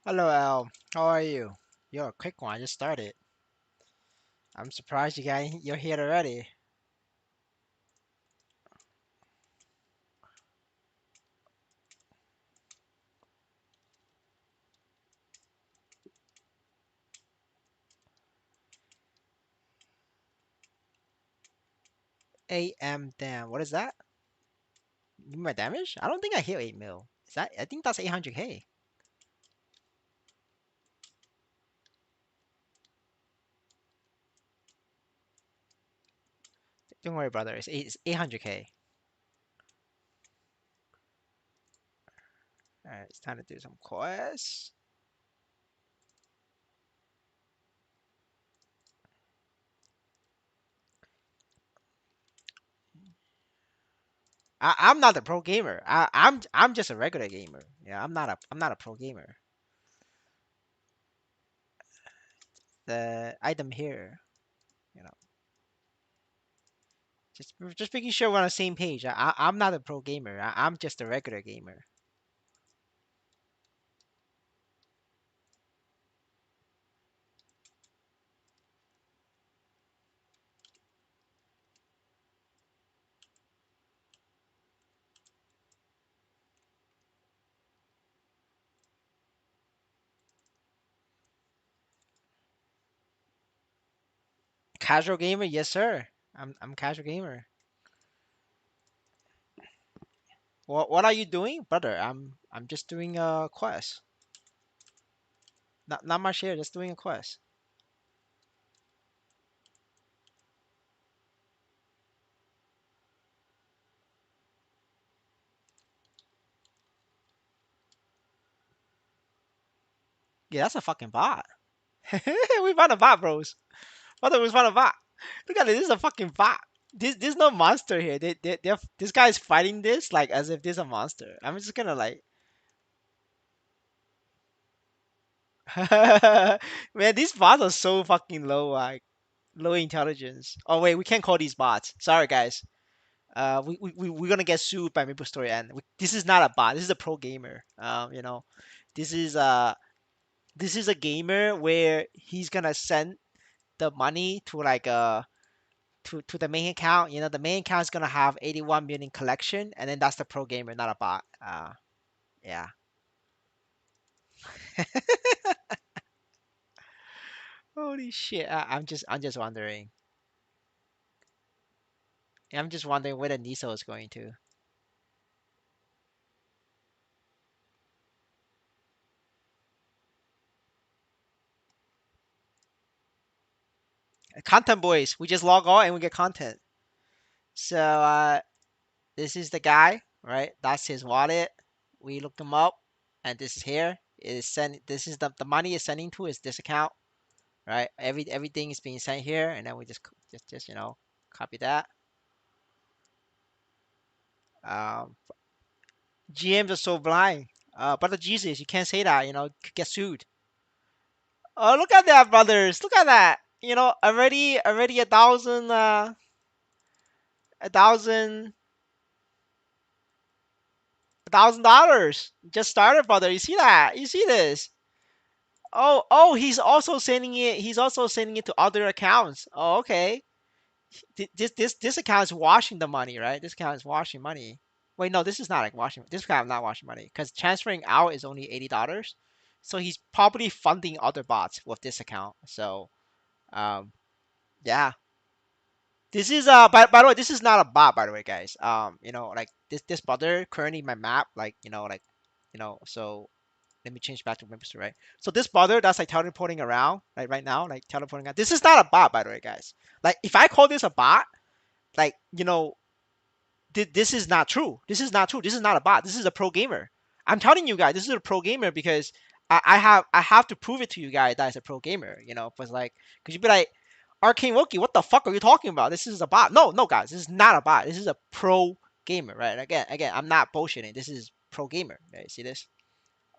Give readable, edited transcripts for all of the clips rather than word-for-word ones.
Hello, Al. How are you? You're a quick one. I just started. I'm surprised you're here already. AM damn. What is that? Give me my damage? I don't think I hit 8 mil. Is that? I think that's 800k. Don't worry, brother. It's 800k. All right, it's time to do some quests. I'm not a pro gamer. I'm just a regular gamer. Yeah, I'm not a pro gamer. The item here, you know, just making sure we're on the same page. I'm not a pro gamer. I'm just a regular gamer. Casual gamer, yes sir. I'm casual gamer. What are you doing, brother? I'm just doing a quest. Not much here, just doing a quest. Yeah, that's a fucking bot. We found a bot, bros. Brother, we found a bot. Look at it. This is a fucking bot. There's no monster here. This guy is fighting this like as if this is a monster. I'm just gonna like, man, these bots are so fucking low, like low intelligence. Oh wait, we can't call these bots. Sorry guys. We're gonna get sued by MapleStory, and this is not a bot. This is a pro gamer. This is this is a gamer where he's gonna send the money to like to the main account. The main account is gonna have 81 million collection, and then that's the pro gamer, not a bot. Yeah. Holy shit! I'm just wondering. I'm just wondering where the Niso is going to. Content boys, we just log on and we get content. So this is the guy, right? That's his wallet. We looked him up, and this is here. It is sent. This is the money is sending to is this account, right? Everything is being sent here, and then we just copy that. Um, GMs are so blind. Brother Jesus, you can't say that. Could get sued. Oh, look at that, brothers. Look at that. Already a $1,000 just started, brother. You see that? You see this? Oh, he's also sending it to other accounts. Oh, okay. This account is washing the money, right? This account is washing money. Wait, no, this is not like washing. This account is not washing money because transferring out is only $80. So he's probably funding other bots with this account. So, um, yeah. This is by the way, this is not a bot, by the way, guys. Like this brother currently my map, like so let me change back to Memphis, right? So this brother that's like teleporting around, like right now, like teleporting around. This is not a bot, by the way, guys. Like if I call this a bot, like this is not true. This is not true. This is not a bot. This is a pro gamer. I'm telling you guys, this is a pro gamer because I have to prove it to you guys that it's a pro gamer. But like, cause you'd be like, Arcane Loki, what the fuck are you talking about? This is a bot. No, no, guys, this is not a bot. This is a pro gamer, right? Again, I'm not bullshitting. This is pro gamer. Right? See this?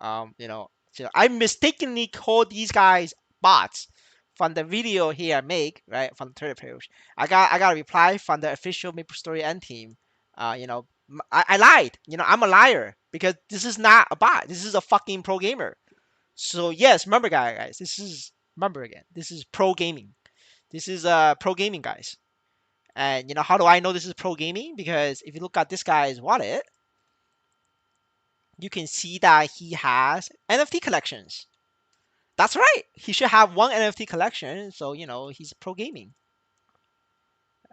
So I mistakenly called these guys bots from the video here I make, right, from the Twitter page. I got a reply from the official MapleStory End team. I lied. I'm a liar because this is not a bot. This is a fucking pro gamer. So yes, remember guys, this is remember again. This is pro gaming. This is pro gaming guys. And you know how do I know this is pro gaming? Because if you look at this guy's wallet, you can see that he has NFT collections. That's right. He should have one NFT collection, so you know he's pro gaming.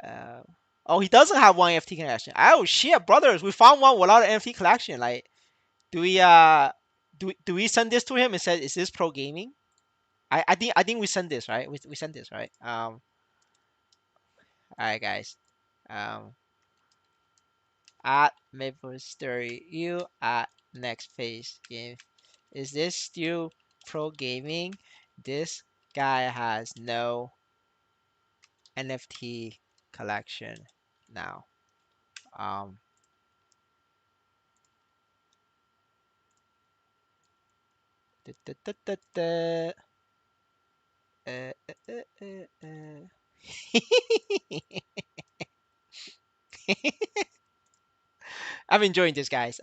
Uh, oh, he doesn't have one NFT collection. Oh shit, brothers, we found one without an NFT collection. Like, do we do we send this to him and say, is this pro gaming? I think we send this right. We send this right. All right, guys. Um, at maplestory, you at next phase game. Is this still pro gaming? This guy has no NFT collection now. Um, duh, duh, duh, duh, duh. I'm enjoying this, guys.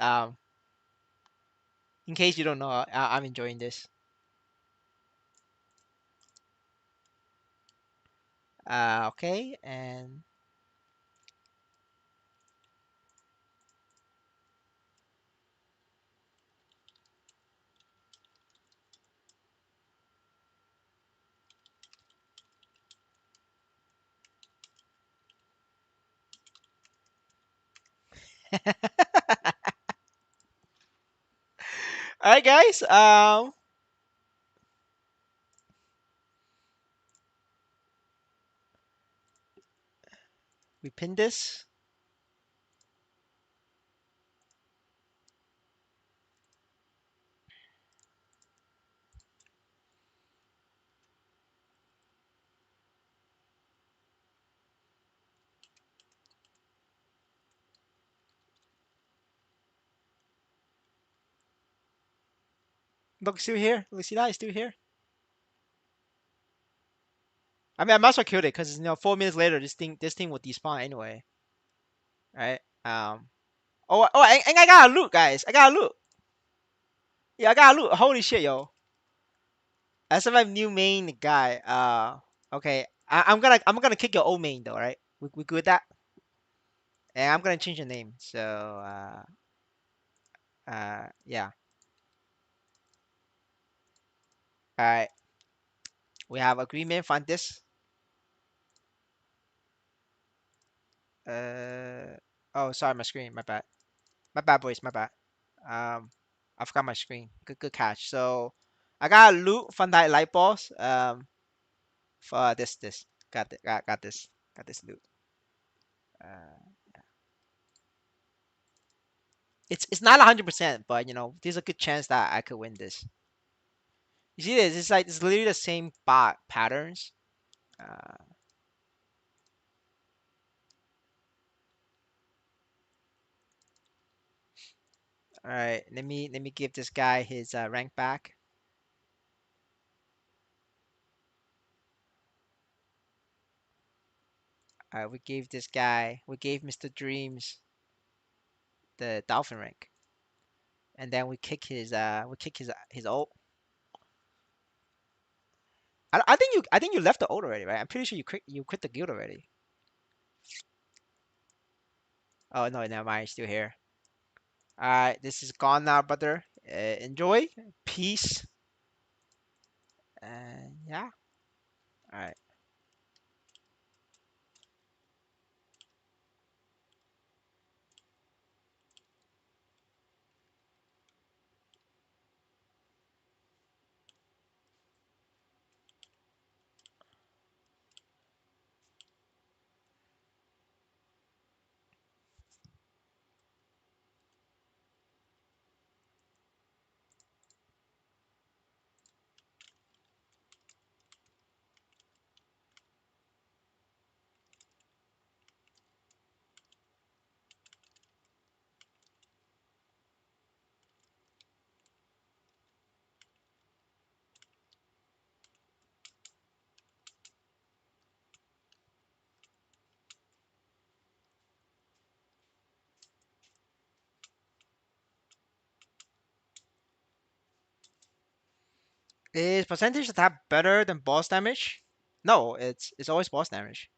In case you don't know, I'm enjoying this. Okay, and all right, guys. We pin this. Look, still here. Look, see that? It's still here. I mean, I must have killed it because 4 minutes later, this thing will despawn anyway, right? And I got a loot, guys. I got a loot. Yeah, I got a loot. Holy shit, yo! I survived new main guy. Okay. I'm gonna kick your old main though, right? We good with that? And I'm gonna change your name. So yeah. All right. We have agreement on this. Uh oh, sorry, my screen. My bad. My bad, boys. My bad. Um, I forgot my screen. Good catch. So I got a loot from that light boss. For this got this loot. Uh, it's not 100%, but there's a good chance that I could win this. You see this? It's like it's literally the same bot patterns. Uh, all right, let me give this guy his rank back. We gave Mr. Dreams the dolphin rank, and then we kick his ult. I think you left the ult already, right? I'm pretty sure you quit the guild already. Oh no, never mind, still here. All right, this is gone now, brother. Enjoy, peace, and yeah. All right. Is percentage attack better than boss damage? No, it's always boss damage.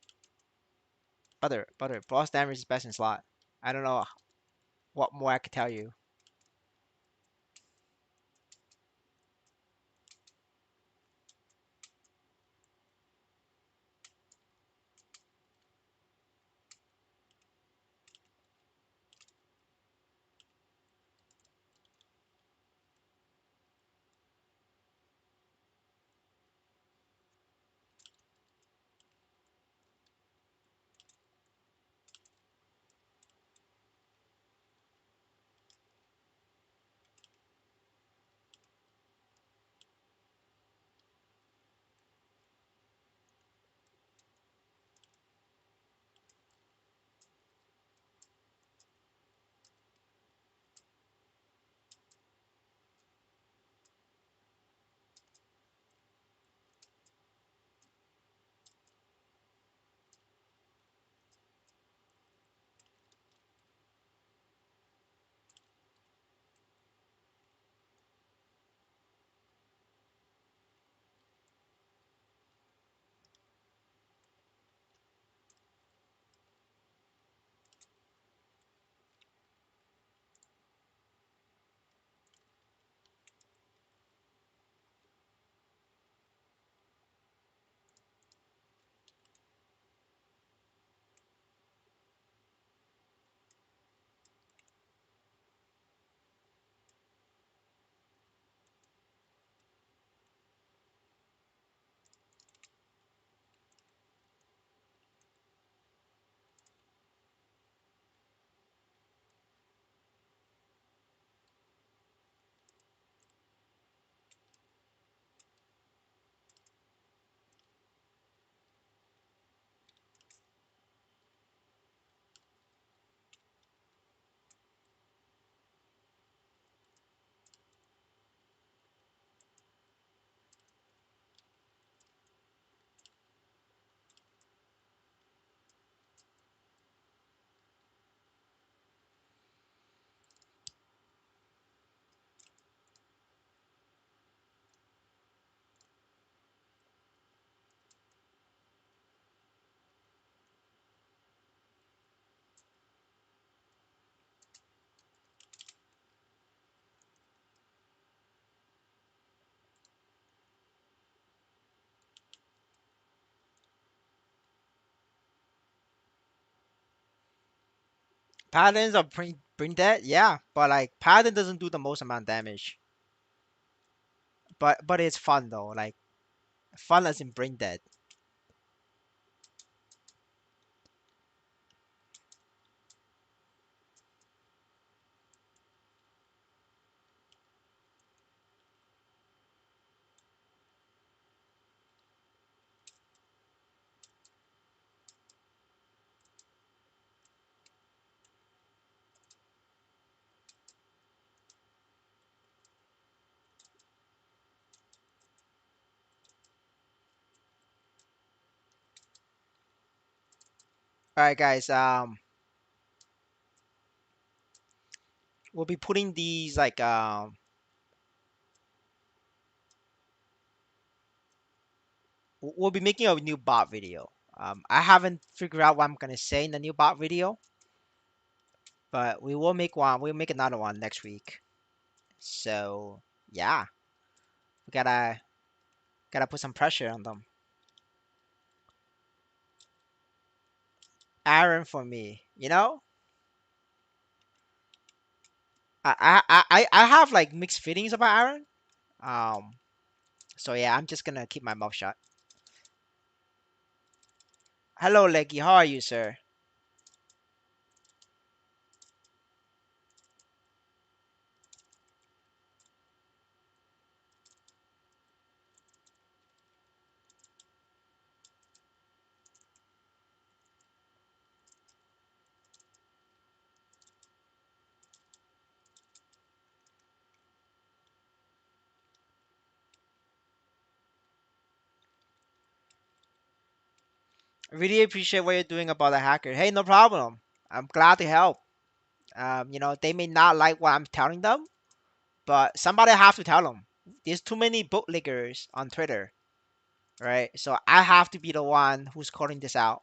Butter. Boss damage is best in slot. I don't know what more I could tell you. Paladins are bring dead, yeah, but like Paladin doesn't do the most amount of damage. But it's fun though, like fun as in brain dead. All right, guys. We'll be putting these like we'll be making a new bot video. I haven't figured out what I'm gonna say in the new bot video, but we will make one. We'll make another one next week. So yeah, we gotta put some pressure on them. Aaron for me, I have like mixed feelings about Aaron. Um, so yeah, I'm just gonna keep my mouth shut. Hello, Leggy. How are you, sir? Really appreciate what you're doing about the hacker. Hey, no problem. I'm glad to help. They may not like what I'm telling them, but somebody have to tell them. There's too many bootlickers on Twitter, right? So I have to be the one who's calling this out.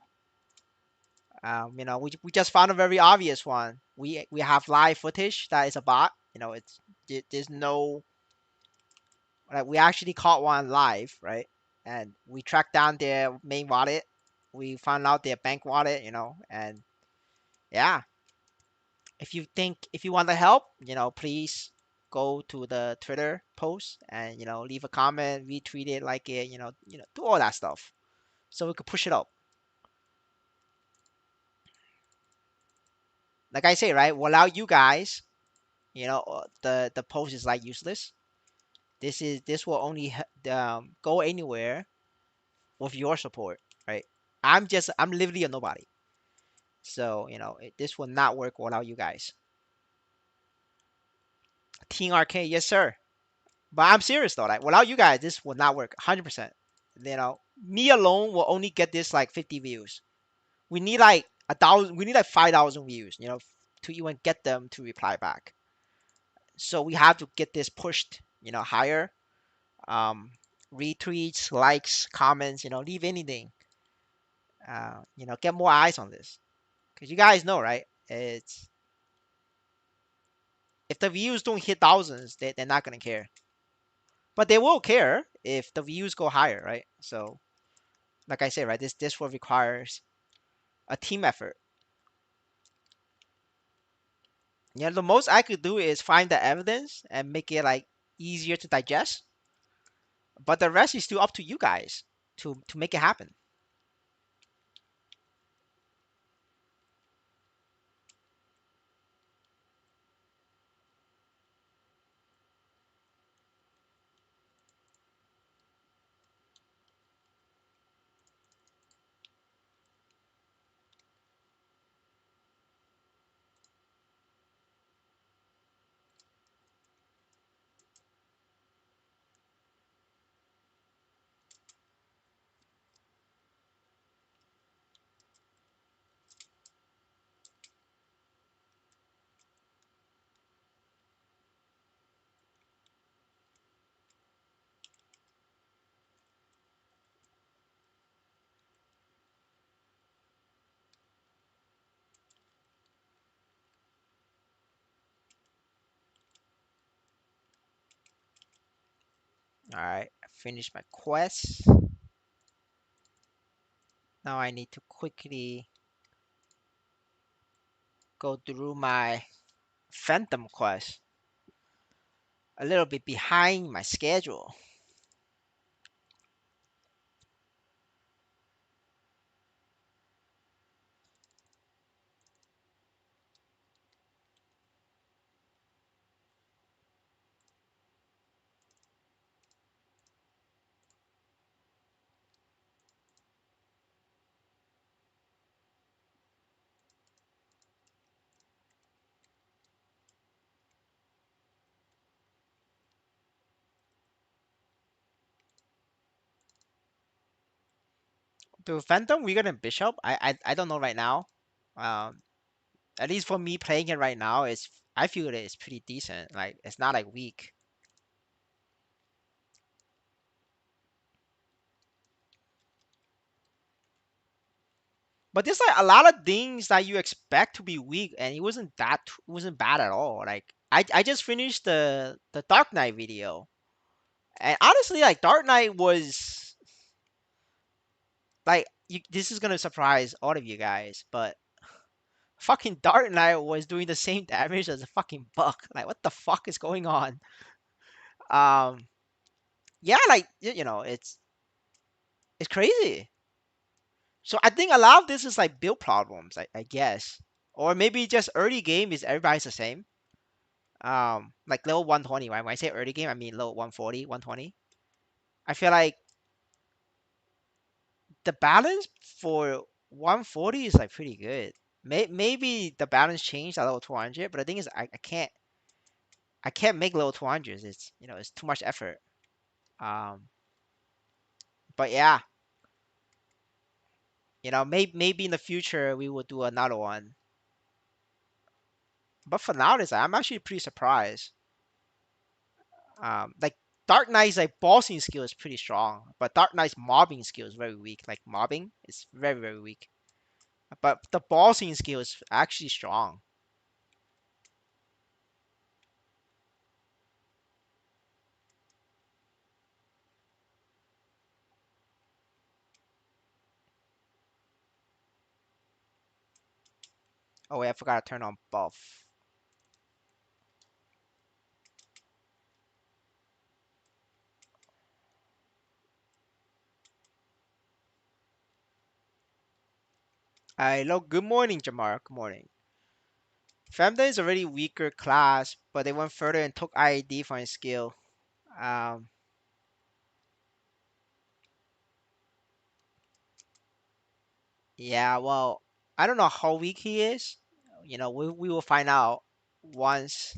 We just found a very obvious one. We have live footage that is a bot. There's no, like, we actually caught one live, right? And we tracked down their main wallet. We found out their bank wallet, and yeah. If you want to help, please go to the Twitter post and leave a comment, retweet it, like it, do all that stuff so we could push it up. Like I say, right? Without you guys, the post is like useless. This will only go anywhere with your support, right? I'm literally a nobody, so this will not work without you guys. Team Arcade, yes sir. But I'm serious though, like without you guys, this will not work 100%. Me alone will only get this like 50 views. We need like 1,000. We need like 5,000 views, to even get them to reply back. So we have to get this pushed, higher. Um, Retweets, likes, comments, leave anything. Get more eyes on this, because you guys know, right? It's If the views don't hit thousands, they're not gonna care. But they will care if the views go higher, right? So, like I said, right, this will requires a team effort. The most I could do is find the evidence and make it like easier to digest. But the rest is still up to you guys to make it happen. All right, I finished my quest. Now I need to quickly go through my Phantom quest. A little bit behind my schedule. To Phantom, we're gonna Bishop. I don't know right now. Um, at least for me playing it right now, I feel that it's pretty decent. Like it's not like weak. But there's like a lot of things that you expect to be weak, and it wasn't bad at all. Like I just finished the Dark Knight video, and honestly, like Dark Knight was like this is gonna surprise all of you guys, but fucking Dark Knight was doing the same damage as a fucking Buck. Like what the fuck is going on? Um, yeah, like it's crazy. So I think a lot of this is like build problems, I guess, or maybe just early game is everybody's the same. Like level 120, right? When I say early game, I mean level 140, 120. I feel like the balance for 140 is like pretty good. Maybe the balance changed at level 200, but the thing is, I can't make level 200s. It's too much effort. Um, but yeah, maybe in the future we will do another one. But for now, I'm actually pretty surprised. Like Dark Knight's like bossing skill is pretty strong, but Dark Knight's mobbing skill is very weak. Like mobbing is very very weak. But the bossing skill is actually strong. Oh wait, I forgot to turn on buff. Hello, good morning, Jamar. Good morning. Femda is already weaker class, but they went further and took IAD for his skill. Um, yeah, well, I don't know how weak he is. We will find out once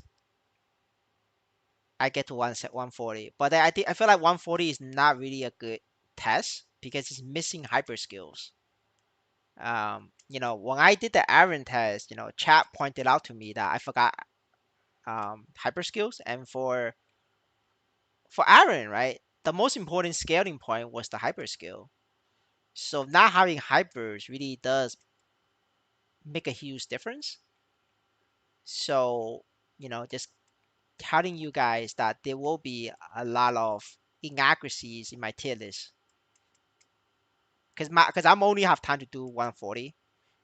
I get to 140. But I feel like 140 is not really a good test because it's missing hyper skills. When I did the Aaron test, chat pointed out to me that I forgot hyper skills, and for Aaron, right, the most important scaling point was the hyper skill. So not having hypers really does make a huge difference. So, just telling you guys that there will be a lot of inaccuracies in my tier list because I'm only have time to do 140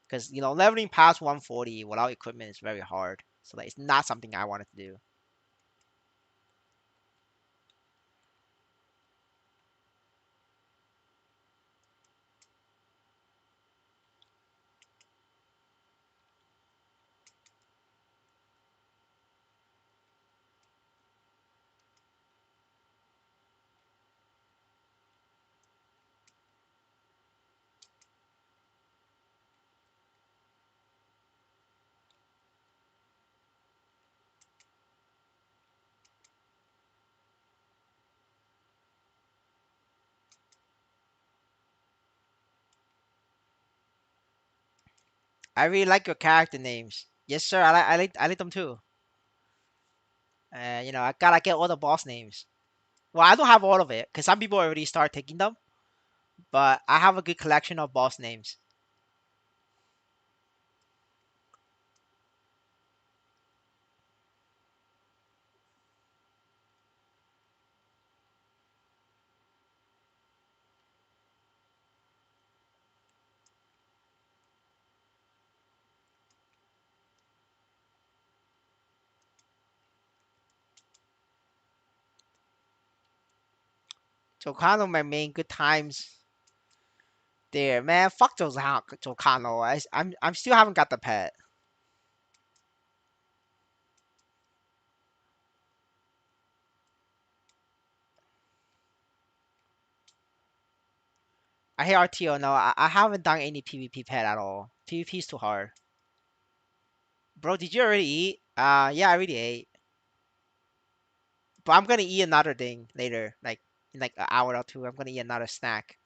because leveling past 140 without equipment is very hard. So like, it's not something I wanted to do. I really like your character names. Yes, sir. I like them too. I gotta get all the boss names. Well, I don't have all of it because some people already start taking them, but I have a good collection of boss names. Jocano, my main good times there, man. Fuck Jocano. I'm still haven't got the pet. I hate RTO. No, I haven't done any PvP pet at all. PvP is too hard. Bro, did you already eat? Yeah, I already ate. But I'm gonna eat another thing later, like in like an hour or two. I'm gonna eat another snack.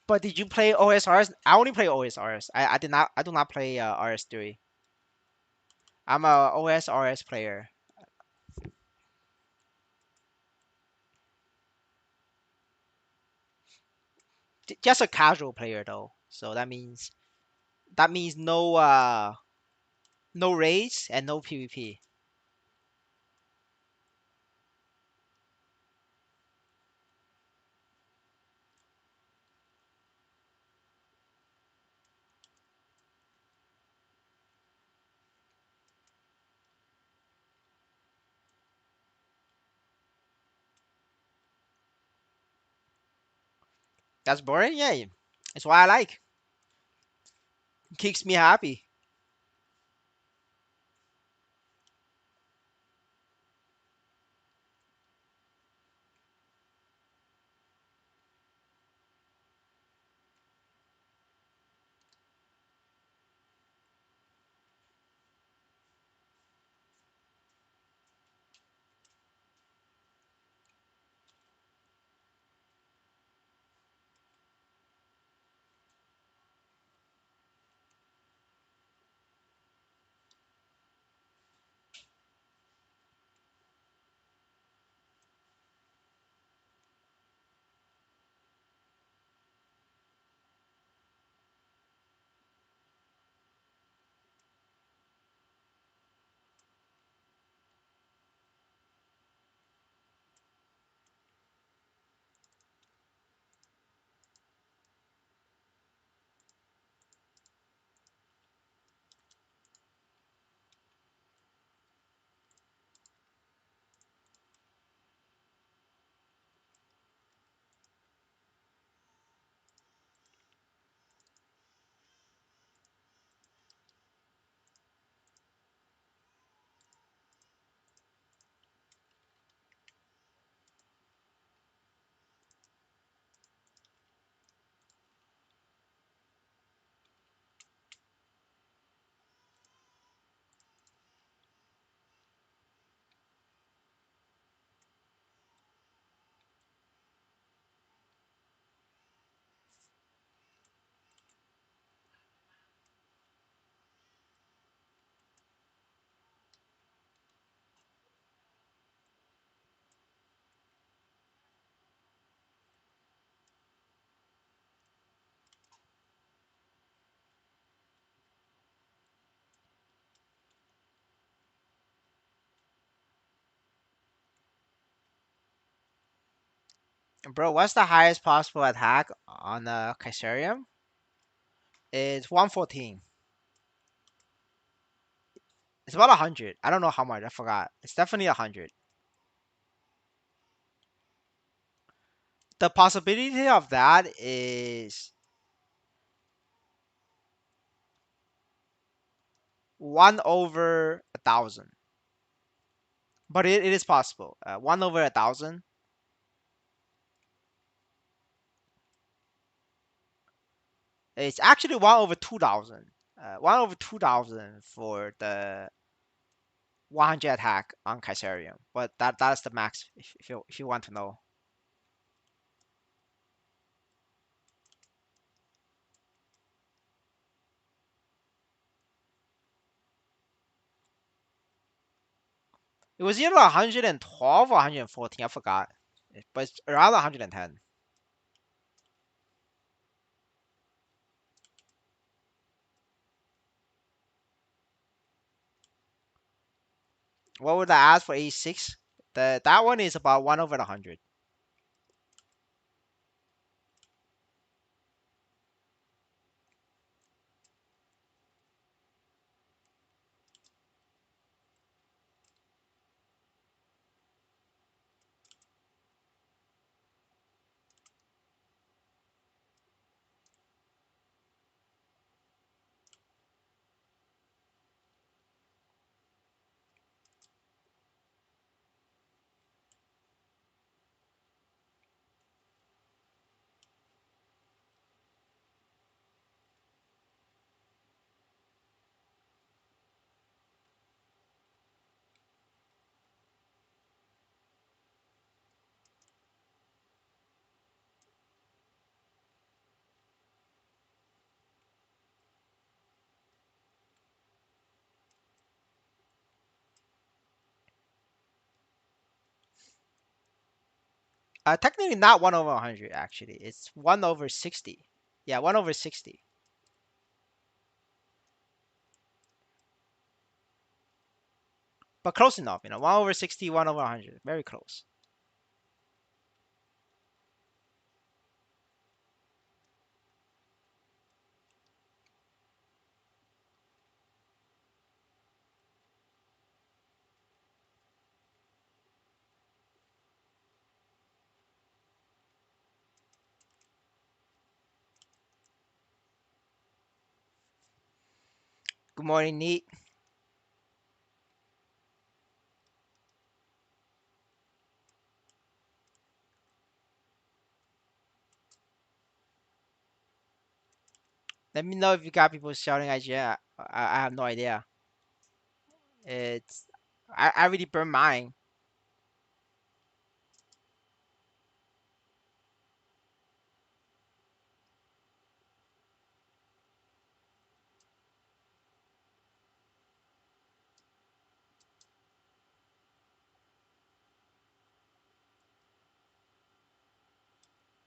But did you play OSRs? I only play OSRs. I did not. I do not play RS3. I'm a OSRS player. Just a casual player though. So that means no raids and no PvP. That's boring. Yeah, it's what I like. Keeps me happy. Bro, what's the highest possible attack on the Kaisarium? It's 114. It's about 100. I don't know how much. I forgot. It's definitely 100. The possibility of that is 1/1,000. But it is possible. 1/1,000. It's actually 1/2,000. 1/2,000 for the 100 attack on Kaisarium. But that's the max if you want to know. It was either 112 or 114. I forgot. But it's around 110. What would I ask for 86? That one is about 1/100. Technically not 1/100 actually. It's 1/60. Yeah, 1/60. But close enough, 1/60, 1/100. Very close. Good morning, Neat. Let me know if you got people shouting IGN. I have no idea. It's I really burn mine.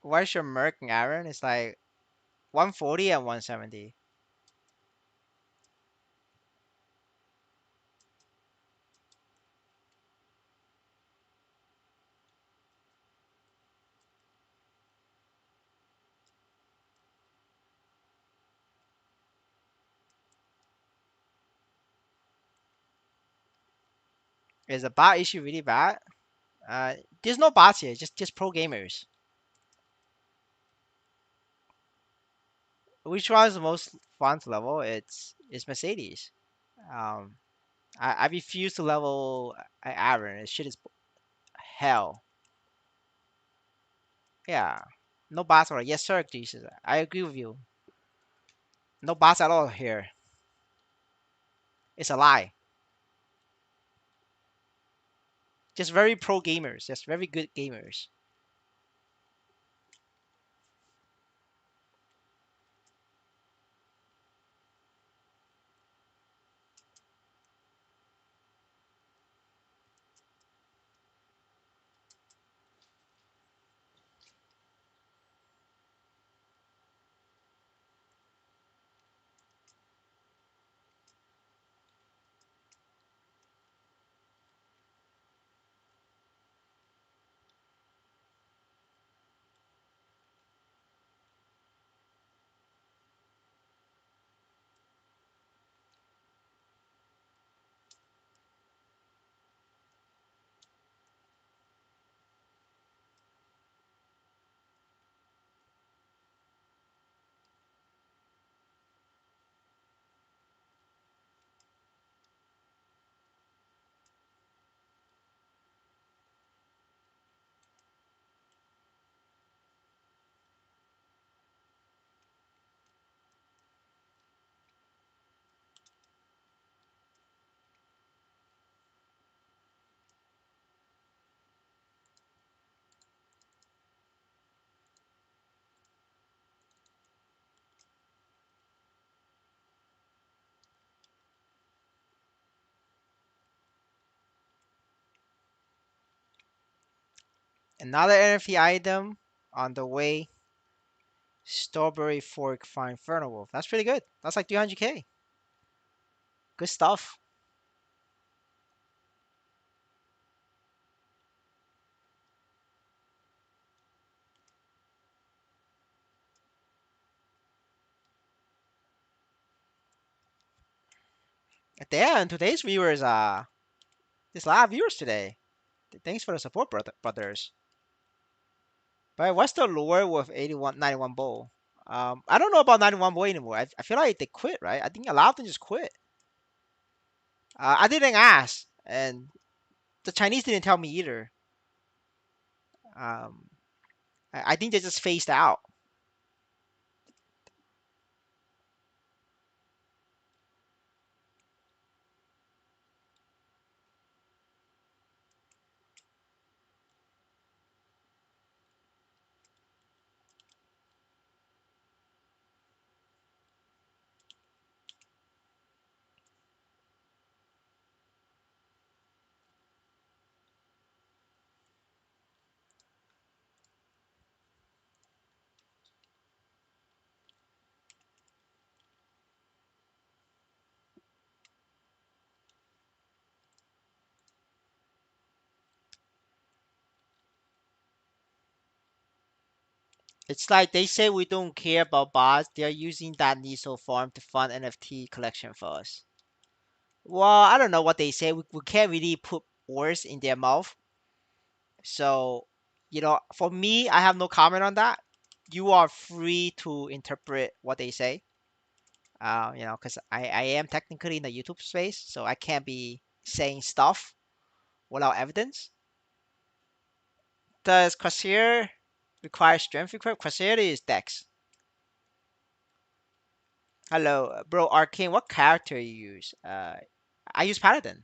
What's your Merc, Aaron? It's like 140 and 170. Is the bot issue really bad? There's no bots here. Just pro gamers. Which one is the most fun to level? It's Mercedes. Um, I refuse to level Aaron. This shit is hell. Yeah. No bots or yes sir, Jesus. I agree with you. No bots at all here. It's a lie. Just very pro gamers. Just very good gamers. Another NFT item on the way. Strawberry fork for Inferno Wolf. That's pretty good. That's like 300k. Good stuff. Damn, today's viewers, there's a lot of viewers today. Thanks for the support, brothers. But what's the lore with 81, 91 Bowl? I don't know about 91 Bowl anymore. I feel like they quit, right? I think a lot of them just quit. I didn't ask, and the Chinese didn't tell me either. Um, I think they just phased out. It's like they say we don't care about bots. They're using that Niso farm to fund NFT collection for us. Well, I don't know what they say. We can't really put words in their mouth. So, for me, I have no comment on that. You are free to interpret what they say. Because I am technically in the YouTube space, so I can't be saying stuff without evidence. Does Crosshair require strength equip? Crosshair is Dex. Hello, bro. Arcane, what character you use? I use Paladin.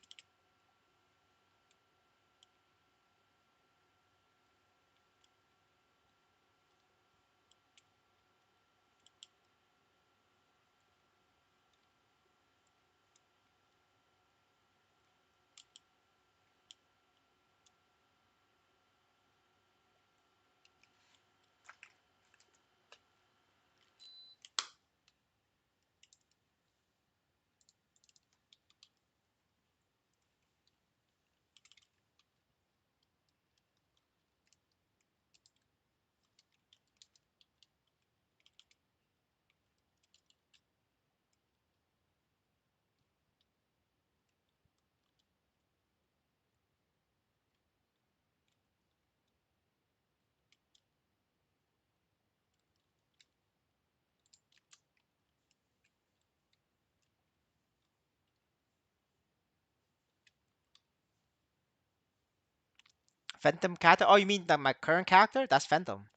Phantom character? Oh, you mean my current character? That's Phantom.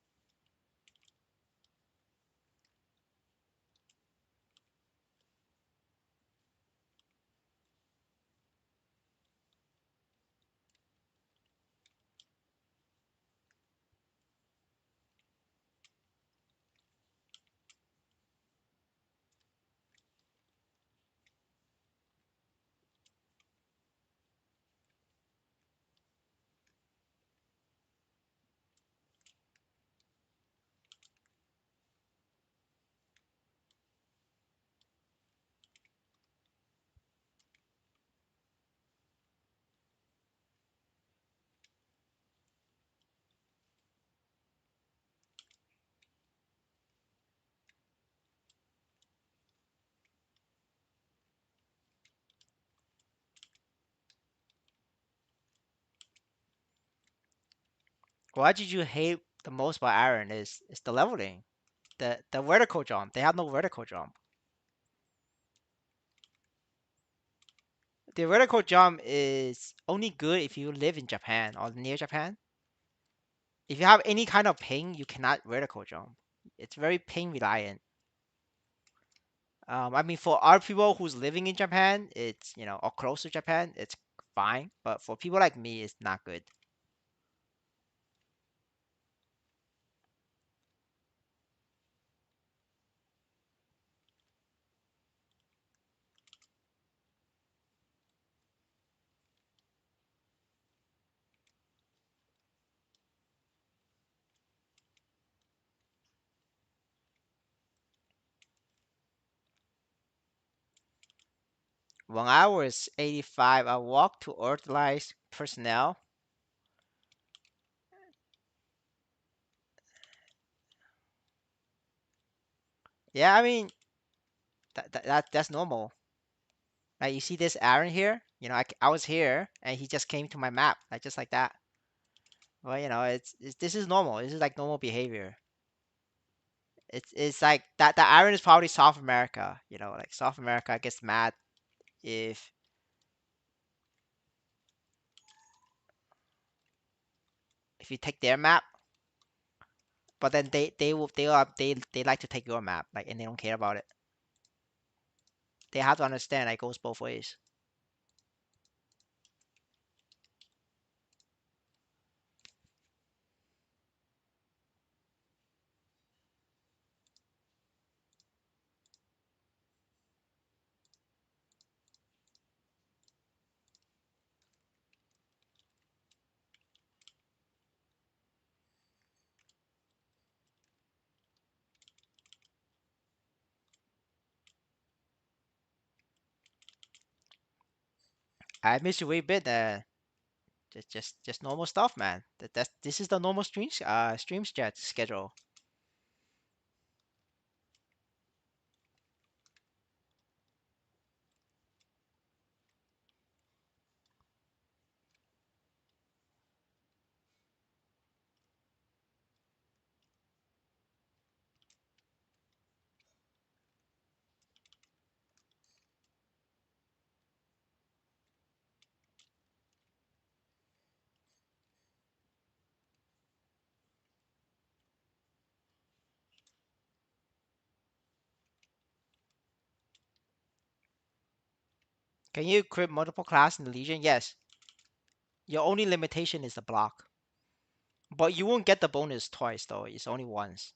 What did you hate the most about Iron is the leveling. The vertical jump. They have no vertical jump. The vertical jump is only good if you live in Japan or near Japan. If you have any kind of ping, you cannot vertical jump. It's very ping reliant. I mean, for our people who's living in Japan, it's or close to Japan, it's fine. But for people like me, it's not good. When I was 85, I walked to Earthlight personnel. Yeah, I mean that's normal. Like you see this Aaron here, I was here and he just came to my map, like just like that. Well, it's this is normal. This is like normal behavior. It's like that. The Aaron is probably South America. Like South America gets mad if if you take their map, but then they like to take your map, like, and they don't care about it. They have to understand it goes both ways. I miss you way bit. Just normal stuff, man. This is the normal schedule. Can you equip multiple class in the Legion? Yes. Your only limitation is the block, but you won't get the bonus twice though. It's only once.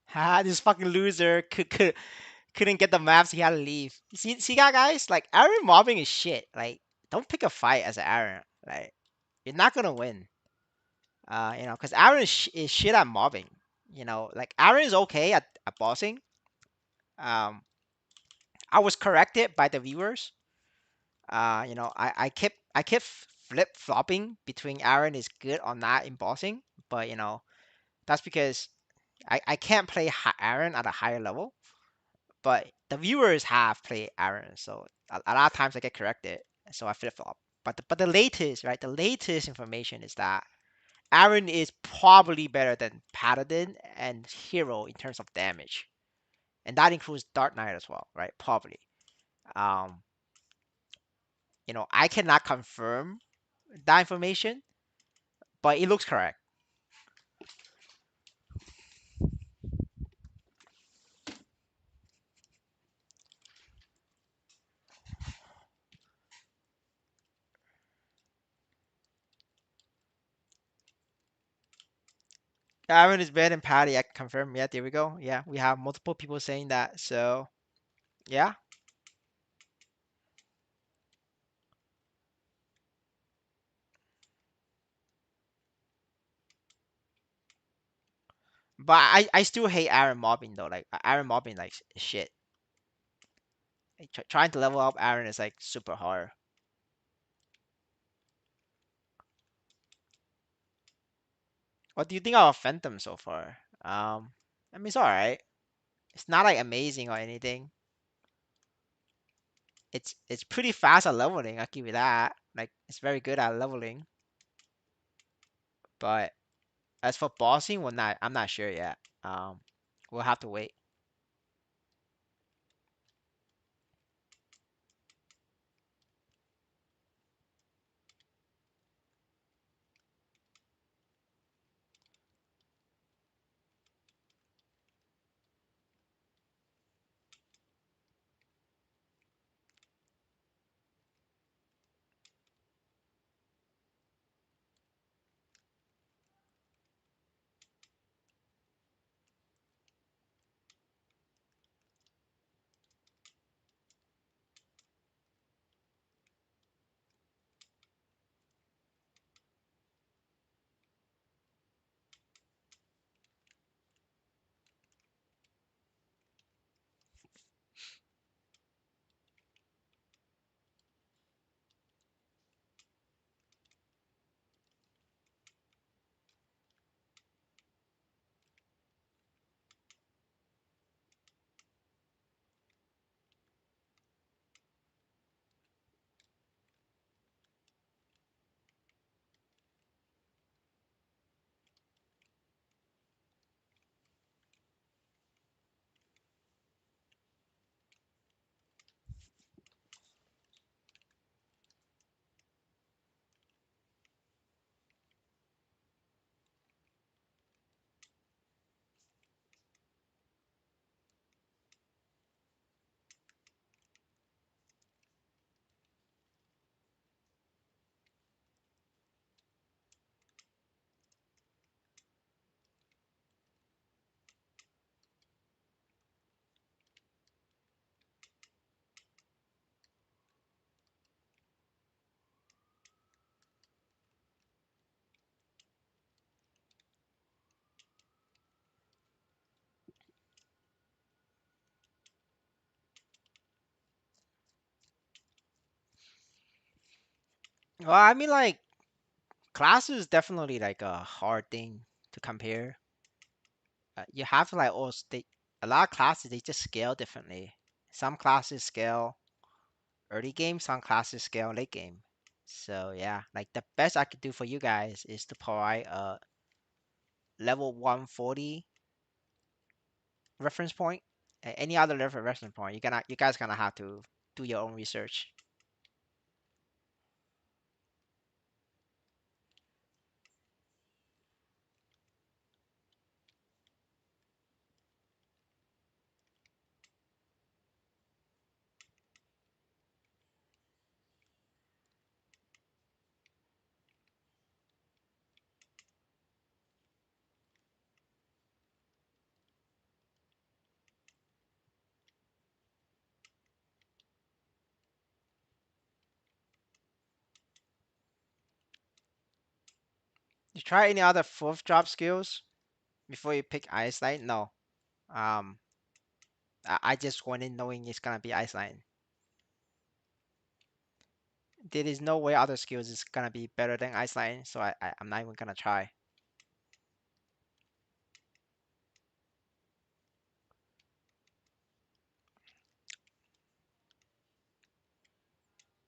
Ha! This fucking loser couldn't get the maps. He had to leave. See that, guys? Like, Aaron mobbing is shit. Like, don't pick a fight as an Aaron. Like, you're not gonna win. Because Aaron is shit at mobbing. Like, Aaron is okay at bossing. Um, I was corrected by the viewers. I kept flip flopping between Aaron is good or not in bossing, but that's because I can't play Aaron at a higher level. But the viewers have played Aaron, so a lot of times I get corrected, so I flip flop. But the latest, right? The latest information is that Aaron is probably better than Paladin and Hero in terms of damage, and that includes Dark Knight as well, right? Probably. Um, I cannot confirm that information, but it looks correct. Aaron is better than Patty. I can confirm. Yeah, there we go. Yeah, we have multiple people saying that. So yeah, But I still hate Aaron mobbing though. Like Aaron mobbing like shit. Like, trying to level up Aaron is like super hard. What do you think of Phantom so far? I mean it's alright. It's not like amazing or anything. It's pretty fast at leveling. I'll give you that. Like it's very good at leveling. But as for bossing, I'm not sure yet. We'll have to wait. Well, I mean like classes is definitely like a hard thing to compare. You have to like also they a lot of classes they just scale differently. Some classes scale early game, some classes scale late game. So yeah, like the best I could do for you guys is to provide a level 140 reference point. Any other reference point, you guys gonna have to do your own research. You try any other fourth drop skills before you pick Ice Knight? No. Um, I just went in knowing it's gonna be Ice Knight. There is no way other skills is gonna be better than Ice Knight, so I'm not even gonna try.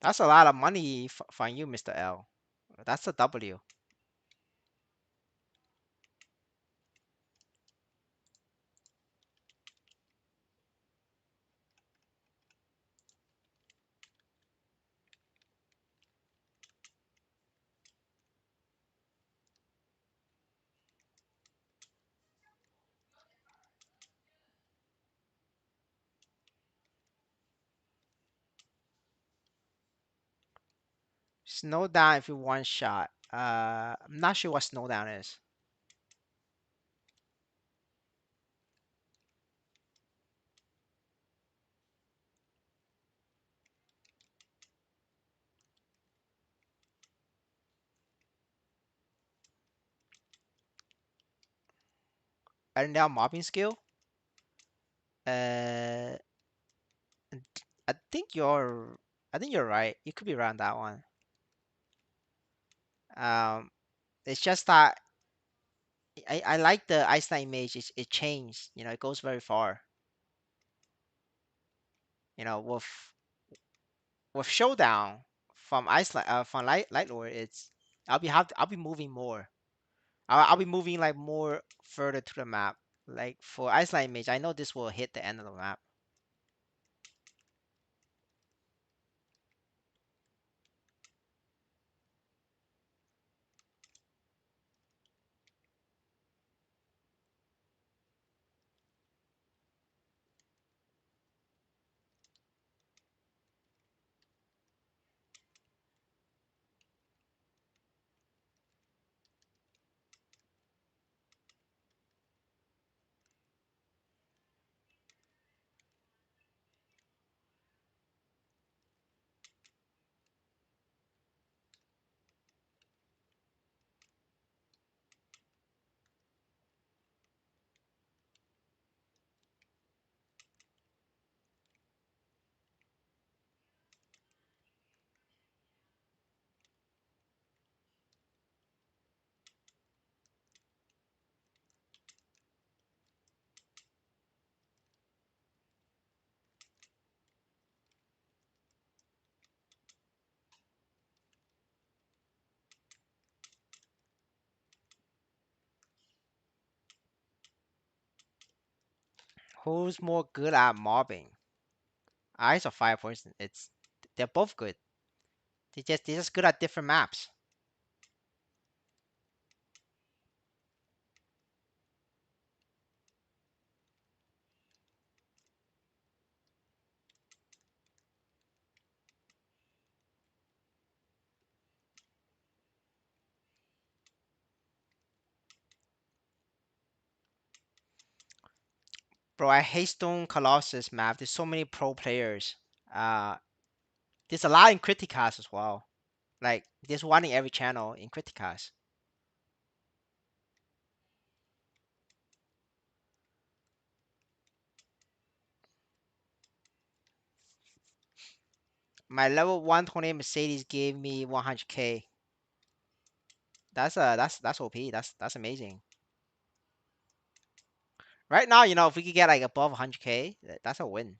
That's a lot of money from you, Mr. L. That's a W. Snow down if you one shot. I'm not sure what snow down is. And now mobbing skill. Uh, I think you're. I think you're right. You could be around that one. Um, it's just that I like the Iceland image. It changed. It goes very far. With showdown from Iceland, from Light Lord, I'll be moving more. I'll be moving like more further to the map. Like for Iceland image, I know this will hit the end of the map. Who's more good at mobbing? Ice or Fire Poison? They're both good. They're just good at different maps. Bro, I hate Stone Colossus map. There's so many pro players. Uh, there's a lot in Criticast as well. Like there's one in every channel in Criticast. My level 128 Mercedes gave me 100k. That's OP. That's amazing. Right now, if we could get like above 100k, that's a win.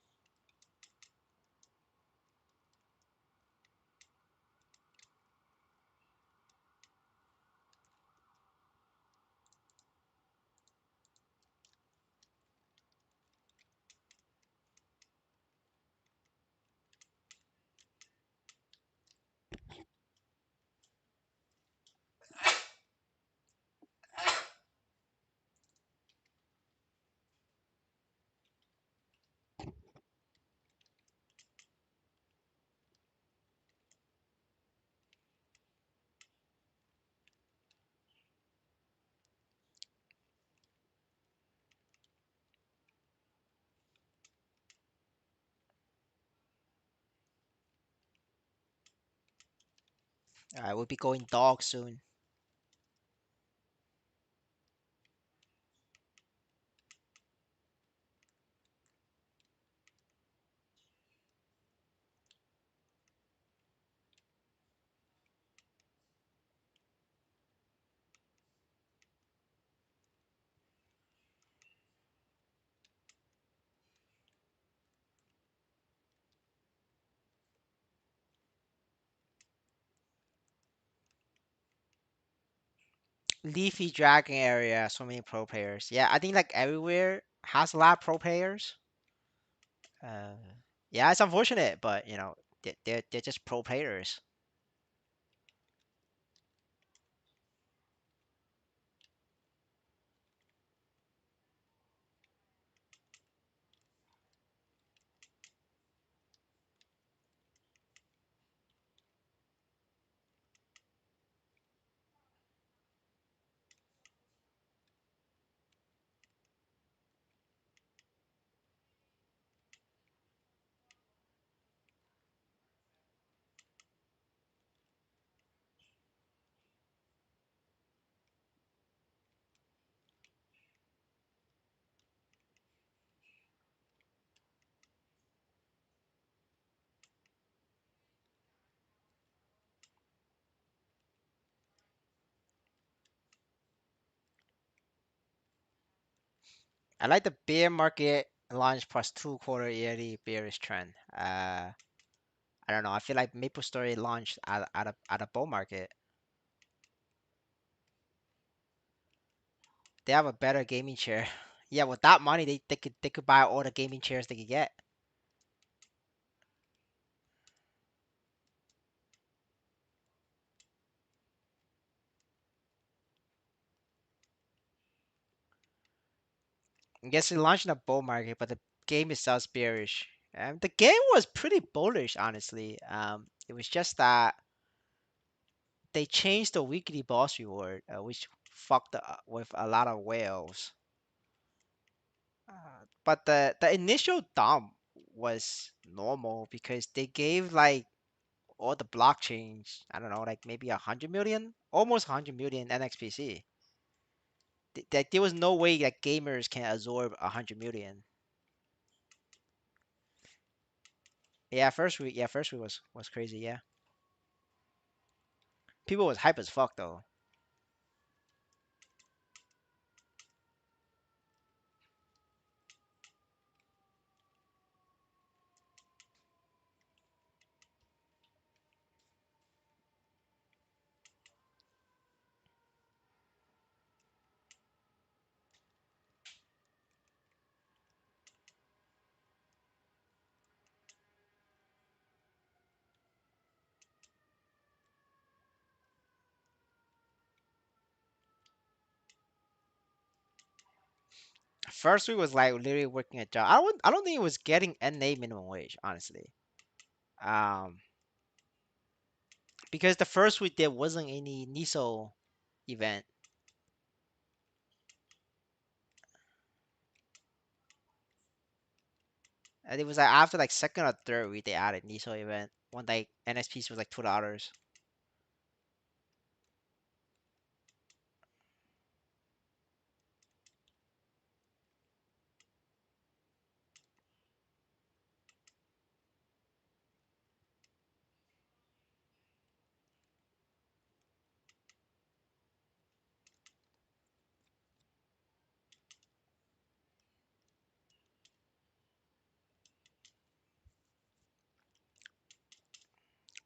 I will be going dog soon. Leafy Dragon area, so many pro players. Yeah, I think like everywhere has a lot of pro players. Uh, yeah, it's unfortunate, but they're just pro players. I like the bear market launch plus 2 quarter yearly bearish trend. I don't know. I feel like MapleStory launched at a bull market. They have a better gaming chair. Yeah, with that money, they could buy all the gaming chairs they could get. I guess they launched in a bull market, but the game itself is bearish. The game was pretty bullish, honestly. It was just that they changed the weekly boss reward, which fucked with a lot of whales. But the initial dump was normal because they gave like all the blockchains, I don't know, like maybe 100 million, almost 100 million NXPC. That there was no way that gamers can absorb 100 million. First week was crazy. Yeah, people was hype as fuck though. First week was like literally working a job. I don't think it was getting NA minimum wage, honestly. Um, because the first week there wasn't any NISO event. And it was like after like second or third week they added NISO event when like NSPC was like $2.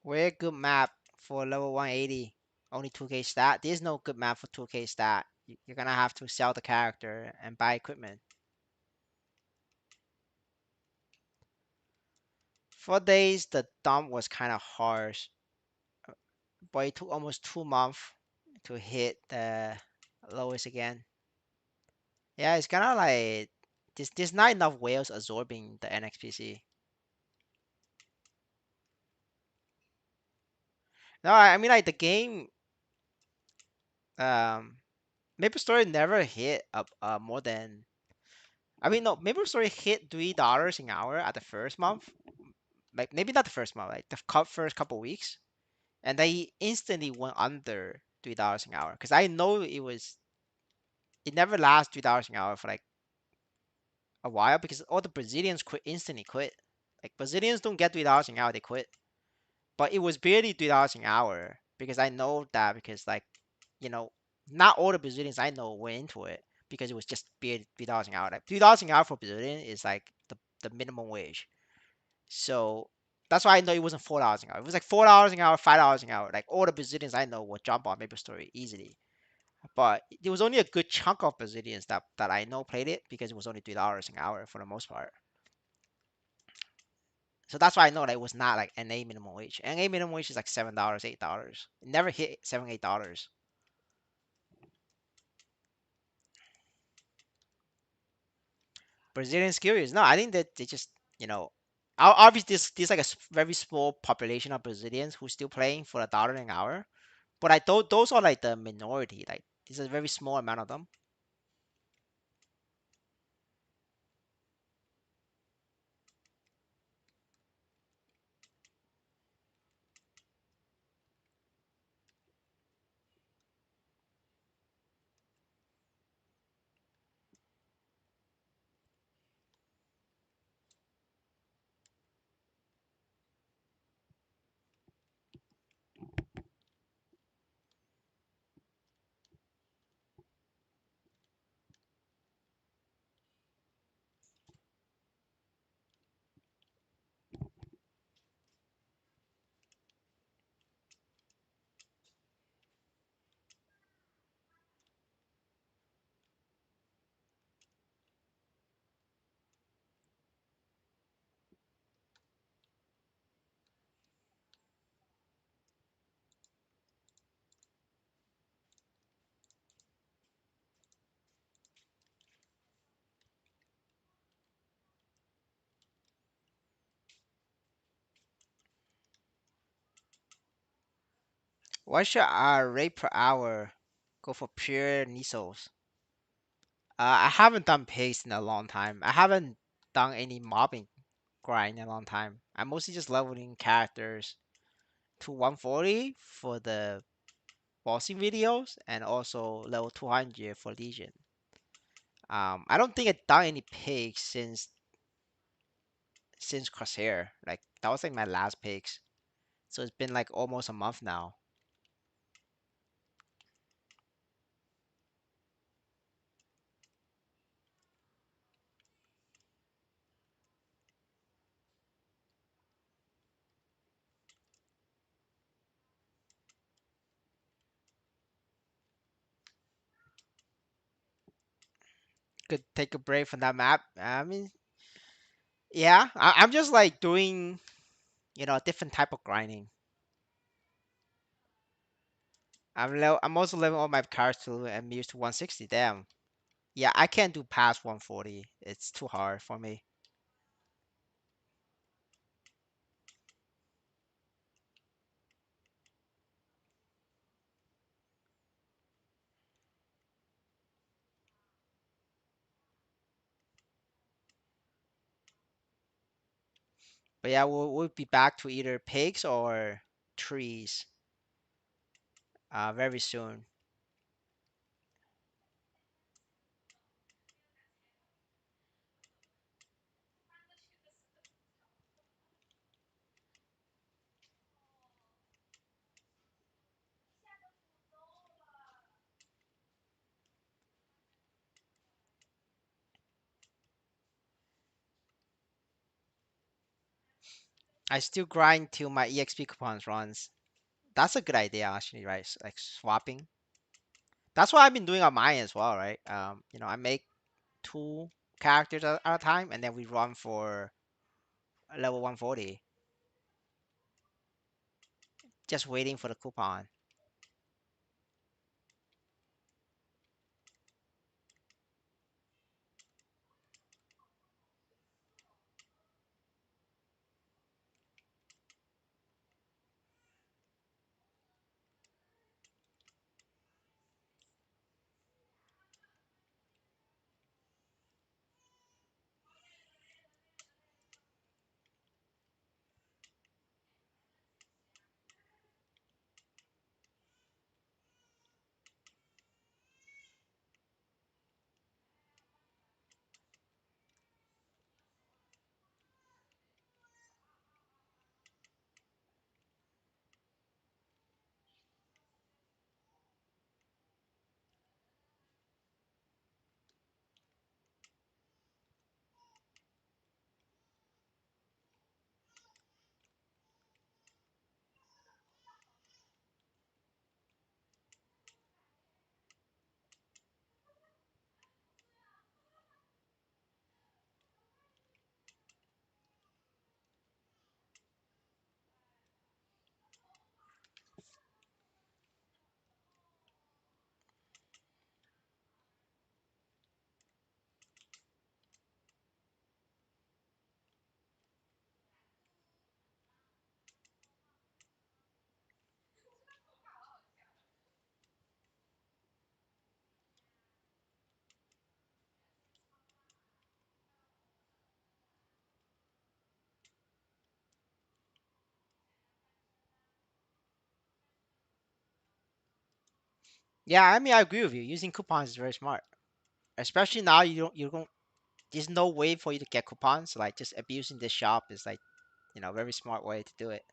Where good map for level 180? Only 2K stat. There's no good map for 2K stat. You're gonna have to sell the character and buy equipment. 4 days, the dump was kind of harsh, but it took almost 2 months to hit the lowest again. Yeah, it's kind of like there's not enough whales absorbing the NXPC. No, I mean like the game. Um, MapleStory never hit up more than. I mean no, MapleStory hit $3 an hour at the first month. Like maybe not the first month, like the first couple weeks, and they instantly went under $3 an hour. Cause I know it never lasts $3 an hour for like a while because all the Brazilians quit instantly quit. Like Brazilians don't get $3 an hour, they quit. But it was barely $3 an hour because I know that because like you know not all the Brazilians I know went into it because it was just barely $3 an hour. Like $3 an hour for Brazilian is like the minimum wage. So that's why I know it wasn't $4 an hour. It was like $4 an hour, $5 an hour. Like all the Brazilians I know would jump on MapleStory easily. But there was only a good chunk of Brazilians that I know played it because it was only $3 an hour for the most part. So that's why I know that it was not like NA minimum wage. NA minimum wage is like $7, $8. It never hit $7, $8. Brazilian curious. No, I think that they just obviously there's like a very small population of Brazilians who's still playing for $1 an hour. But I thought those are like the minority. Like there's a very small amount of them. What's your rate per hour? Go for pure Nisos. I haven't done pace in a long time. I haven't done any mobbing grind in a long time. I'm mostly just leveling characters to 140 for the bossing videos and also level 200 for Legion. I don't think I've done any picks since Crosshair. Like that was like my last picks. So it's been like almost a month now. Could take a break from that map. I mean, yeah, I'm just like doing a different type of grinding. I'm also leveling all my cars to and used to 160. Damn. Yeah, I can't do past 140. It's too hard for me. But yeah, we'll be back to either pigs or trees very soon. I still grind till my EXP coupons runs. That's a good idea actually, right? Like swapping. That's what I've been doing on mine as well, right? I make two characters at a time, and then we run for level 140, just waiting for the coupon. Yeah, I mean I agree with you. Using coupons is very smart, especially now you don't. There's no way for you to get coupons. Like just abusing the shop is like very smart way to do it.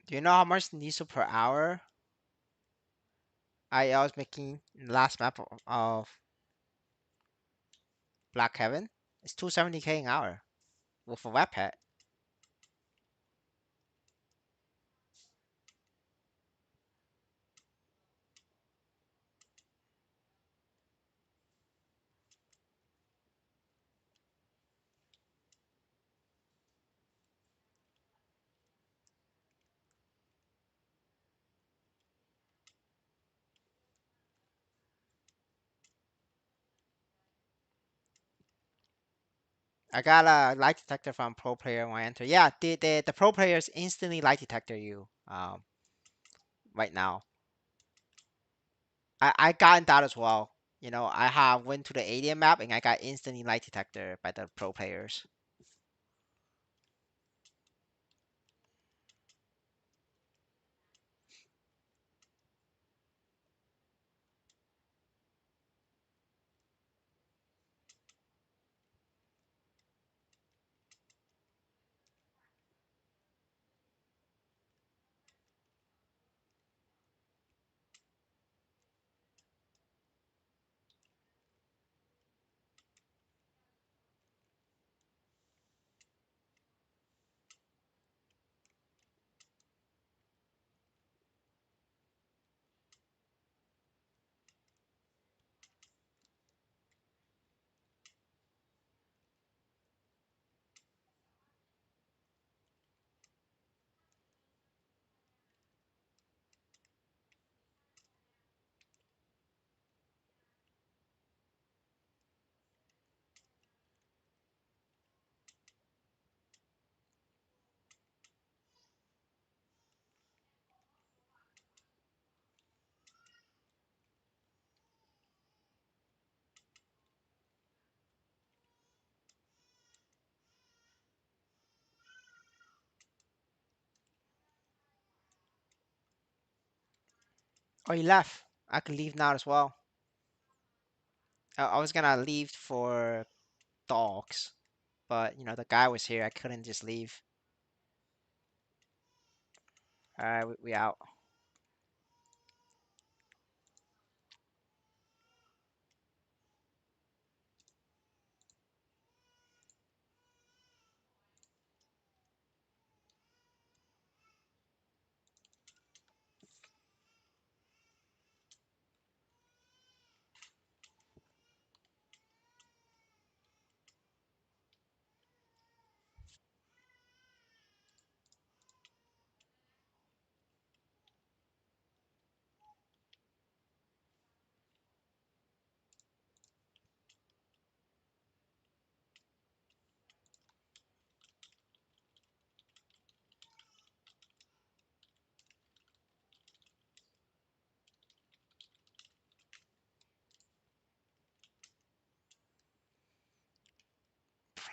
Do you know how much diesel per hour I was making in the last map of Black Heaven. It's 270K an hour with a web pet. I got a lie detector from pro player when I enter. Yeah, the pro players instantly lie detector you right now. I got that as well. You know, I have went to the alien map and I got instantly lie detector by the pro players. Oh, you left. I could leave now as well. I was gonna leave for dogs, but you know the guy was here. I couldn't just leave. All right, we out.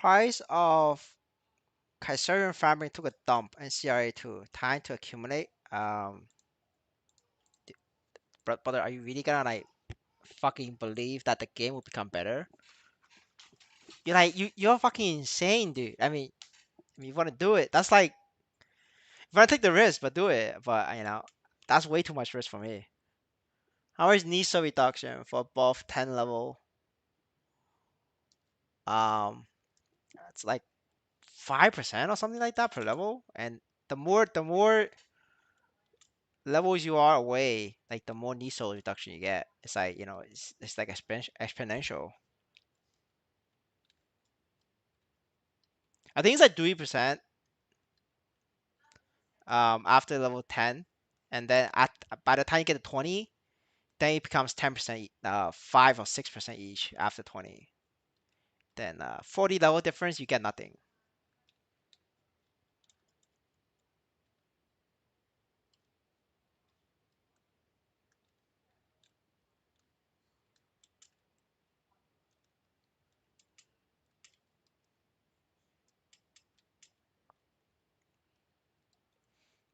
Price of Kaiserian Family took a dump and CRA2. Time to accumulate. Brother, are you really gonna like fucking believe that the game will become better? You're like you're fucking insane, dude. I mean, you want to do it? That's like you want to take the risk, but do it. But you know, that's way too much risk for me. How is NISO reduction for above 10 level? Um, it's like 5% or something like that per level, and the more levels you are away, like the more NISO reduction you get. It's like you know, it's like exponential. I think it's like 3%. After level 10, and then by the time you get to 20, then it becomes 10%, 5 or 6% each after 20. Then 40 level difference, you get nothing.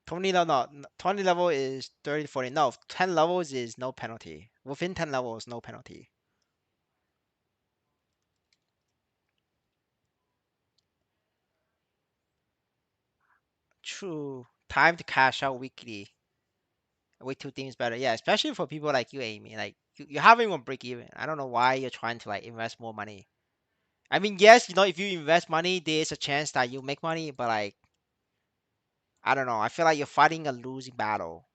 20 level, no, 20 level is 30 to 40. No, 10 levels is no penalty. Within 10 levels, no penalty. True. Time to cash out weekly. Week two themes better. Yeah, especially for people like you, Amy. Like you haven't even break even. I don't know why you're trying to like invest more money. I mean, yes, if you invest money, there's a chance that you make money, but like, I don't know. I feel like you're fighting a losing battle.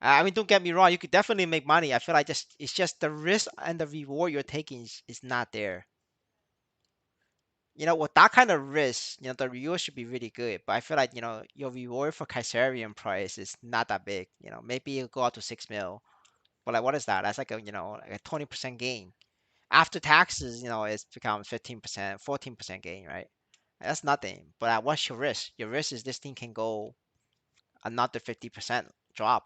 I mean, don't get me wrong, you could definitely make money. I feel like just it's just the risk and the reward you're taking is not there. With that kind of risk, the reward should be really good. But I feel like, your reward for Kaiserian price is not that big. Maybe it'll go out to 6 mil. But like, what is that? That's like a 20% gain. After taxes, it's become 15%, 14% gain, right? That's nothing. But what's your risk? Your risk is this thing can go another 50% drop.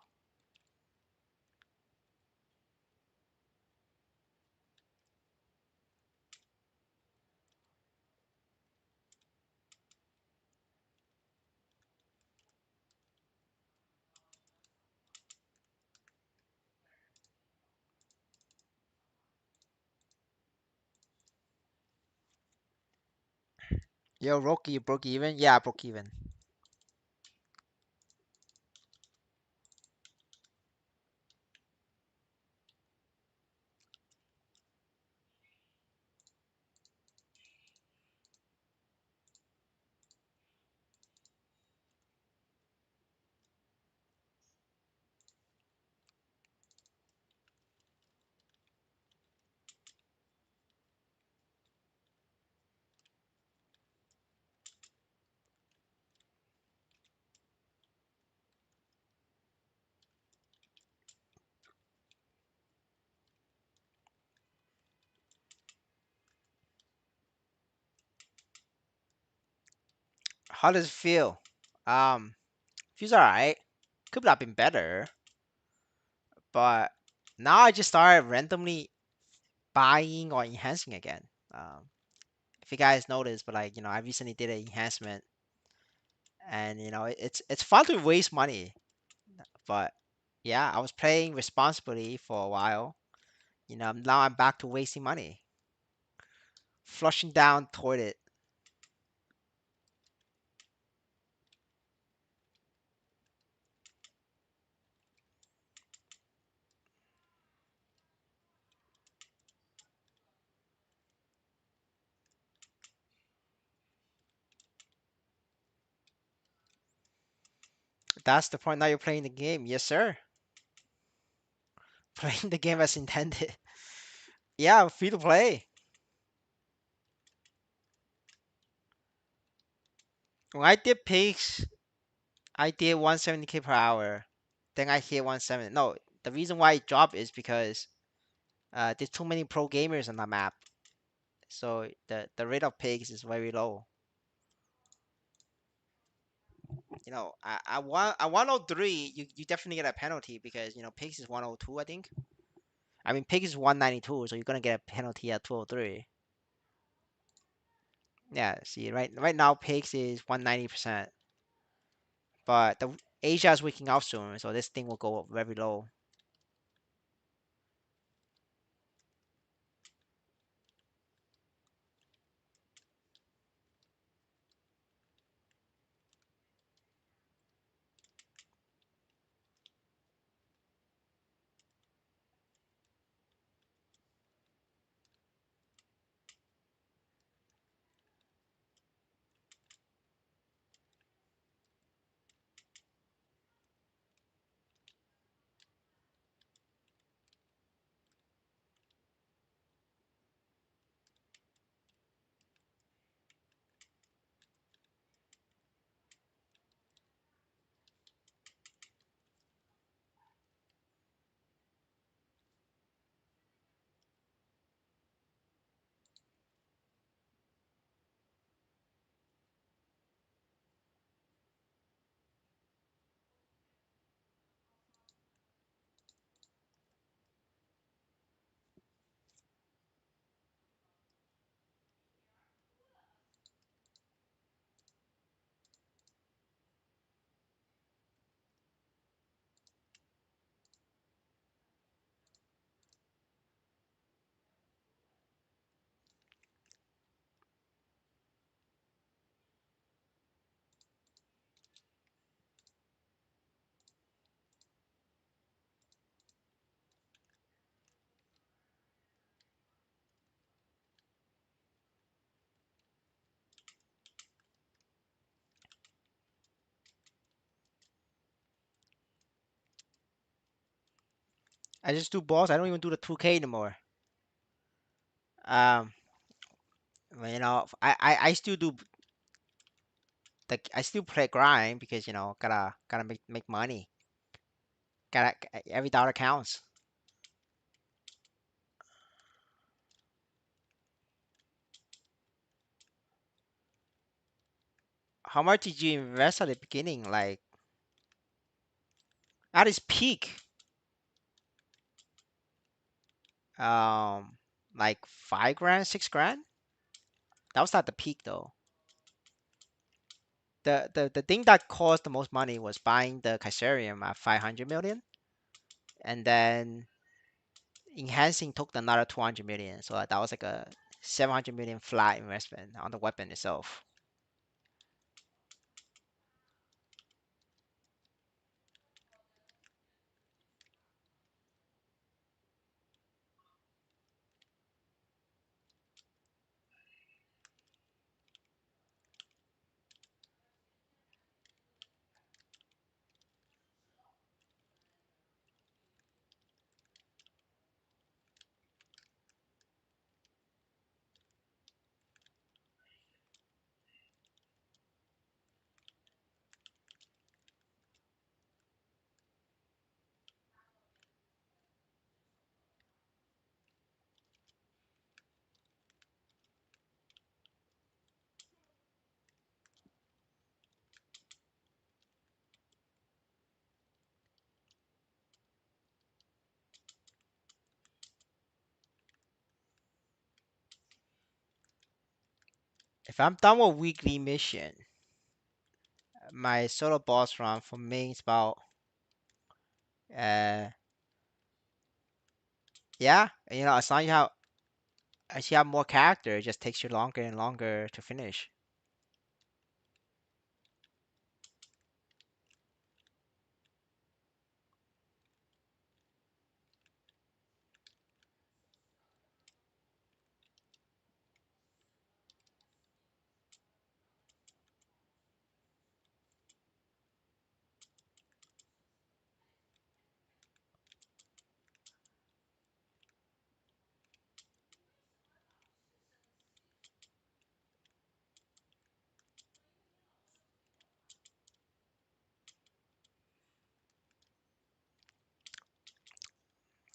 Yo, Rocky, you broke even? Yeah, I broke even. How does it feel? Feels alright. Could have been better, but now I just started randomly buying or enhancing again. Um, if you guys noticed, but like I recently did an enhancement, and it's fun to waste money, but yeah, I was playing responsibly for a while. Now I'm back to wasting money, flushing down toilet. That's the point. Now you're playing the game, yes sir. Playing the game as intended. Yeah, free to play. When I did pigs, I did 170k per hour. Then I hit 170. No, the reason why it dropped is because there's too many pro gamers on the map. So the rate of pigs is very low. I 103. You definitely get a penalty because pigs is 102. I think. I mean pigs is 192, so you're gonna get a penalty at 203. Yeah. See, right now pigs is 190%, but the Asia is waking up soon, so this thing will go very low. I just do balls. I don't even do the 2K anymore. Um, well, I still do I still play grind because gotta make money. Gotta every dollar counts. How much did you invest at the beginning? Like at its peak, um, like 5 grand, 6 grand. That was not the peak though. The thing that cost the most money was buying the Kaiserium at 500 million, and then enhancing took another 200 million. So that was like a 700 million flat investment on the weapon itself. If I'm done with weekly mission, my solo boss run for me is about uh yeah, as long as you have more character, it just takes you longer and longer to finish.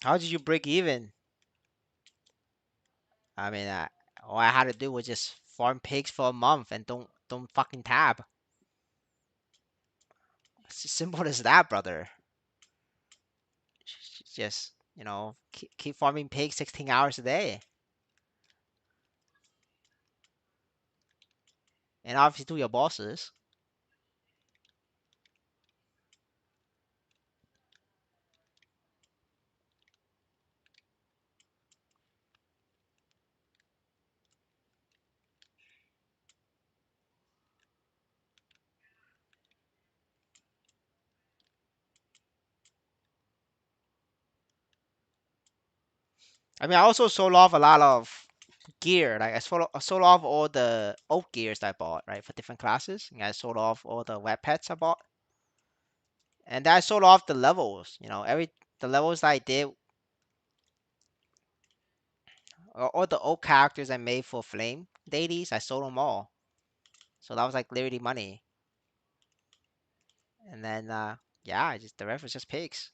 How did you break even? I mean, all I had to do was just farm pigs for a month and don't fucking tab. It's as simple as that, brother. Just keep farming pigs 16 hours a day, and obviously do your bosses. I mean, I also sold off a lot of gear. Like I sold off all the old gears I bought, right, for different classes. And I sold off all the web pets I bought, and then I sold off the levels. Every the levels I did, or all the old characters I made for Flame deities, I sold them all. So that was like literally money. And then yeah, I just the rest was just pigs.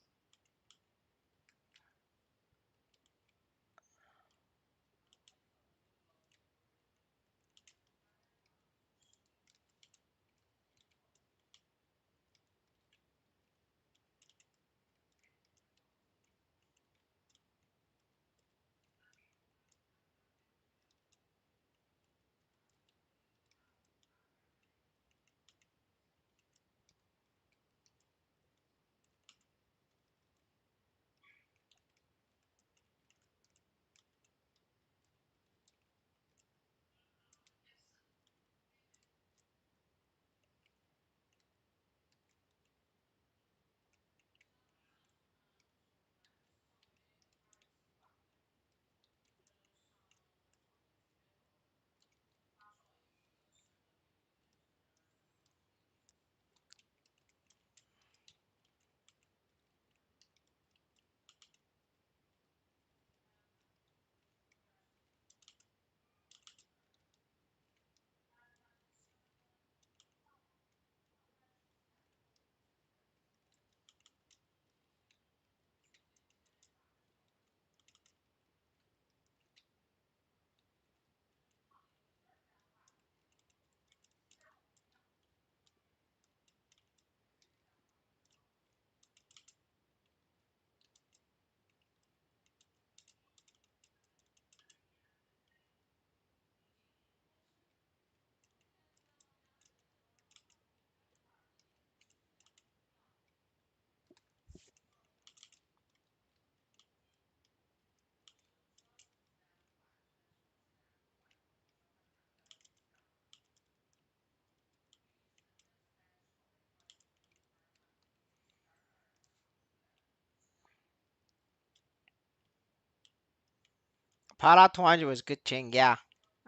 Para 200 was good ching. Yeah.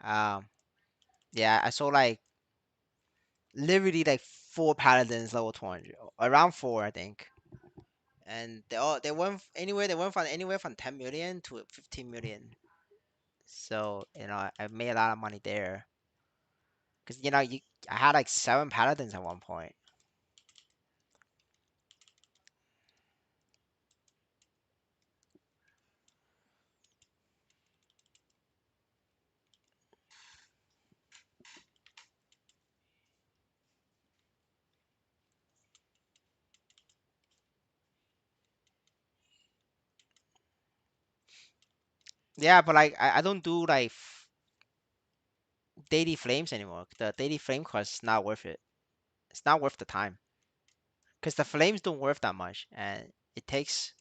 Um. Yeah. I saw like literally like four paladins level 200, around four, I think. And they went anywhere. They went from anywhere from 10 million to 15 million. So I made a lot of money there. Cause I had like seven paladins at one point. Yeah, but like I don't do like daily flames anymore. The daily flame cost is not worth it. It's not worth the time. Cause the flames don't worth that much, and it takes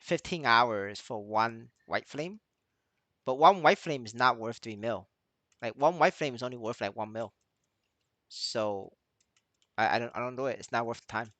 15 hours for one white flame. But one white flame is not worth 3 mil. Like one white flame is only worth like 1 mil. So I don't do it. It's not worth the time.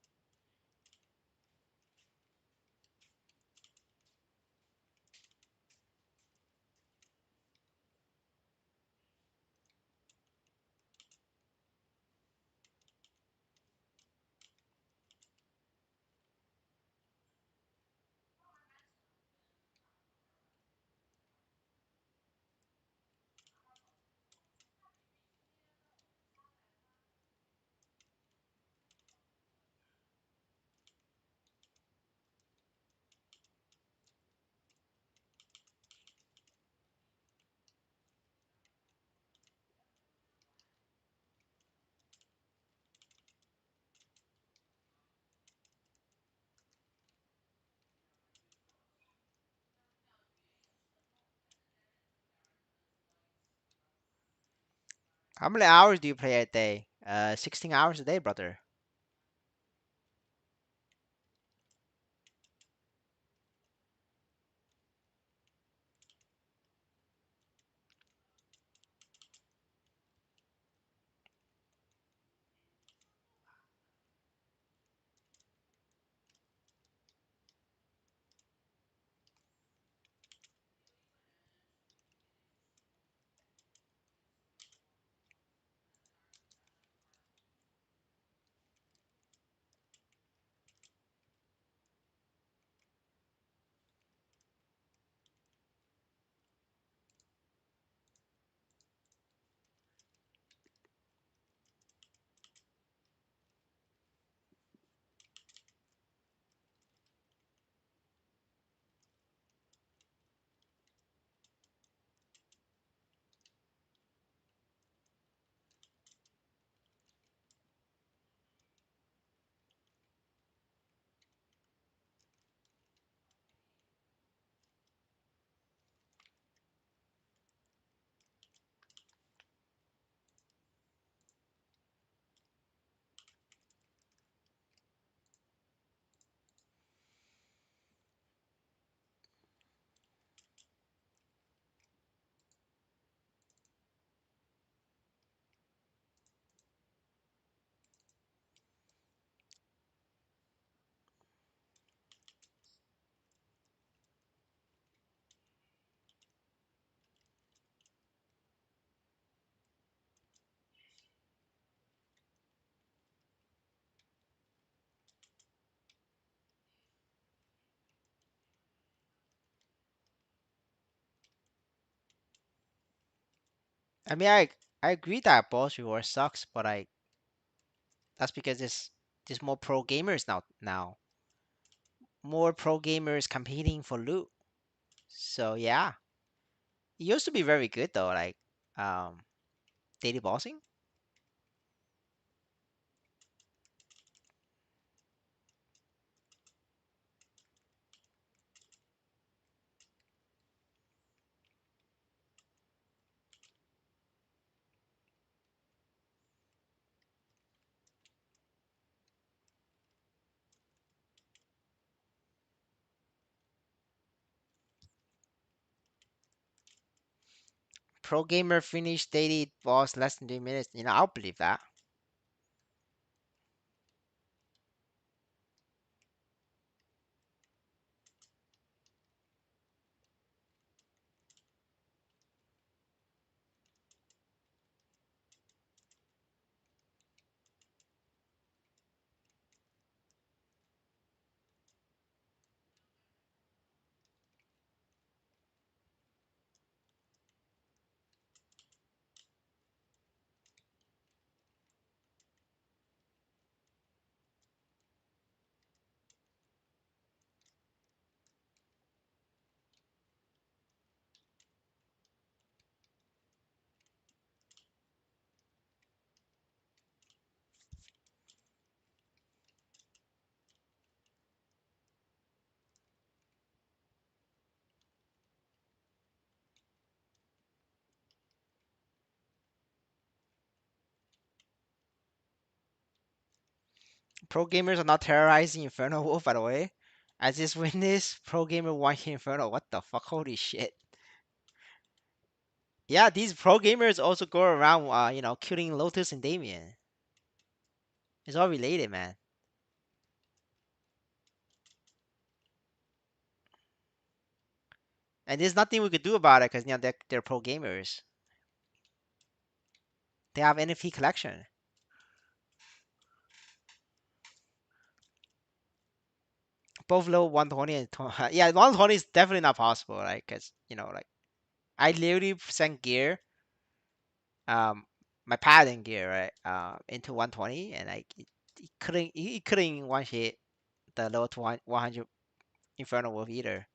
How many hours do you play a day? 16 hours a day, brother. I mean, I agree that boss reward sucks, but that's because there's more pro gamers now. More pro gamers competing for loot. So yeah, it used to be very good though. Like um, daily bossing. Pro gamer finish daily boss less than 3 minutes. I'll believe that. Pro gamers are not terrorizing Inferno Wolf, by the way. As this witness, pro gamer one hit Inferno. What the fuck? Holy shit. Yeah, these pro gamers also go around, killing Lotus and Damien. It's all related, man. And there's nothing we could do about it because they're pro gamers. They have NFT collection. Both low 120 and yeah, 120 is definitely not possible, right? Because like I literally sent gear, um, my padding gear, right, into 120, and like it couldn't one hit the low to 100 Inferno Wolf either.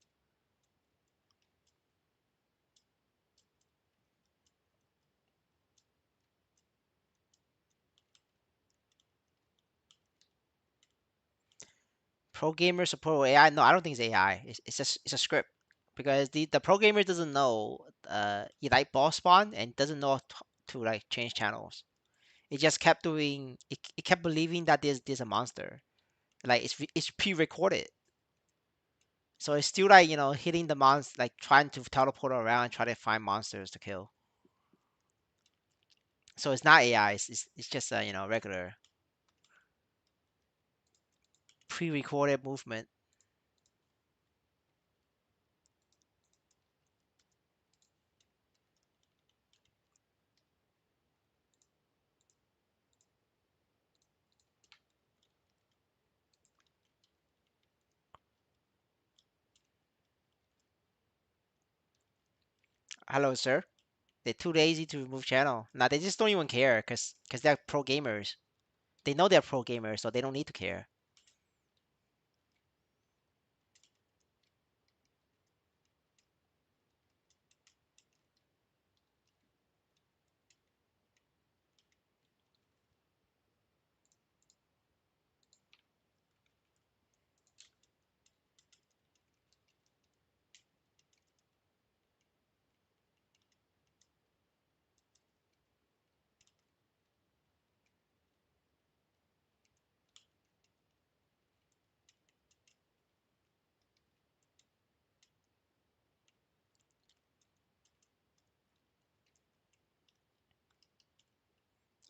Pro gamer support AI? No, I don't think it's AI. It's a script because the pro gamer doesn't know he like boss spawn and doesn't know to like change channels. It just kept doing it kept believing that there's a monster. Like it's pre-recorded. So it's still like, hitting the monster, like trying to teleport around and try to find monsters to kill. So it's not AI, it's just a, regular pre-recorded movement. Hello, sir. They're too lazy to remove channel. Nah, they just don't even care because they're pro gamers. They know they're pro gamers, so they don't need to care.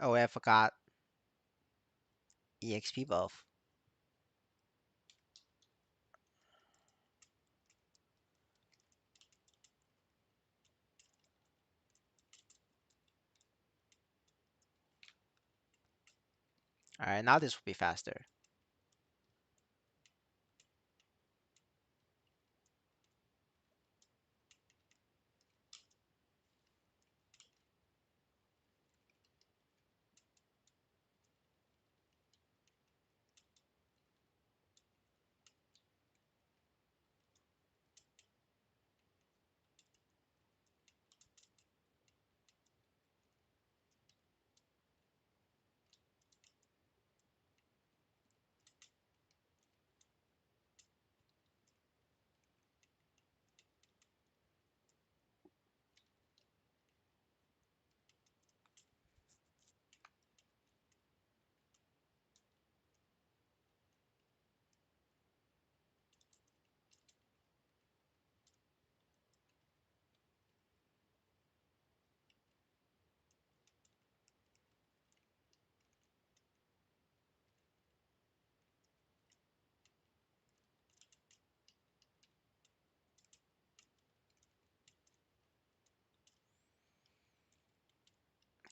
Oh, I forgot EXP buff. All right, now this will be faster.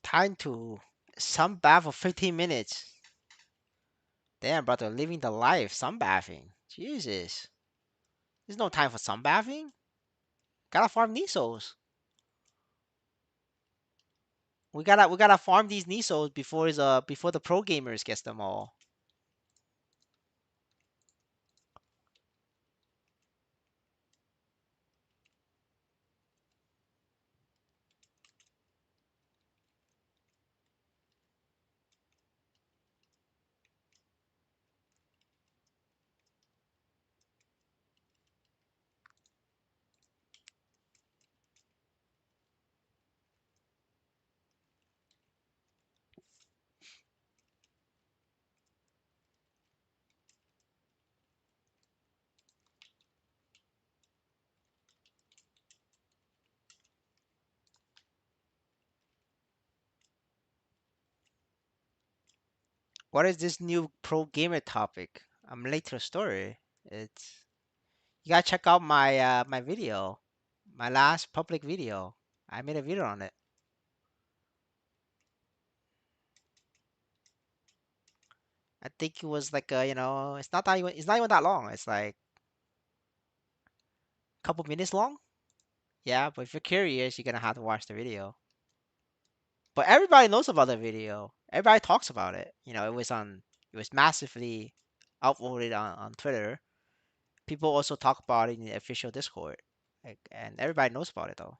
Time to sunbath for 15 minutes. Damn, brother, living the life, sunbathing. Jesus. There's no time for sunbathing. Gotta farm Nisos. We gotta farm these Nisos before the pro gamers gets them all. What is this new pro gamer topic? I'm late to the story. It's You gotta check out my video, my last public video. I made a video on it. I think it was like it's not even that long. It's like a couple minutes long. Yeah, but if you're curious, you're gonna have to watch the video. But everybody knows about the video. Everybody talks about it. It was massively upvoted on Twitter. People also talk about it in the official Discord. And everybody knows about it though.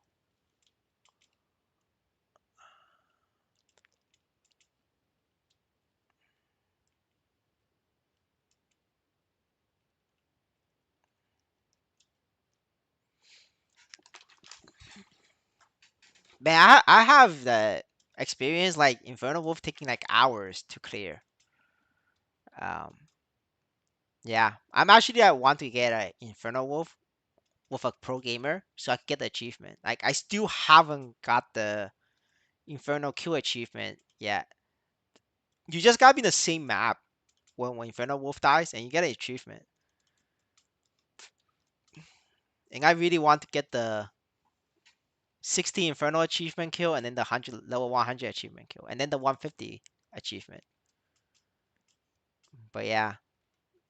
Man, I have the experience like Inferno Wolf taking like hours to clear. Um, yeah, I'm actually I want to get a Inferno Wolf with a pro gamer so I can get the achievement. Like I still haven't got the Inferno Kill achievement yet. You just gotta be in the same map when Inferno Wolf dies and you get an achievement. And I really want to get the 60 Inferno achievement kill and then the 100 level 100 achievement kill and then the 150 achievement. But yeah,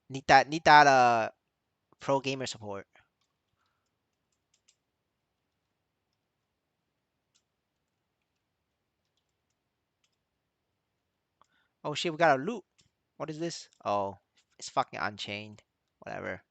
need that pro gamer support. Oh shit, we got a loot. What is this? Oh, it's fucking unchained. Whatever.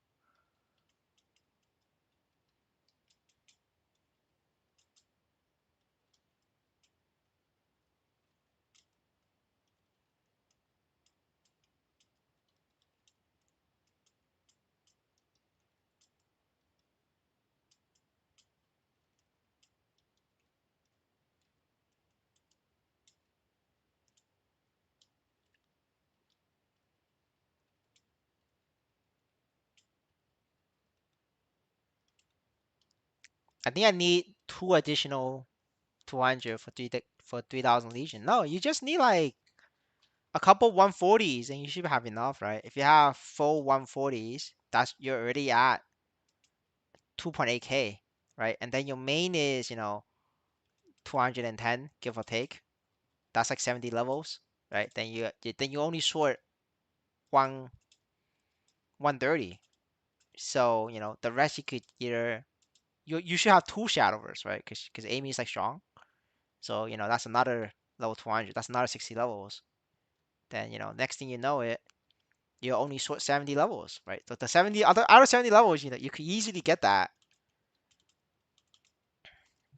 I think I need two additional 200 for 3,000 Legion. No, you just need like a couple 140s and you should have enough, right? If you have full 140s, that's you're already at 2.8k, right? And then your main is 210, give or take. That's like 70 levels, right? Then you only short one 130. So the rest you could either you should have two Shadowverse, right? Because Amy is like strong. So that's another level 200. That's another 60 levels. Then next thing you know it, you're only short 70 levels, right? So the 70 other 70 levels, you could easily get that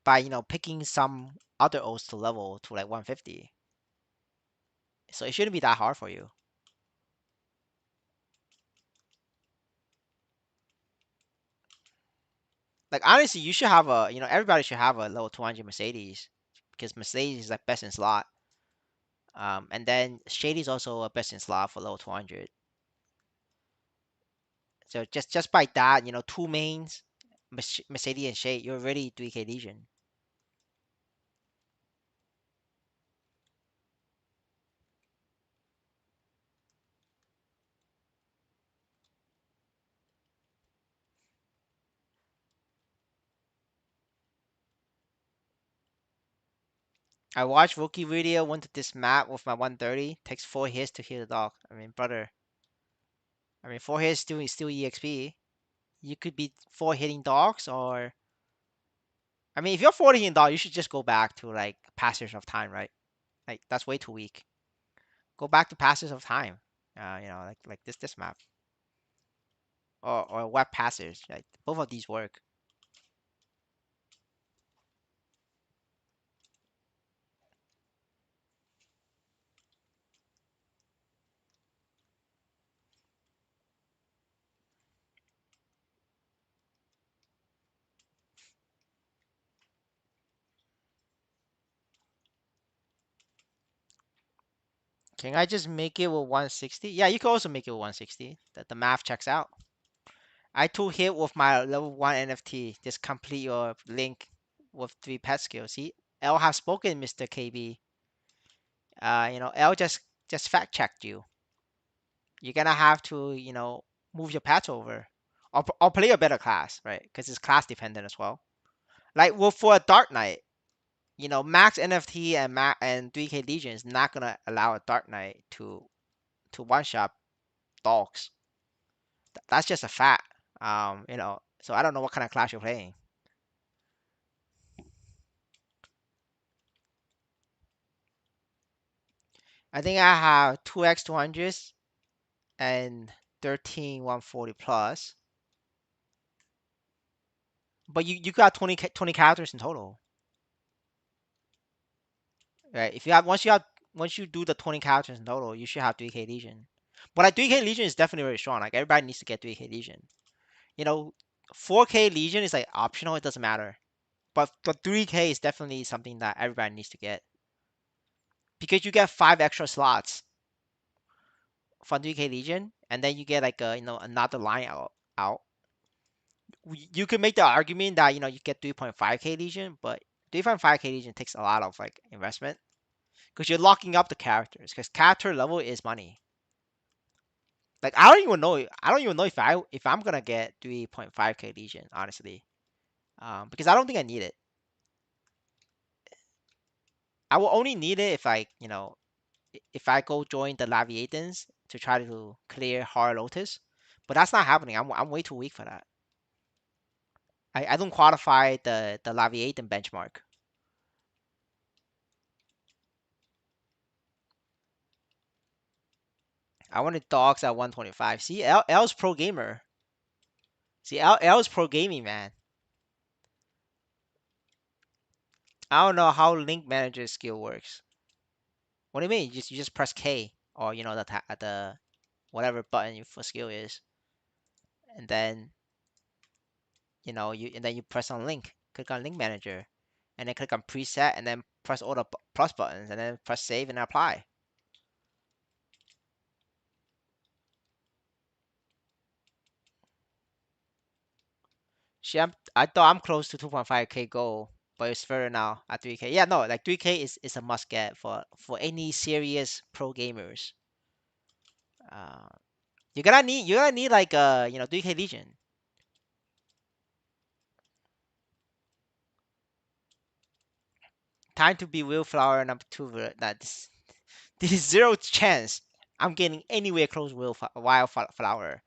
by picking some other oaths to level to like 150. So it shouldn't be that hard for you. Like honestly, you should have everybody should have a level 200 Mercedes because Mercedes is like best in slot. And then Shady is also a best in slot for level 200. So just by that, two mains, Mercedes and Shade, you're already 3K Legion. I watched Rookie video, went to this map with my 130, takes 4 hits to hit a dog. I mean, brother. I mean, 4 hits still EXP. You could be 4 hitting dogs, or I mean, if you're 4 hitting dog, you should just go back to like Passage of Time, right? Like that's way too weak. Go back to Passage of Time. Like this map, or Web Passage. Like both of these work. Can I just make it with 160? Yeah, you can also make it with 160. That the math checks out. I 2 hit with my level 1 NFT. Just complete your link with 3 pet skills. See, L has spoken, Mr. KB. L just just fact checked you. You're gonna have to, move your patch over, or play a better class, right? Because it's class dependent as well. Like, well, for a Dark Knight, max NFT and 3K Legion is not gonna allow a Dark Knight to one shot dogs. That's just a fact. So I don't know what kind of class you're playing. I think I have 2x 200s and 13 140 plus. But you got 20 characters in total, right? If you have once you do the 20 characters in total, you should have 3K Legion. But like 3K Legion is definitely very strong. Like everybody needs to get 3K Legion. You know, 4K Legion is like optional. It doesn't matter. But 3K is definitely something that everybody needs to get because you get 5 extra slots for 3K Legion, and then you get like another line out. You could make the argument that you get 3.5K Legion, but 3.5K Legion takes a lot of like investment because you're locking up the characters because character level is money. Like I don't even know if I'm gonna get 3.5K Legion honestly, because I don't think I need it. I will only need it if I go join the Laviatans to try to clear Hard Lotus, but that's not happening. I'm way too weak for that. I don't qualify the Laviatan benchmark. I wanted dogs at 125. See, L's pro gamer. See, L's pro gaming, man. I don't know how link manager skill works. What do you mean? You just press K or the whatever button for skill is, and then you press on link, click on link manager, and then click on preset, and then press all the plus buttons, and then press save and apply. See, I thought I'm close to 2.5K goal, but it's further now at 3K. Yeah, no, like 3K is a must get for any serious pro gamers. Uh, you're gonna need like 3K Legion. Time to be Willflower number two. That's this is zero chance I'm getting anywhere close Wildflower.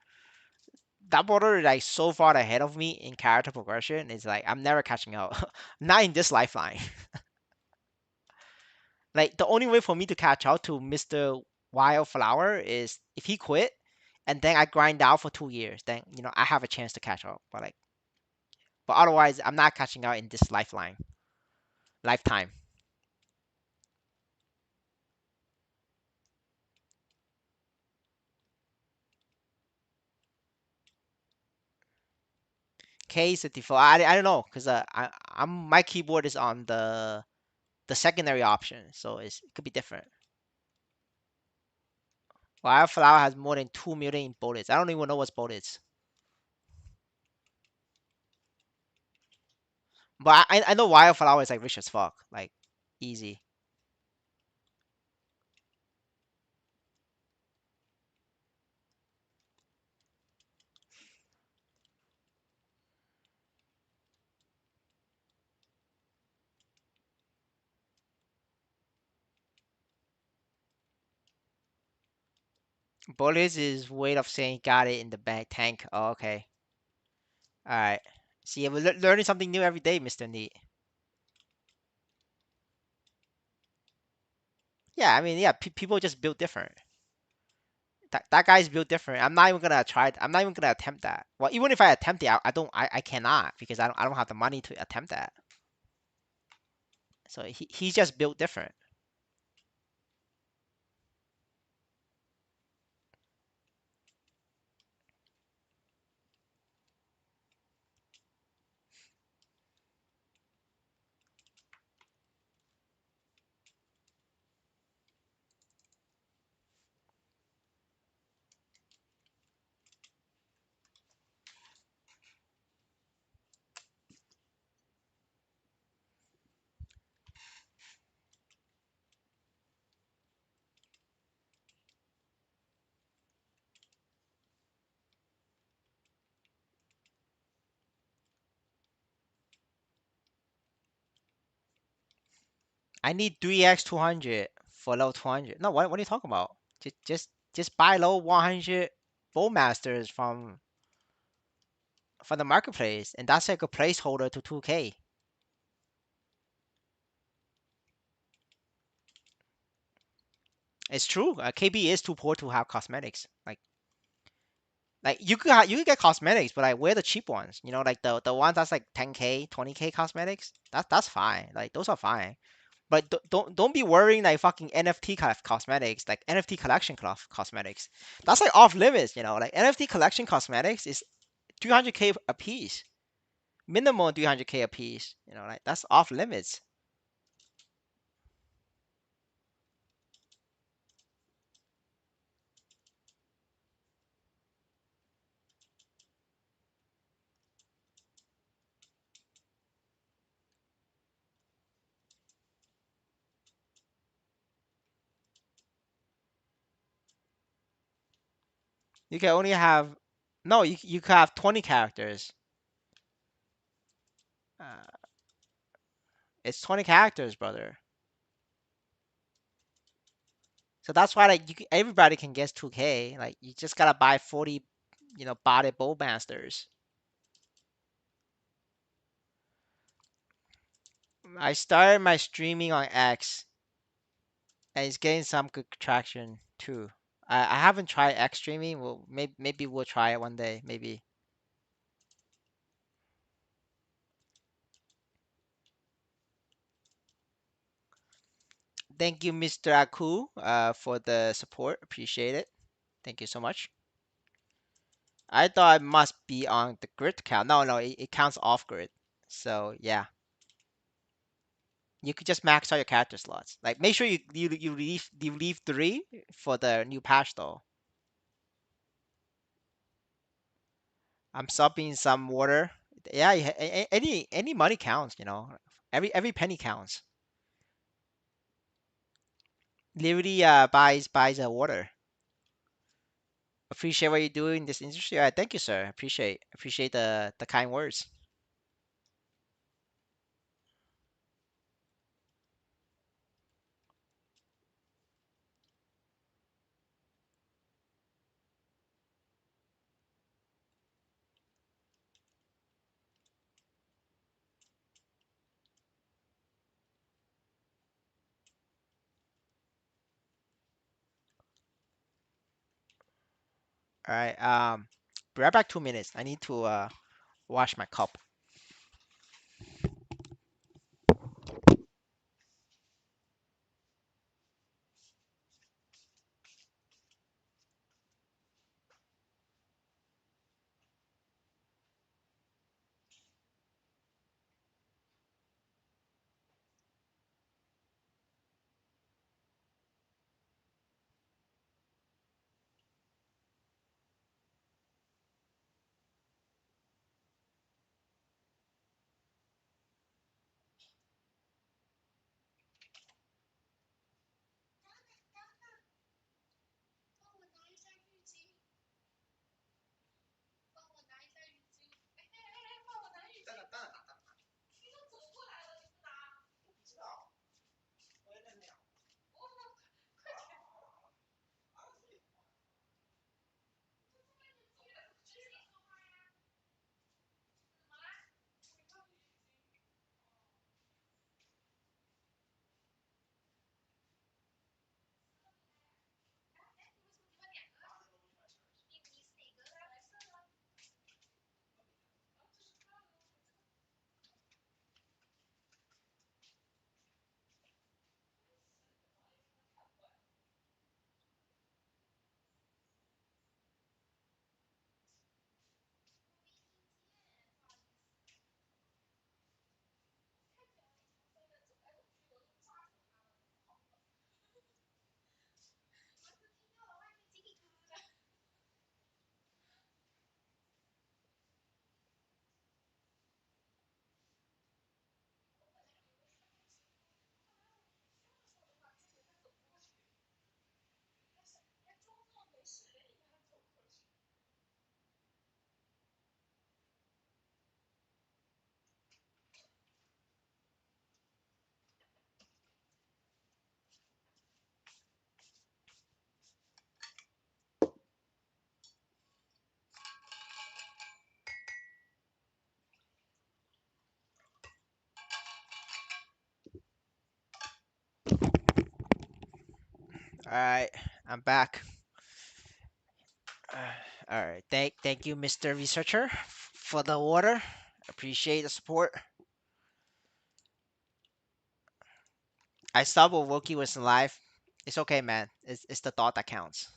That border is like so far ahead of me in character progression. It's like I'm never catching up. Not in this lifeline. Like the only way for me to catch up to Mr. Wildflower is if he quit and then I grind out for 2 years. Then I have a chance to catch up. But otherwise I'm not catching out in this lifetime. K is the default. I don't know because I'm my keyboard is on the secondary option, so it could be different. Wildflower has more than 2 million bullets. I don't even know what's bullets. But I know Wildflower is like rich as fuck. Like easy. Bullets is way of saying got it in the bank tank. Oh, okay. Alright. See, we're learning something new every day, Mr. Neat. Yeah, I mean, yeah, people just build different. That guy's built different. I'm not even gonna try it. I'm not even gonna attempt that. Well, even if I attempt it, I cannot because I don't have the money to attempt that. So he's just built different. I need 3x 200 for low 200. No, what are you talking about? Just buy low 100 Bowmasters from the marketplace, and that's like a placeholder to 2K. It's true. KB is too poor to have cosmetics. Like you could get cosmetics, but like where the cheap ones? You know, like the ones that's like 10K, 20K cosmetics. That's fine. Like those are fine. But don't be worrying like fucking NFT cosmetics, like NFT collection cosmetics. That's like off limits. You know, like NFT collection cosmetics is 300K a piece, minimum 300K a piece. You know, like that's off limits. You can only have no. You can have 20 characters. Uh, it's 20 characters, brother. So that's why like everybody can get 2K. Like you just gotta buy 40, body bowmasters. I started my streaming on X, and it's getting some good traction too. I haven't tried X streaming. Well, maybe we'll try it one day. Maybe. Thank you, Mr. Aku, for the support. Appreciate it. Thank you so much. I thought it must be on the grid count. No, no, it counts off grid. So yeah, you could just max out your character slots. Like make sure you leave 3 for the new patch though. I'm subbing some water. Yeah, any money counts. Every penny counts. Literally buys water. Appreciate what you do in this industry. Thank you, sir. Appreciate the kind words. All right. Be right back. 2 minutes. I need to wash my cup. All right, I'm back. All right, thank you, Mr. Researcher, for the order. Appreciate the support. I stopped when Wookie was in live. It's okay, man. It's the thought that counts.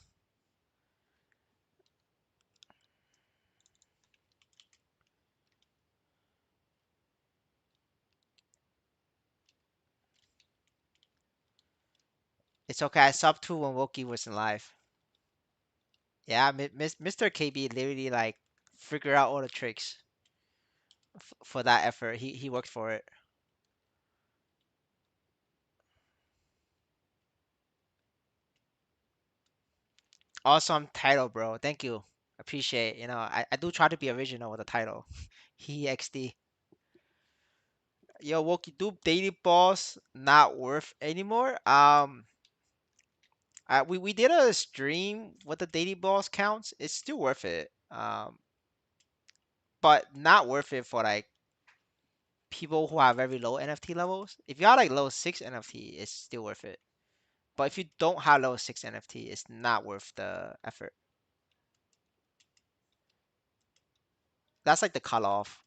It's okay. I stopped too when Wookie was in live. Yeah, Mr. KB literally like figured out all the tricks for that effort. He worked for it. Awesome title, bro. Thank you. Appreciate. I do try to be original with the title. He XD. Yo, Wookie, do daily boss not worth anymore? We did a stream with the daily boss counts. It's still worth it. But not worth it for like people who have very low NFT levels. If you have like low six NFT, it's still worth it. But if you don't have low six NFT, it's not worth the effort. That's like the cutoff.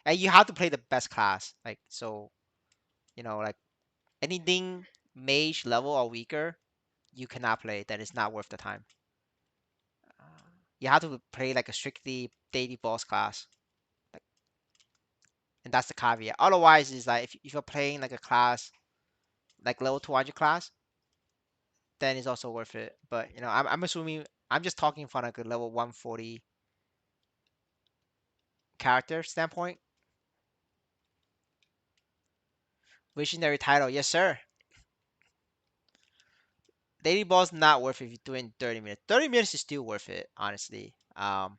And you have to play the best class. Like so, like anything mage level or weaker, you cannot play. That is not worth the time. You have to play like a strictly daily boss class. Like, and that's the caveat. Otherwise, is like if you're playing like a class like level 200 class, then it's also worth it. But I'm assuming I'm just talking from like a level 140 character standpoint. Visionary title, yes sir. Daily boss not worth it if you're doing 30 minutes. 30 minutes is still worth it, honestly. I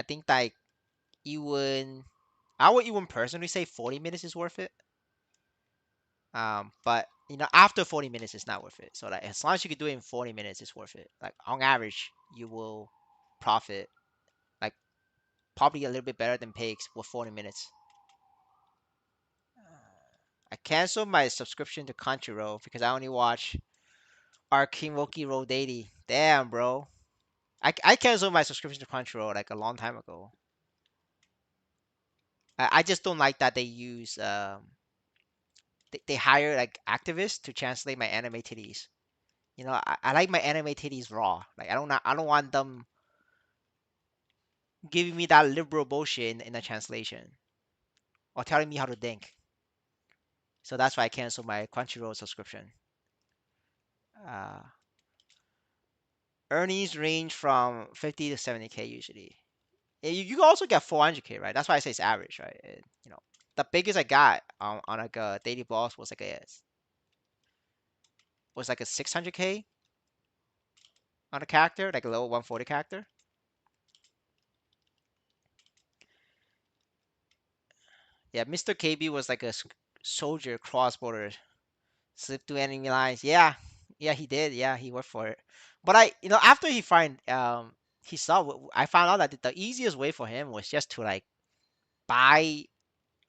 think like even I would even personally say 40 minutes is worth it. But after 40 minutes it's not worth it. So like as long as you can do it in 40 minutes, it's worth it. Like on average, you will profit like probably a little bit better than pigs with 40 minutes. I canceled my subscription to Crunchyroll because I only watch Arcane Woki Roll Daily. Damn, bro. I canceled my subscription to Crunchyroll like a long time ago. I just don't like that they use they hire like activists to translate my anime titties. I like my anime titties raw. Like I don't want them giving me that liberal bullshit in the translation or telling me how to think. So that's why I canceled my Crunchyroll subscription. Uh, Earnings range from 50 to 70K usually. You can also get 400K, right? That's why I say it's average, right? The biggest I got on like a daily boss was like a 600K on a character, like a level 140 character. Yeah, Mr. KB was like a soldier cross border, slip through enemy lines. Yeah, yeah, he did. Yeah, he worked for it. But after he saw, I found out that the easiest way for him was just to like buy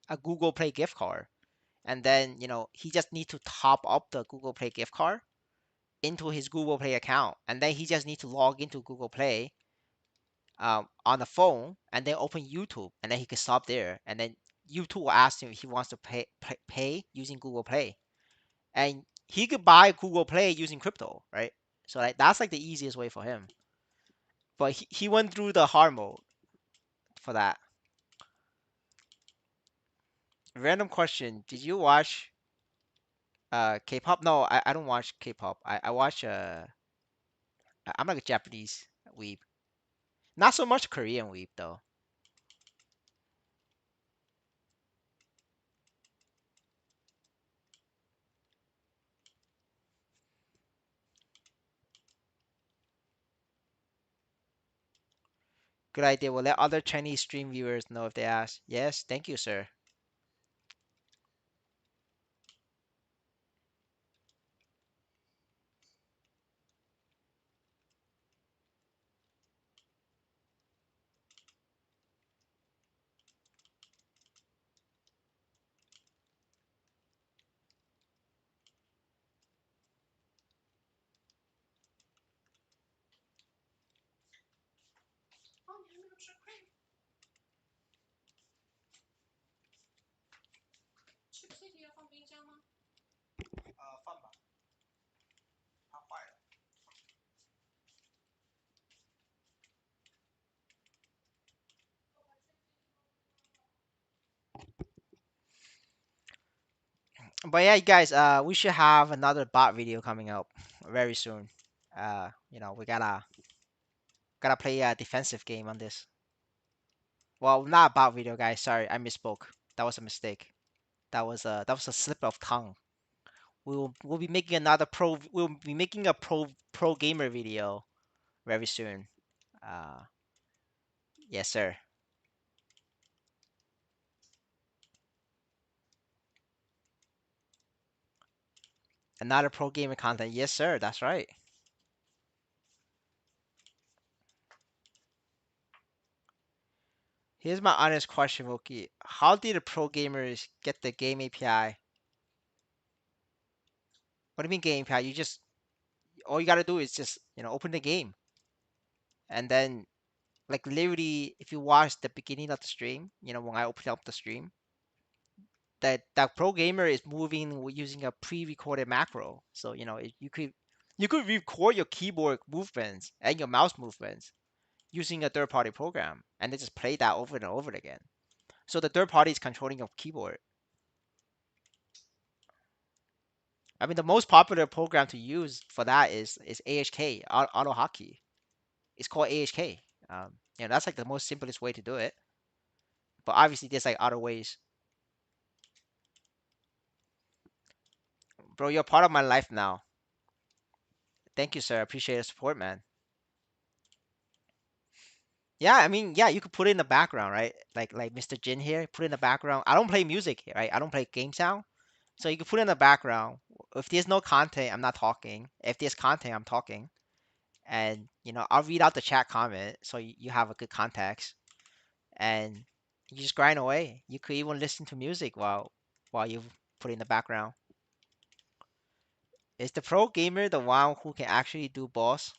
a Google Play gift card, and then he just need to top up the Google Play gift card into his Google Play account, and then he just need to log into Google Play on the phone, and then open YouTube, and then he can stop there, and then YouTube will ask him if he wants to pay using Google Play, and he could buy Google Play using crypto, right? So like that's like the easiest way for him. But he went through the hard mode for that. Random question: did you watch K-pop? No, I don't watch K-pop. I watch I'm like a Japanese weeb. Not so much Korean weeb though. Good idea. We'll let other Chinese stream viewers know if they ask. Yes, thank you, sir. But yeah, you guys, we should have another bot video coming up very soon. We gotta play a defensive game on this. Well, not a bot video, guys. Sorry, I misspoke. That was a mistake. That was a slip of tongue. We'll be making another pro. We'll be making a pro gamer video very soon. Uh, yes, sir. Another pro gamer content. Yes, sir. That's right. Here's my honest question, Wookie. How did the pro gamers get the game API? What do you mean game API? You just all you gotta do is just open the game, and then like literally, if you watch the beginning of the stream, when I open up the stream, that pro gamer is moving using a pre-recorded macro. So you could record your keyboard movements and your mouse movements using a third-party program, and then just play that over and over again. So the third party is controlling your keyboard. I mean, the most popular program to use for that is AHK, Auto Hotkey. It's called AHK. That's like the most simplest way to do it. But obviously, there's like other ways. Bro, you're part of my life now. Thank you, sir. I appreciate the support, man. Yeah, I mean, yeah, you could put it in the background, right? Like Mr. Jin here, put it in the background. I don't play music, right? I don't play game sound. So you can put it in the background. If there's no content, I'm not talking. If there's content, I'm talking. And I'll read out the chat comment so you have a good context. And you just grind away. You could even listen to music while you put it in the background. Is the pro gamer the one who can actually do boss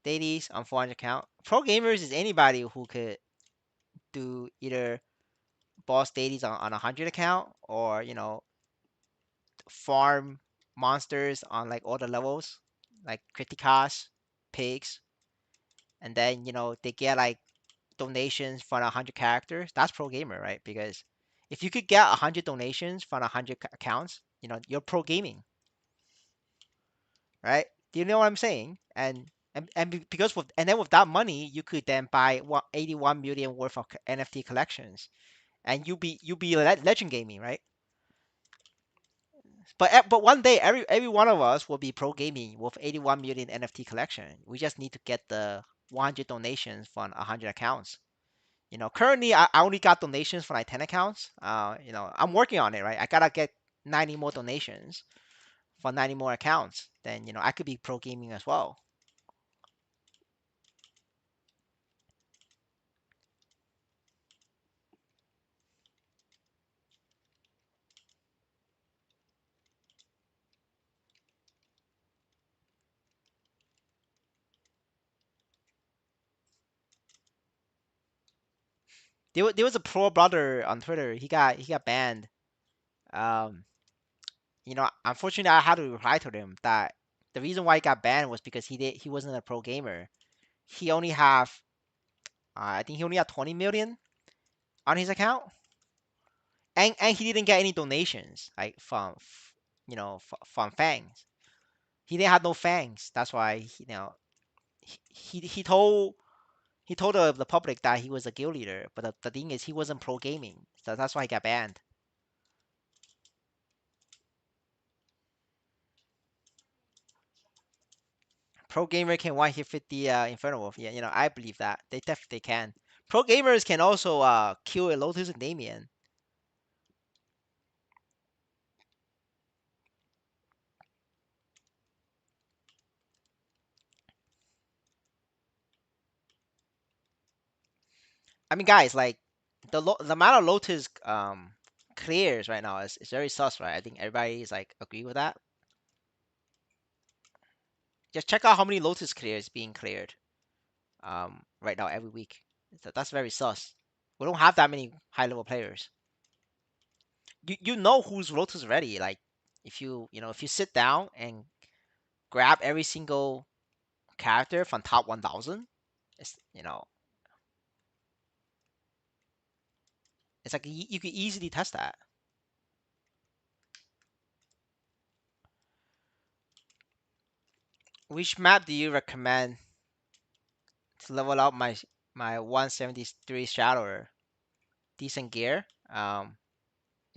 dailies on 400 count? Pro gamers is anybody who could do either boss dailies on 100 account, or farm monsters on like all the levels, like Critikas, pigs, and then they get like donations from 100 characters. That's pro gamer, right? Because if you could get 100 donations from 100 accounts, you're pro gaming, right? Do you know what I'm saying? Because with that money, you could then buy 81 million worth of NFT collections, and you be legend gaming, right? But one day, every one of us will be pro gaming with 81 million NFT collection. We just need to get the 100 donations from 100 accounts. Currently I only got donations for like 10 accounts. I'm working on it, right? I gotta get 90 more donations for 90 more accounts. Then I could be pro gaming as well. There was a pro brother on Twitter. He got banned. Um, Unfortunately, I had to reply to him that the reason why he got banned was because he wasn't a pro gamer. He only have I think he only had 20 million on his account, and he didn't get any donations like from Fangs. He didn't have no Fangs. That's why he told the public that he was a guild leader, but the thing is he wasn't pro gaming, so that's why he got banned. Pro gamer can one hit 50 Inferno Wolf. Yeah, I believe that they definitely can. Pro gamers can also kill a Lotus and Damien. I mean, guys, like the amount of Lotus clears right now is very sus, right? I think everybody is like agree with that. Just check out how many Lotus clears being cleared right now every week. That's very sus. We don't have that many high level players. You know who's Lotus ready. Like if you sit down and grab every single character from top 1,000, it's it's like you could easily test that. Which map do you recommend to level up my 173 Shadower? Decent gear. I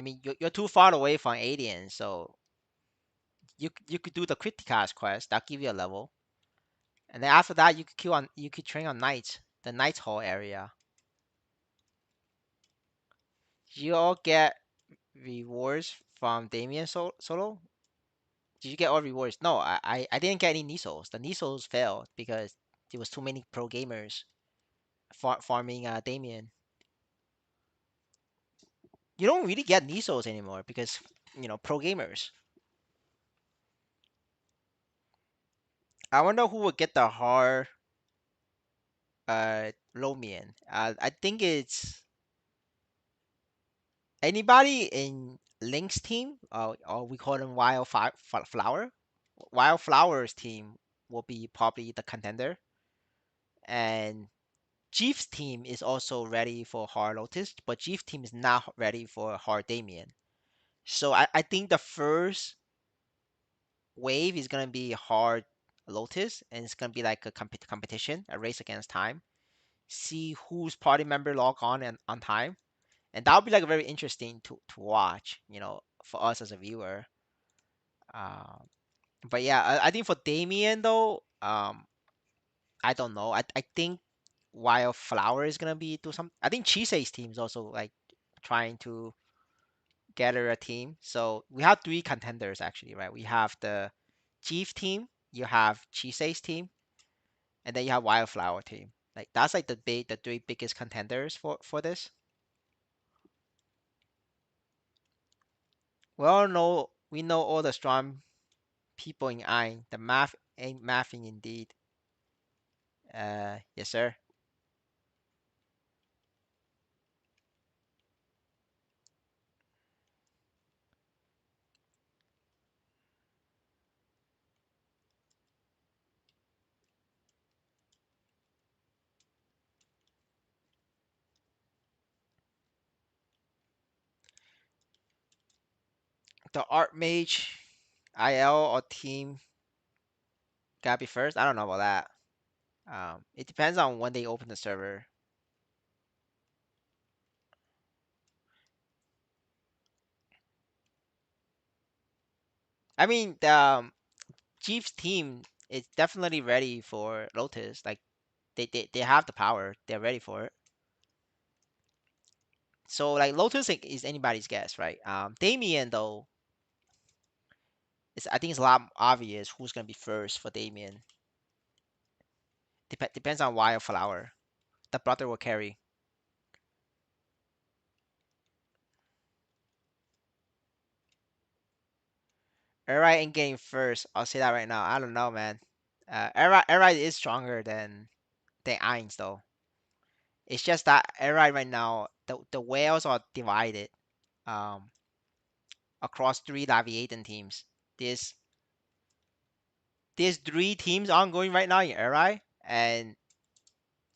mean you're too far away from Alien, so you could do the Criticast quest. That'll give you a level, and then after that you could train on Knights, the Knights Hall area. You all get rewards from Damien solo. Did you get all rewards? No, I didn't get any Nisos. The Nisos failed because there was too many pro gamers farming Damien. You don't really get Nisos anymore because pro gamers. I wonder who would get the hard Lomian. I think it's anybody in Link's team. Or we call them Flower. Wildflower's team will be probably the contender, and Chief's team is also ready for hard Lotus, but Chief's team is not ready for hard Damien. So I think the first wave is gonna be hard Lotus, and it's gonna be like a competition, a race against time. See whose party member log on and on time, and that'll be like very interesting to watch. For us as a viewer. Um, but yeah, I think for Damien though, I don't know. I think Wildflower is gonna be do some. I think Chise's team is also like trying to gather a team. So we have three contenders actually, right? We have the Chief team, you have Chise's team, and then you have Wildflower team. Like that's like the three biggest contenders for this. We know all the strong people in Ein. The math ain't mathing indeed. Yes sir. The Art Mage, IL or team gotta be first. I don't know about that. It depends on when they open the server. I mean, the Chiefs team is definitely ready for Lotus. Like they have the power. They're ready for it. So like Lotus is anybody's guess, right? Damien though, I think it's a lot obvious who's gonna be first for Damien. Depends on Wildflower. The brother will carry. Alright, in game first. I'll say that right now. I don't know, man. Alright is stronger than Ainz though. It's just that Alright right now the whales are divided um across three Laviaton teams. There's there's three teams ongoing right now in Alright, and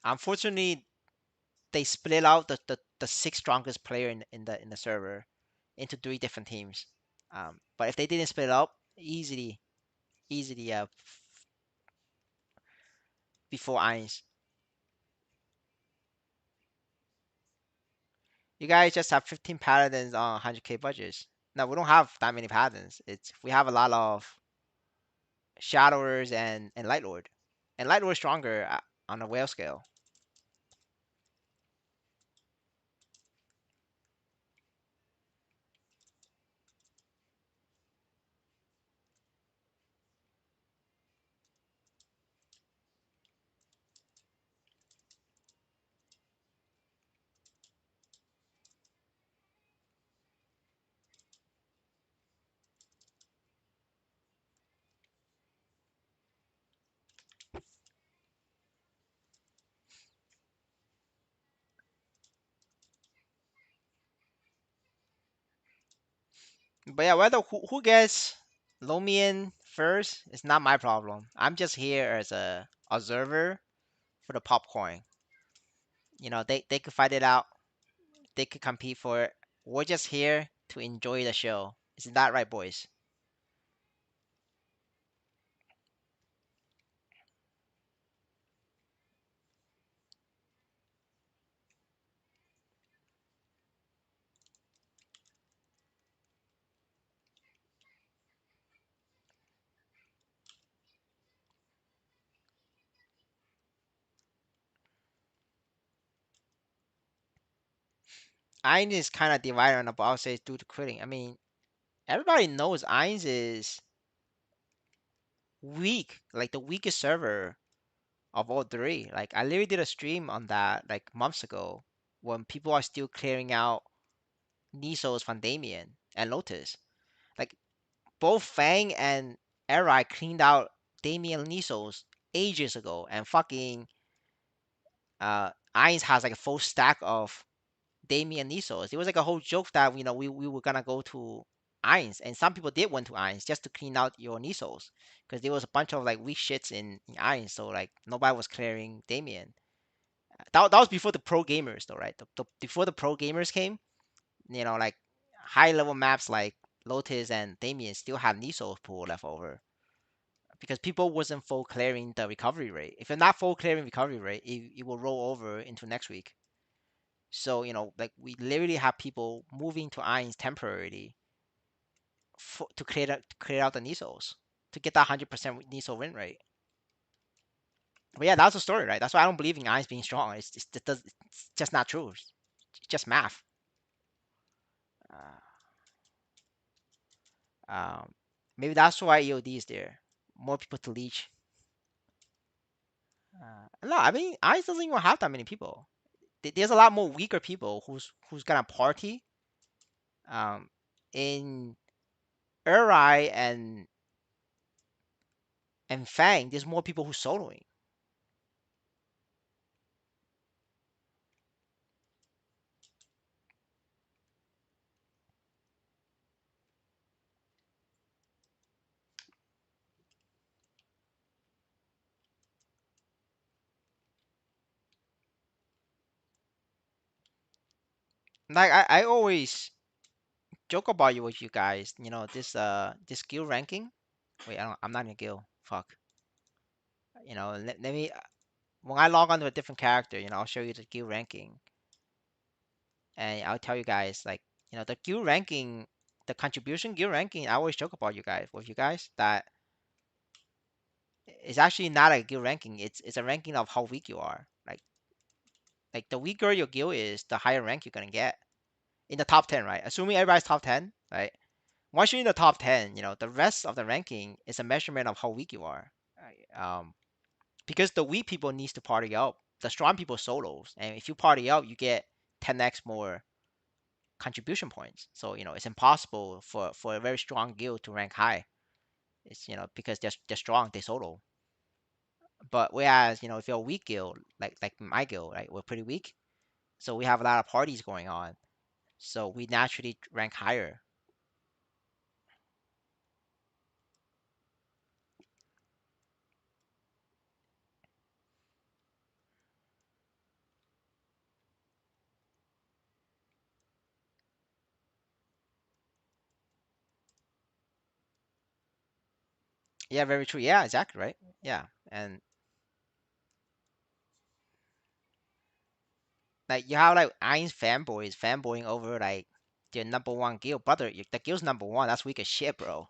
unfortunately they split out the six strongest player in the server into three different teams. But if they didn't split up, easily before Ainz. You guys just have 15 paladins on 100k budgets. No, we don't have that many paladins. We have a lot of shadowers and light lord, and light lord stronger on a whale scale. But yeah, whether who gets Lomian first is not my problem. I'm just here as a observer for the popcorn. They could fight it out. They could compete for it. We're just here to enjoy the show. Isn't that right, boys? Ainz is kind of divided on the ball says due to quitting. I mean, everybody knows Ainz is weak, like the weakest server of all three. Like I literally did a stream on that like months ago when people are still clearing out Nisos from Damien and Lotus. Like both Fang and Eri cleaned out Damien Nisos ages ago, and fucking Ainz has like a full stack of Damien Nisos. It was like a whole joke that we were gonna go to Ainz, and some people did went to Ainz just to clean out your Nisos because there was a bunch of like weak shits in Ainz, so like nobody was clearing Damien. That was before the pro gamers though, right? Before the pro gamers came, like high level maps like Lotus and Damien still have Nisos pool left over because people wasn't full clearing the recovery rate. If you're not full clearing recovery rate, it will roll over into next week. So, like we literally have people moving to Ainz temporarily to clear out the Nisos to get that 100% Niso win rate. But yeah, that's the story, right? That's why I don't believe in Ainz being strong. It's just not true. It's just math. Uh, um, Maybe that's why EOD is there. More people to leech. No, I mean Ainz doesn't even have that many people. There's a lot more weaker people who's gonna party. In Uri and Fang, there's more people who's soloing. Like I always joke about you with you guys. This skill ranking. Wait, I'm not in a guild. Fuck. Let me when I log on to a different character, I'll show you the guild ranking, and I'll tell you guys like, the guild ranking, the contribution guild ranking. I always joke about you guys with you guys that it's actually not a guild ranking. It's a ranking of how weak you are. Like the weaker your guild is, the higher rank you're gonna get in the top 10, right? Assuming everybody's top 10, right? Once you're in the top 10, the rest of the ranking is a measurement of how weak you are. Right? Because the weak people needs to party up. The strong people solos, and if you party up, you get 10x more contribution points. So it's impossible for a very strong guild to rank high. It's because they're strong, they solo. But whereas if you're a weak guild, like my guild, right, we're pretty weak, so we have a lot of parties going on, so we naturally rank higher. Yeah, very true. Yeah, exactly right. Yeah, and like you have like Ainz fanboys fanboying over like their number one guild, brother. The guild's number one. That's weak as shit, bro.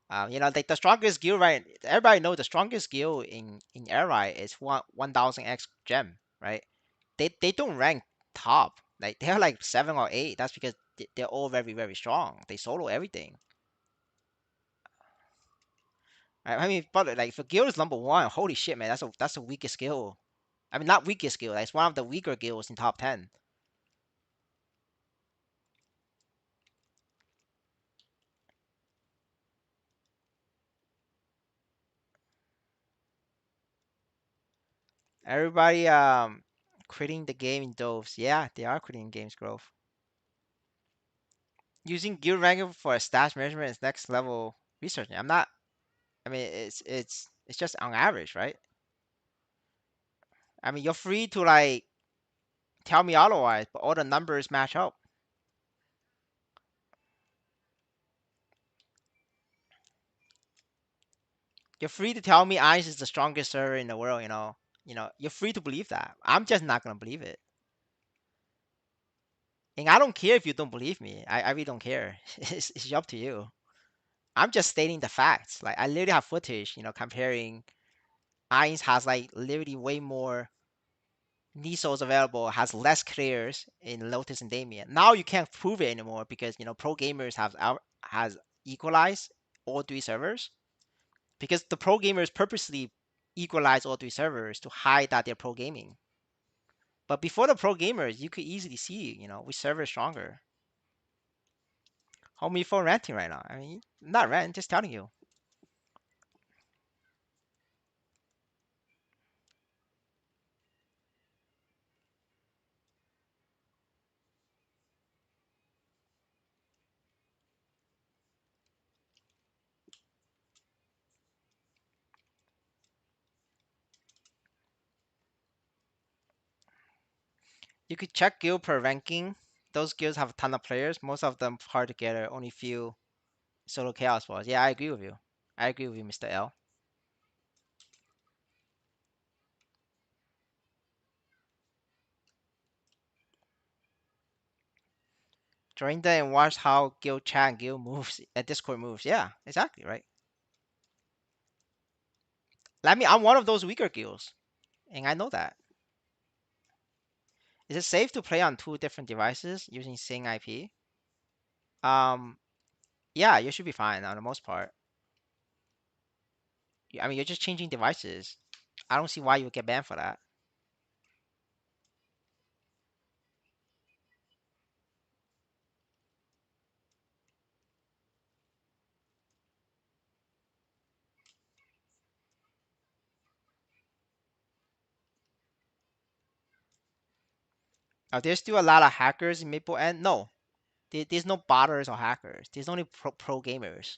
Like the strongest guild, right? Everybody know the strongest guild in Eri is 1,000x gem, right? They don't rank top. Like they're like 7 or 8. That's because they're all very very strong. They solo everything. Right? I mean, but like if a guild is number one, holy shit, man, that's the weakest guild. I mean, not weakest guild. Like, it's one of the weaker guilds in top 10. Everybody quitting the game in doves. Yeah, they are quitting games growth. Using guild ranking for a stats measurement is next level researching. I'm not. I mean, it's just on average, right? I mean, you're free to like tell me otherwise, but all the numbers match up. You're free to tell me Ice is the strongest server in the world. You're free to believe that. I'm just not gonna believe it. And I don't care if you don't believe me. I really don't care. It's up to you. I'm just stating the facts. Like I literally have footage, comparing Ainz has like literally way more Nisos available, has less clears in Lotus and Damien. Now you can't prove it anymore because pro gamers has equalized all three servers because the pro gamers purposely equalize all three servers to hide that they're pro gaming. But before the pro gamers, you could easily see, which server is stronger. Homie for ranting right now. I mean, not rant, just telling you. You could check guild per ranking. Those guilds have a ton of players. Most of them hard to get. Only few solo chaos balls. Yeah, I agree with you. I agree with you, Mr. L. Join them and watch how guild chat and guild moves, Discord moves. Yeah, exactly, right? I mean, I'm one of those weaker guilds, and I know that. Is it safe to play on two different devices using same IP? Um, yeah, you should be fine on the most part. I mean, you're just changing devices. I don't see why you would get banned for that. Are there still a lot of hackers in Maple End? No, there's no botters or hackers. There's only pro gamers.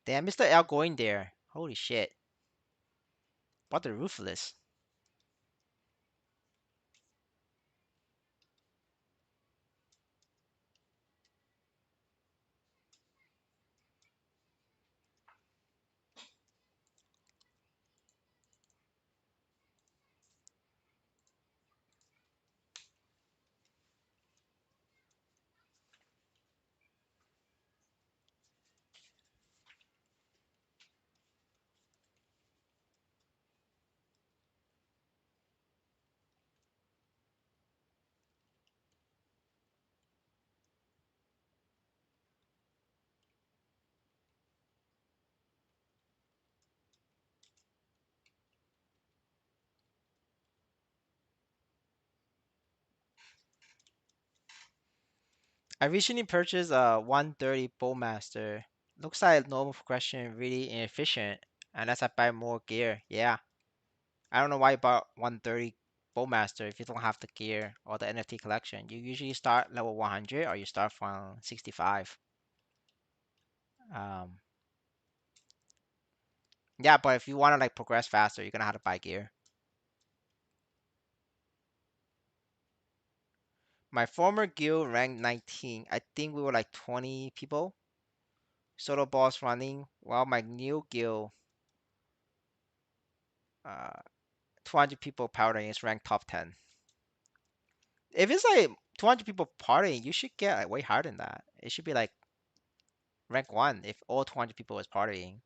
Damn, Mr. L going there. Holy shit. What the ruthless. I recently purchased a 130 Bowmaster. Looks like normal progression really inefficient unless I buy more gear. Yeah. I don't know why you bought 130 Bowmaster if you don't have the gear or the NFT collection. You usually start level 100 or you start from 65. Um, yeah, but if you want to like progress faster, you're gonna have to buy gear. My former guild ranked 19. I think we were like 20 people. Solo boss running. While my new guild, uh, 200 people powering is ranked top 10. If it's like 200 people partying, you should get like, way higher than that. It should be like rank one if all 200 people was partying.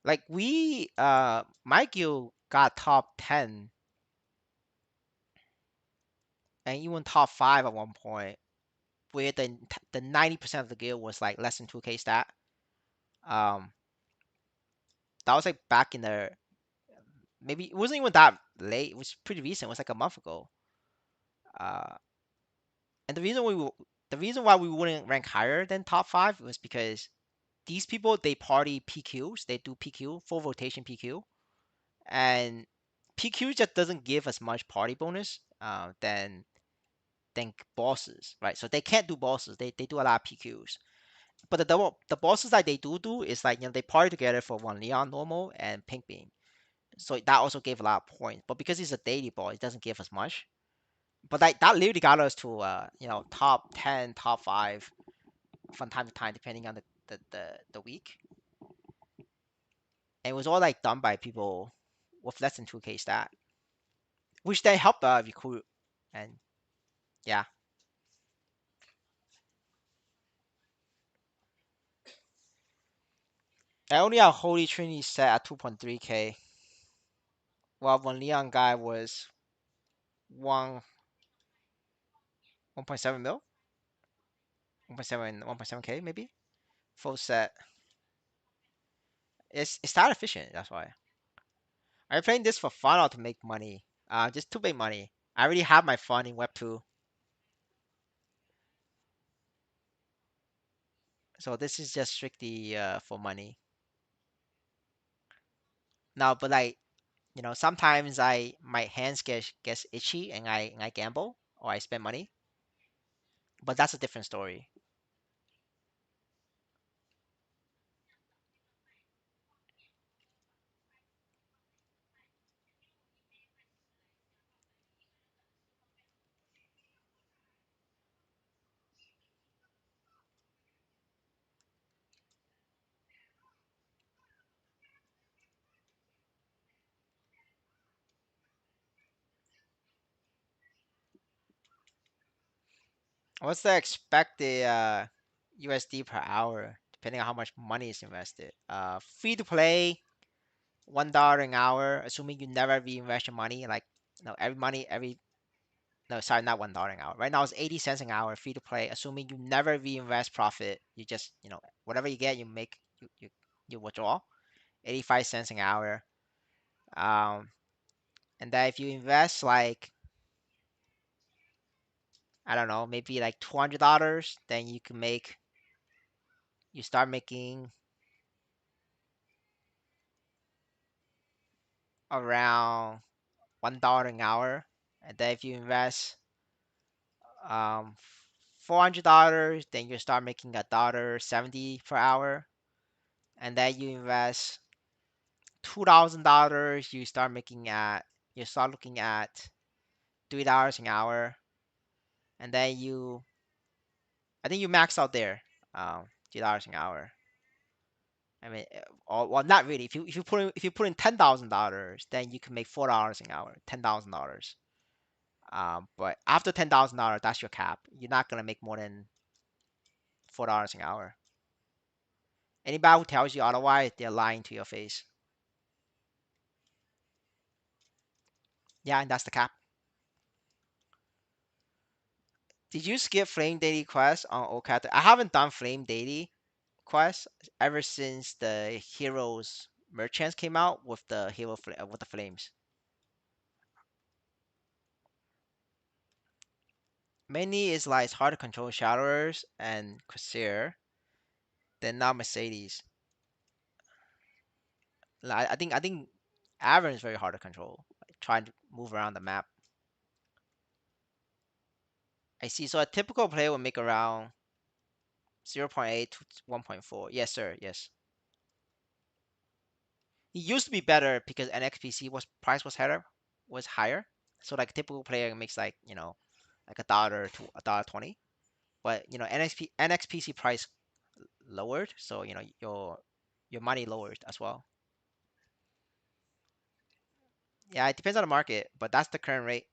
Like my guild got top 10 and even top 5 at one point, where the 90% of the guild was like less than 2K stat. Um, that was like back in the maybe it wasn't even that late. It was pretty recent. It was like a month ago. Uh, and the reason why we wouldn't rank higher than top 5 was because these people they party PQs. They do PQ full rotation PQ, and PQ just doesn't give as much party bonus than bosses, right? So they can't do bosses. They do a lot of PQs. But the bosses that they do is like they party together for one Leon normal and Pink Beam. So that also gave a lot of points. But because it's a daily boss, it doesn't give as much. But that literally got us to top 10, top 5 from time to time depending on the week. And it was all like done by people with less than 2K stat, which then helped recruit. And yeah, I only have Holy Trinity set at 2.3K, while one Leon guy was 1 1.7 mil, 1.7K maybe full set. It's that efficient. That's why I'm playing this for fun or to make money. Just to make money. I already have my fun in Web 2, so this is just strictly for money. Now, but like sometimes my hands gets itchy and I gamble or I spend money, but that's a different story. What's the expected USD per hour, depending on how much money is invested? Free to play, $1 an hour, assuming you never reinvest your money. Like, every money, every no, sorry, not $1 an hour. Right now it's 80 cents an hour, free to play, assuming you never reinvest profit. You just, whatever you get, you make, you withdraw. 85 cents an hour. Um, and then if you invest like, I don't know, maybe like $200, then you start making around $1 an hour. And then if you invest um $400, then you start making $1.70 per hour. And then you invest $2,000, you start looking at $3 an hour. And then I think you max out there, $3 an hour. I mean, well, not really. If you put in $10,000, then you can make $4 an hour, $10,000. But after $10,000, that's your cap. You're not gonna make more than $4 an hour. Anybody who tells you otherwise, they're lying to your face. Yeah, and that's the cap. Did you skip Flame Daily Quest on Ocat? I haven't done Flame Daily Quest ever since the Heroes Merchants came out with with the flames. Mainly is like it's hard to control Shadowers and Corsair, then not Mercedes. Like, I think Aaron is very hard to control. Like, trying to move around the map. I see. So a typical player would make around 0.8 to 1.4. Yes, sir. Yes. He used to be better because NXPC was higher. So like typical player makes like like $1 to $1.20. But NXPC price lowered, so your money lowered as well. Yeah, it depends on the market, but that's the current rate.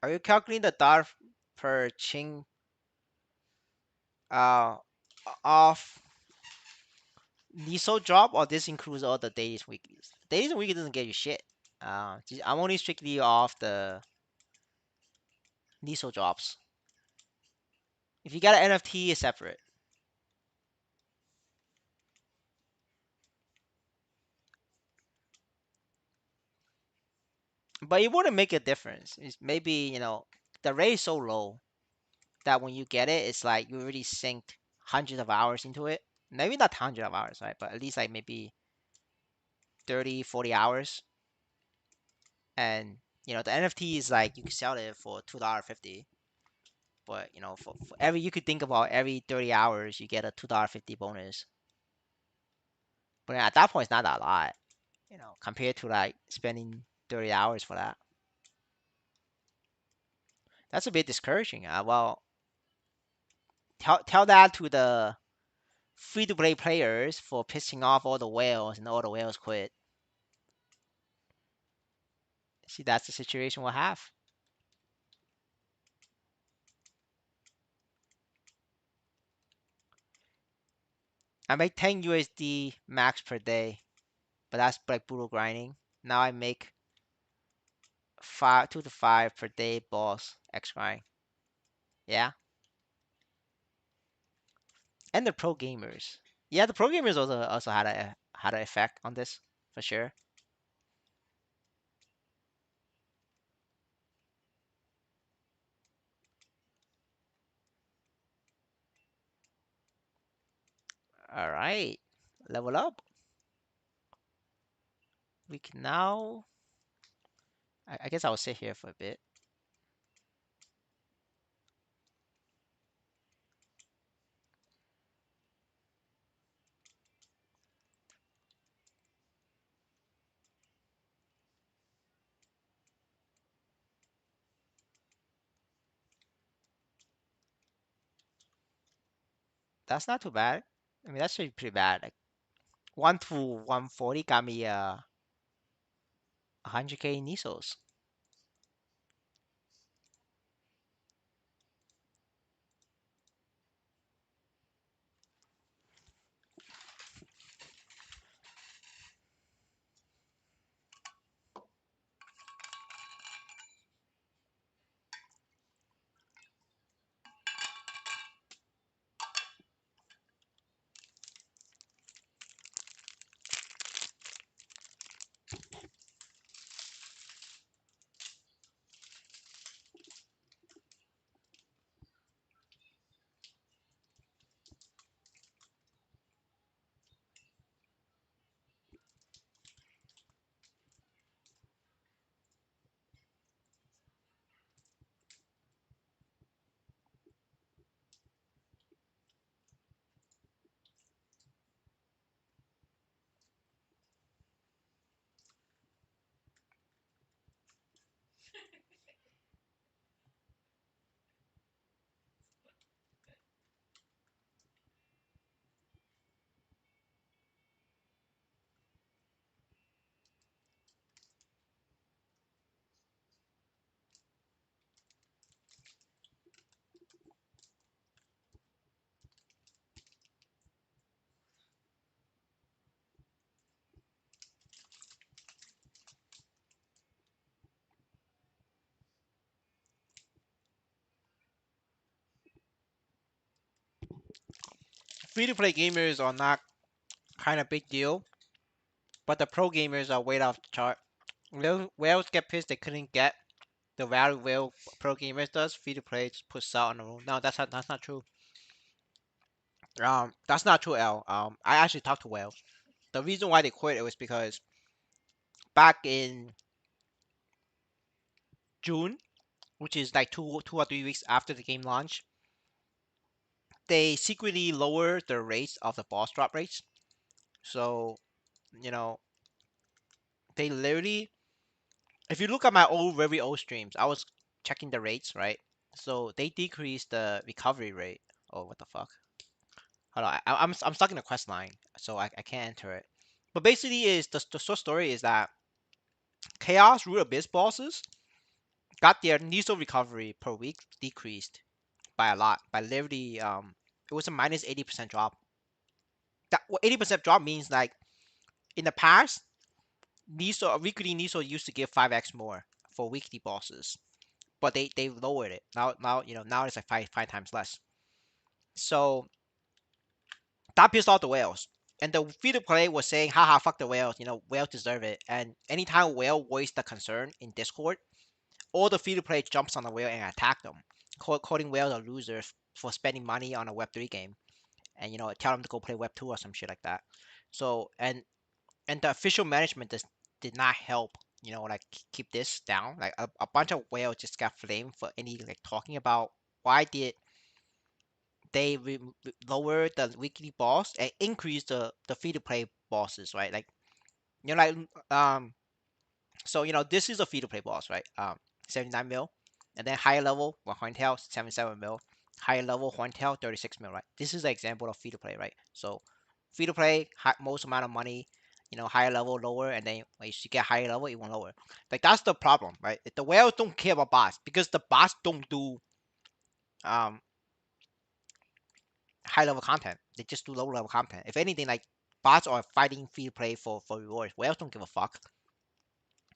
Are you calculating the dollar per ching uh off Niso drop, or this includes all the dailies and weeklies? Dailies and weeklies doesn't get you shit. I'm only strictly off the Niso drops. If you got an NFT, it's separate. But it wouldn't make a difference. It's maybe, the rate is so low that when you get it, it's like you already synced hundreds of hours into it. Maybe not hundreds of hours, right? But at least like maybe 30, 40 hours. And, the NFT is like you can sell it for $2.50. But, for every, you could think about every 30 hours, you get a $2.50 bonus. But at that point, it's not that a lot, compared to like spending 30 hours for that. That's a bit discouraging. Well, tell that to the free to play players for pissing off all the whales and all the whales quit. See, that's the situation we'll have. I make 10 USD max per day, but that's like brutal grinding. Now I make 2 to 5 per day boss X grind. Yeah, and the pro gamers. Yeah, the pro gamers also had an effect on this for sure. All right, level up. We can now. I guess I'll sit here for a bit. That's not too bad. I mean, that's pretty bad. Like 1 to 140 got me 100k Nisos. free to play gamers are not kind of big deal, but the pro gamers are way off the chart. Whales get pissed they couldn't get the value whale pro gamers does. Free to play just puts out on the room. No, that's not true. That's not true, L. I actually talked to whales. The reason why they quit it was because back in June, which is like two or 3 weeks after the game launch, they secretly lowered the rates of the boss drop rates. So you know they literally, if you look at my very old streams, I was checking the rates, right? So they decreased the recovery rate. Oh, what the fuck? Hold on, I'm stuck in the quest line, so I can't enter it. But basically, is the short story is that Chaos Root Abyss bosses got their initial recovery per week decreased by a lot, by literally it was a minus 80% drop. That 80% drop means like in the past, Niso weekly Niso used to give 5x more for weekly bosses, but they lowered it. Now it's like five times less. So that pissed off the whales. And the free to play was saying, haha, fuck the whales, whales deserve it. And anytime a whale voiced the concern in Discord, all the free to play jumps on the whale and attack them, calling whales are losers for spending money on a Web3 game, and tell them to go play Web2 or some shit like that. So and the official management did not help, like keep this down. Like a bunch of whales just got flamed for any like talking about why did they lower the weekly boss and increase the free to play bosses, right? Like like so this is a free to play boss, right? 79 mil, and then higher level Horntail 77 mil, higher level Horntail 36 mil, right? This is an example of free to play, right? So free to play, most amount of money, higher level lower, and then once you get higher level even lower. Like that's the problem, right? The whales don't care about bots because the bots don't do um high level content. They just do low level content. If anything, like bots are fighting free to play for rewards. Whales don't give a fuck.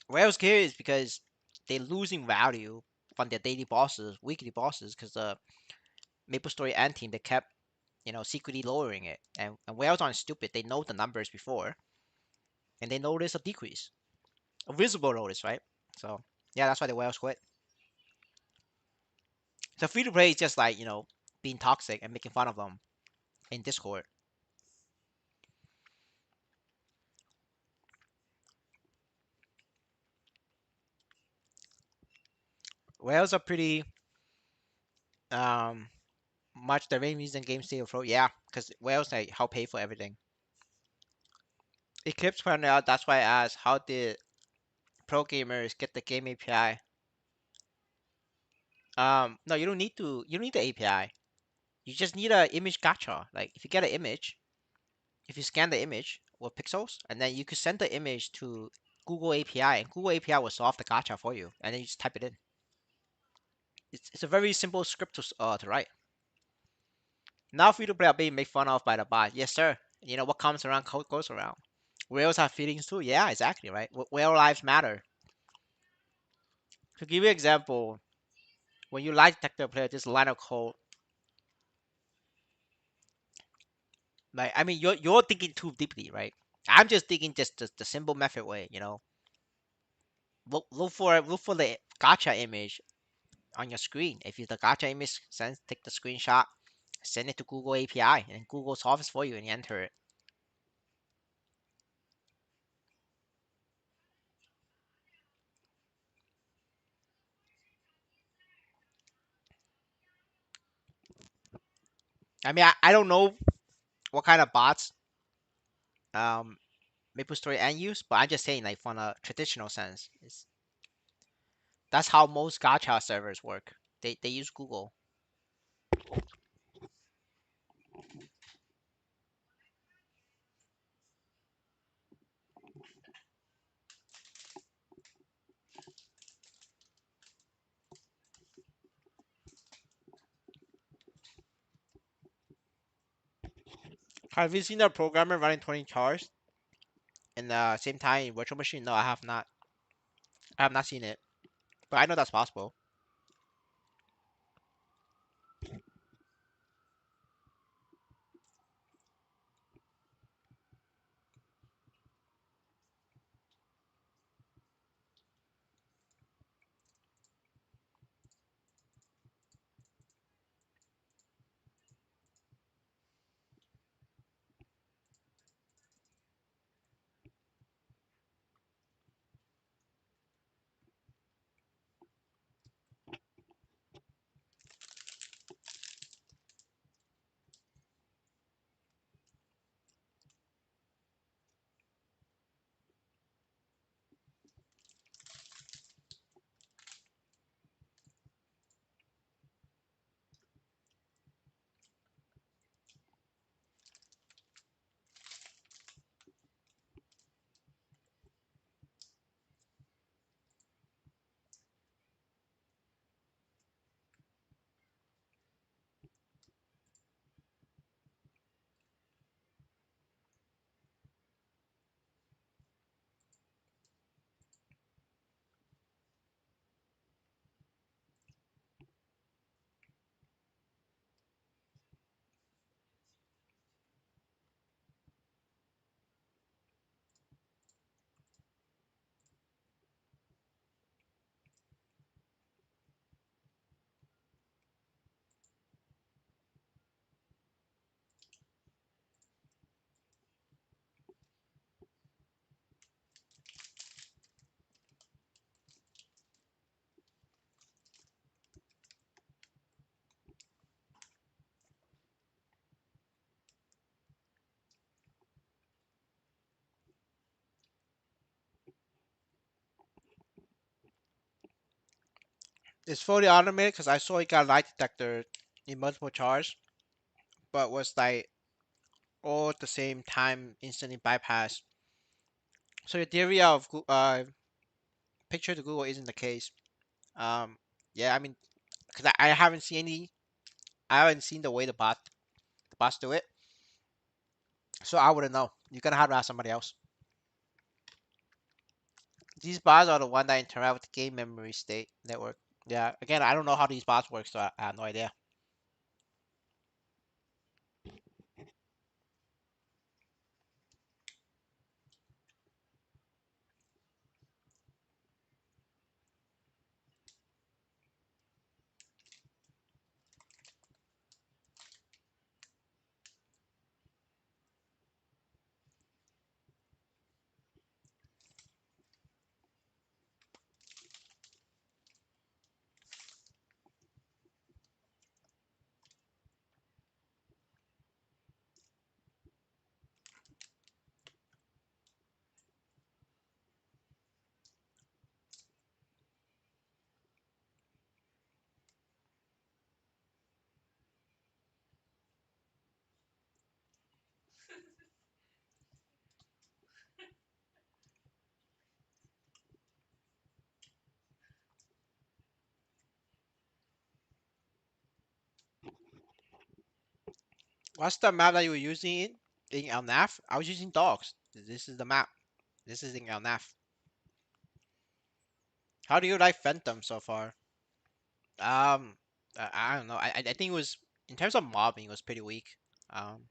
Whales care is because they're losing value from their daily bosses, weekly bosses, because the maplestory and team they kept secretly lowering it. And whales aren't stupid. They know the numbers before, and they notice a decrease, a visible notice, right? So yeah, that's why the whales quit. So free to play is just like being toxic and making fun of them in Discord. Whales are pretty um much the main reason games stay afloat. Yeah, because whales like help pay for everything. Eclipse pointed out that's why I asked how did pro gamers get the game API. No, you don't need to. You don't need the API. You just need a image gacha. Like if you get an image, if you scan the image with pixels, and then you could send the image to Google API, and Google API will solve the gacha for you, and then you just type it in. It's a very simple script to write. Now free to play are being made fun of by the bot. Yes, sir. What comes around goes around. Whales have feelings too. Yeah, exactly right. Whale lives matter. To give you an example, when you lie detector a player, this line of code, like I mean, you're thinking too deeply, right? I'm just thinking just the simple method way. Look for the gotcha image on your screen. If you the gotcha image, take the screenshot, send it to Google API, and Google solves for you, and you enter it. I mean, I don't know what kind of bots um MapleStory and use, but I'm just saying like from a traditional sense, that's how most gotcha servers work. They use Google. Have you seen a programmer running 20 chars in the same time in virtual machine? No, I have not. I have not seen it, but I know that's possible. It's fully automated because I saw it got a lie detector in multiple charts, but was like all at the same time instantly bypassed. So your theory of picture to Google isn't the case. Um, yeah, I mean, because I haven't seen any, I haven't seen the way the bots do it, so I wouldn't know. You're gonna have to ask somebody else. These bots are the one that interact with the game memory state network. Yeah, again, I don't know how these bots work, so I have no idea. What's the map that you were using in LNAF? I was using dogs. This is the map. This is in LNAF. How do you like Phantom so far? Um, I don't know. I think it was in terms of mobbing, it was pretty weak. Um,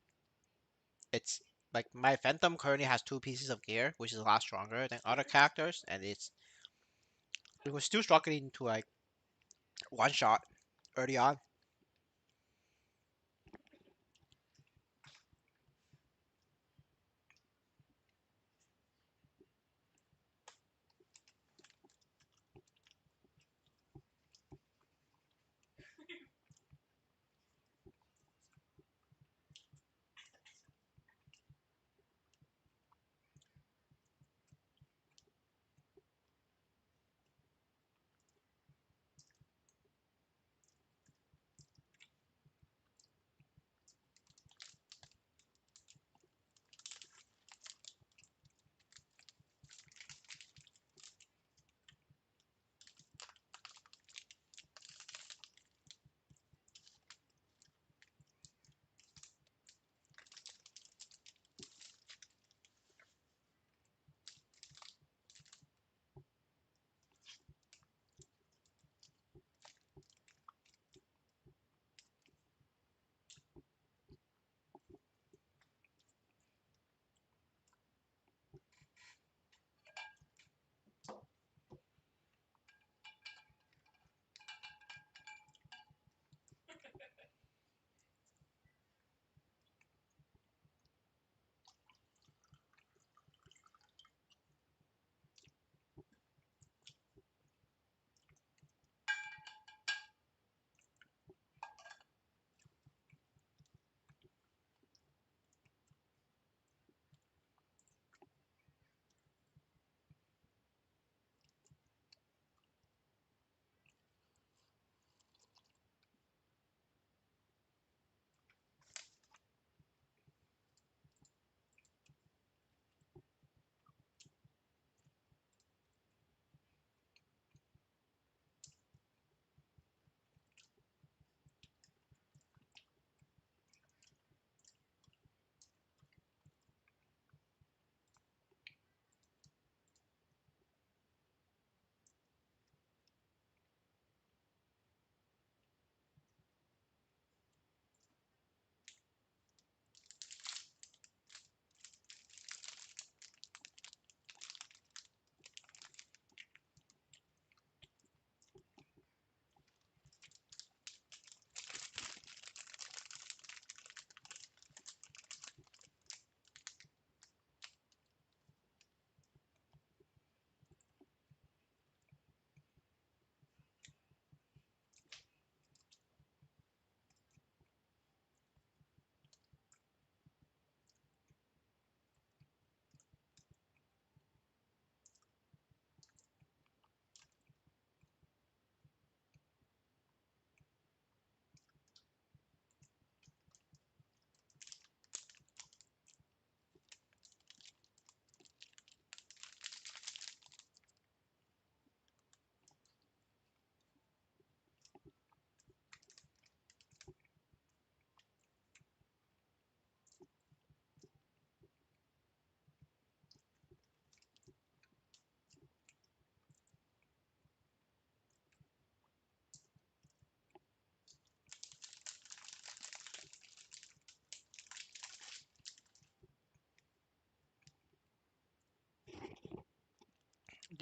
it's like my Phantom currently has two pieces of gear, which is a lot stronger than other characters, and it was still struggling to like one shot early on.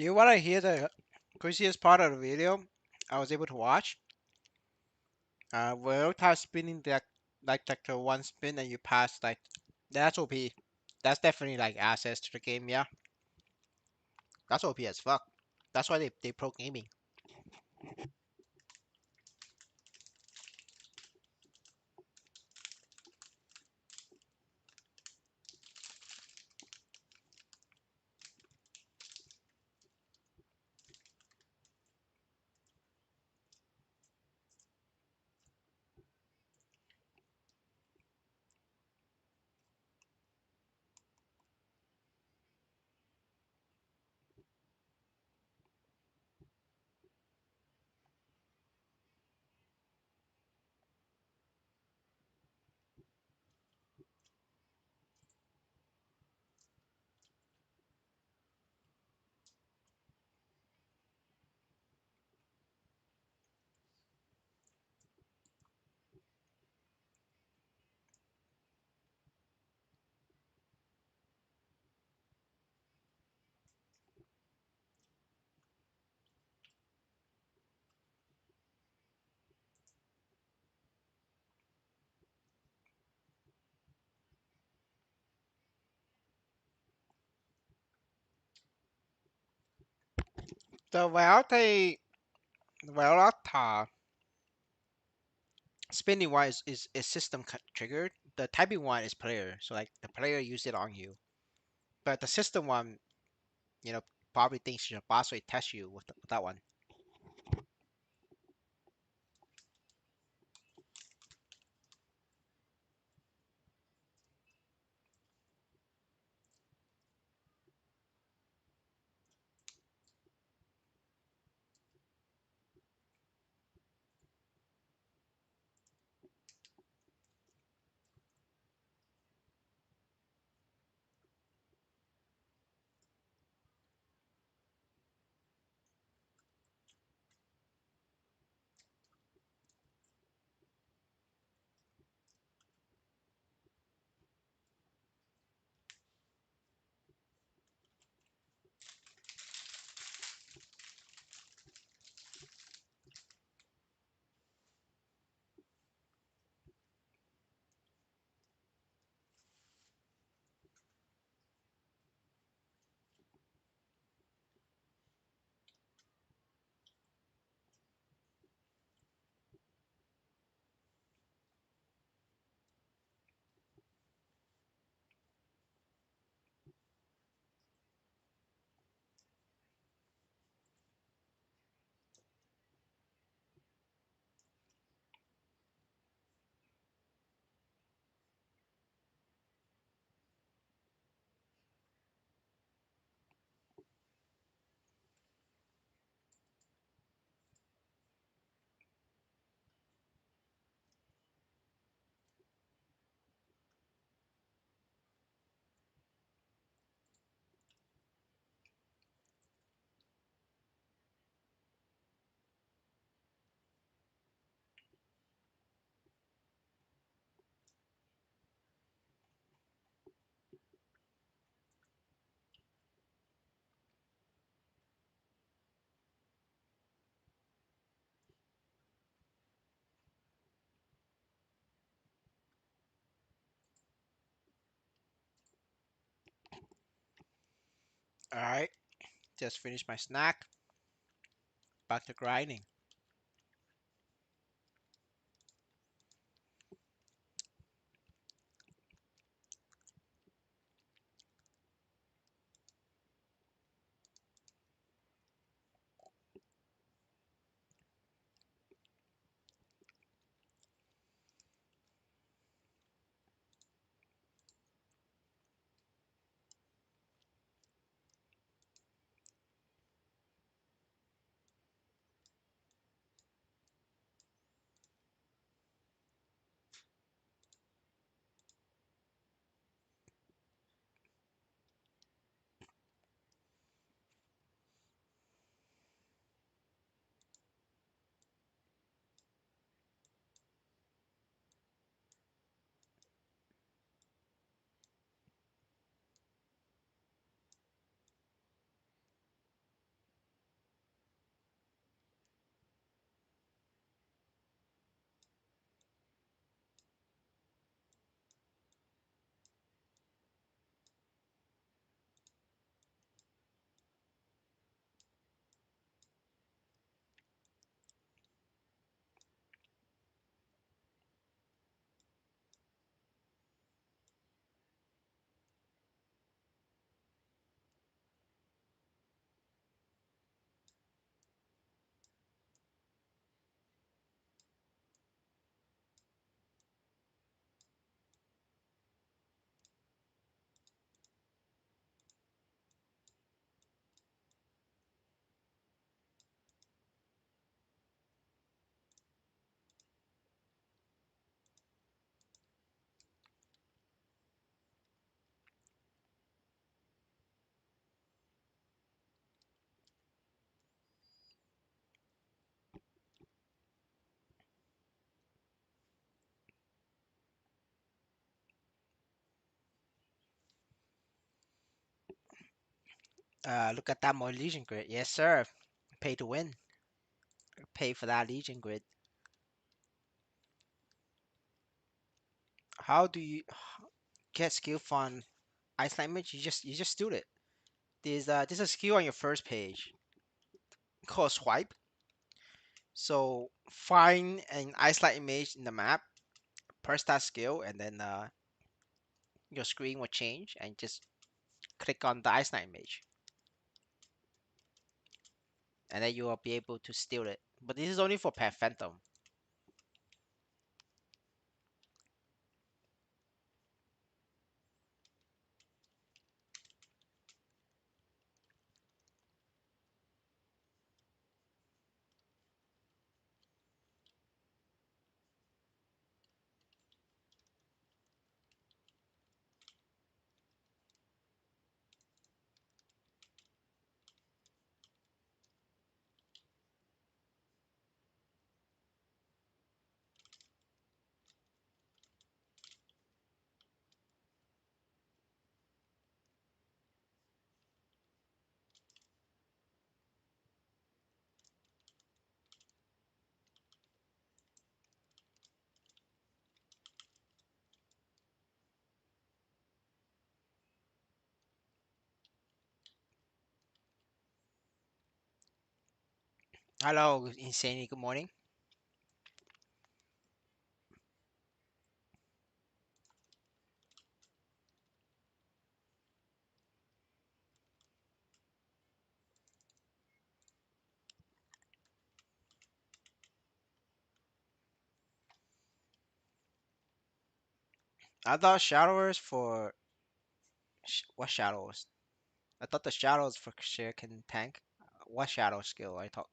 You want to hear the craziest part of the video I was able to watch? Well, try spinning that like the one spin and you pass like that's OP. That's definitely like access to the game. Yeah, that's OP as fuck. That's why they pro gaming. The Valata spinning one is system triggered. The typing one is player. So like the player used it on you. But the system one, you know, probably thinks your boss will test you with that one. All right, just finished my snack. Back to grinding. Look at that more Legion grid. Yes, sir. Pay to win. Pay for that Legion grid. How do you get skill from Ice Image? You just do it. There's a skill on your first page called swipe. So find an Ice image in the map, press that skill, and then your screen will change, and just click on the Ice image, and then you will be able to steal it. But this is only for Pet Phantom. Hello, Insanity. Good morning. I thought shadowers for what shadows? I thought the shadows for share can tank. What shadow skill I talk?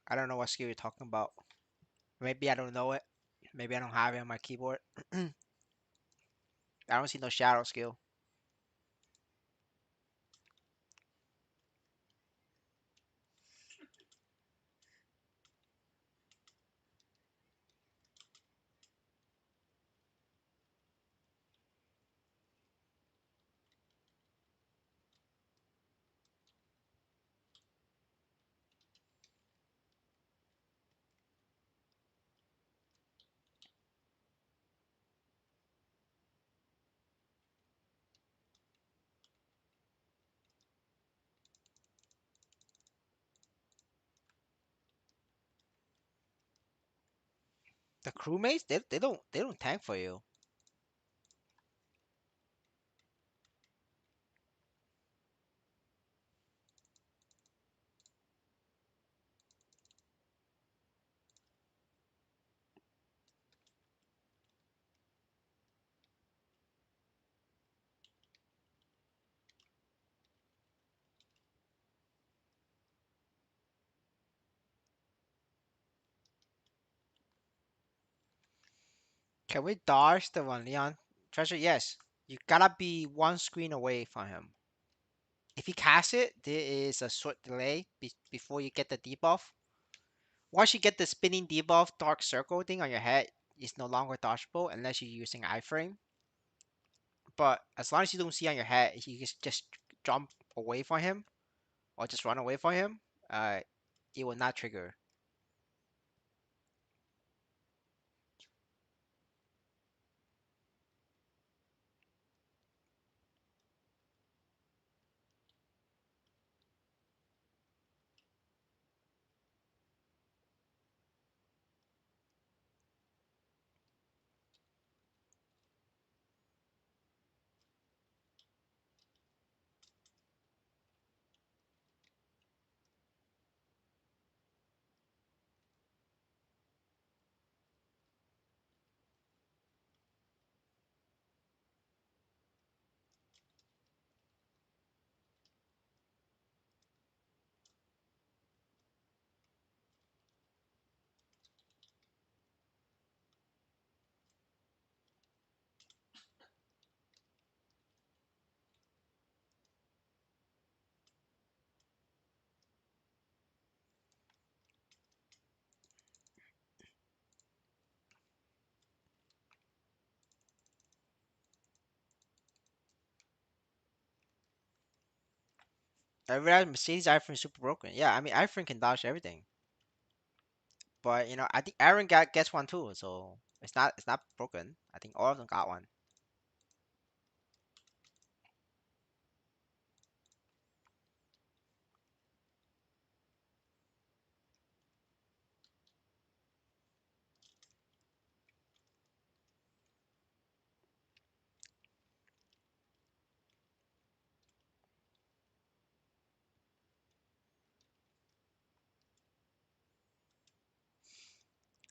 I don't know what skill you're talking about. Maybe I don't know it. Maybe I don't have it on my keyboard. I don't see no shadow skill. The crewmates, they don't tank for you. Can we dodge the one Leon treasure? Yes. You gotta be one screen away from him. If he casts it, there is a short delay before you get the debuff. Once you get the spinning debuff dark circle thing on your head, it's no longer dodgeable unless you're using iframe. But as long as you don't see on your head, you just jump away from him or just run away from him. Uh, it will not trigger. I realize Mercedes iframe is super broken. Yeah, I mean iframe can dodge everything, but I think Aaron gets one too, so it's not broken. I think all of them got one.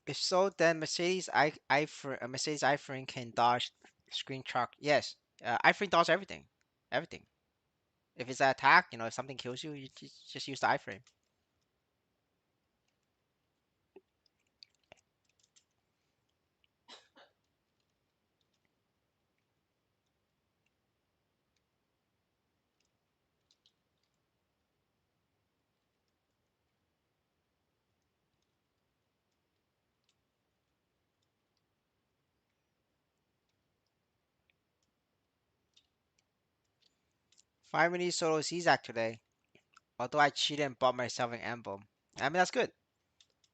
If so, then Mercedes iframe can dodge screen truck. Yes, iframe dodge everything, everything. If it's an attack, if something kills you, you just use the iframe. Finally solo Czak today. Although I cheated and bought myself an emblem. I mean that's good.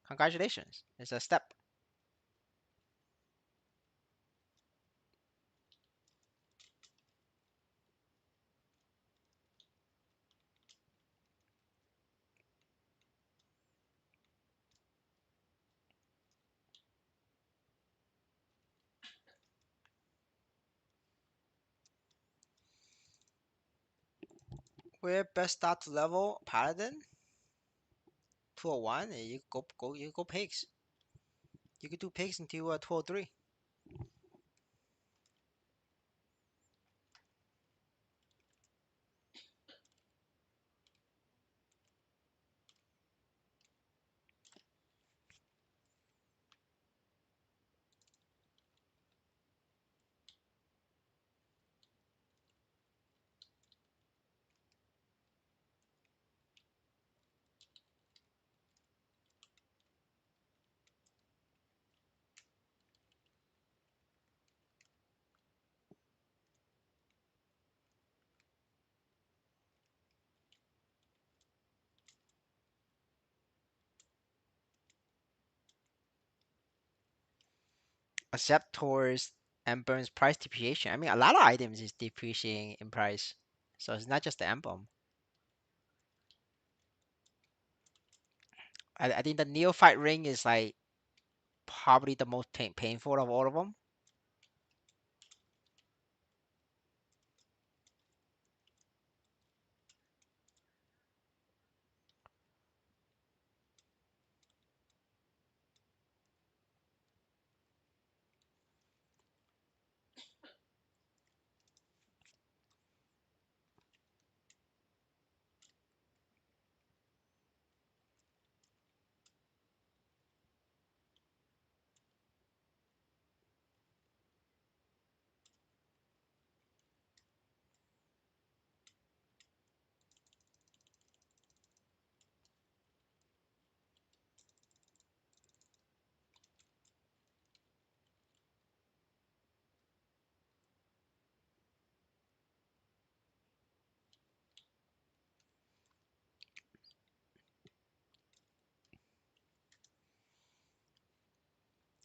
Congratulations. It's a step. Where best start to level Paladin? 201. You go pigs. You could do pigs into 203. Except towards emblem's price depreciation. I mean a lot of items is depreciating in price. So it's not just the emblem. I think the neophyte ring is like probably the most painful of all of them.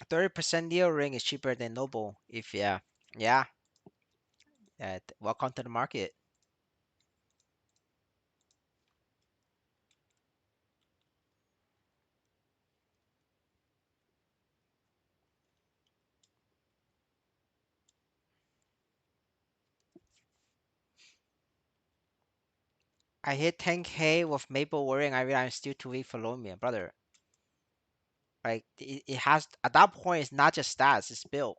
A 30% neo ring is cheaper than noble. If yeah, welcome to the market. I hit 10k with Maple Warrior and I realize I'm still too weak for Lomia, brother. Like it has at that point it's not just stats, it's built.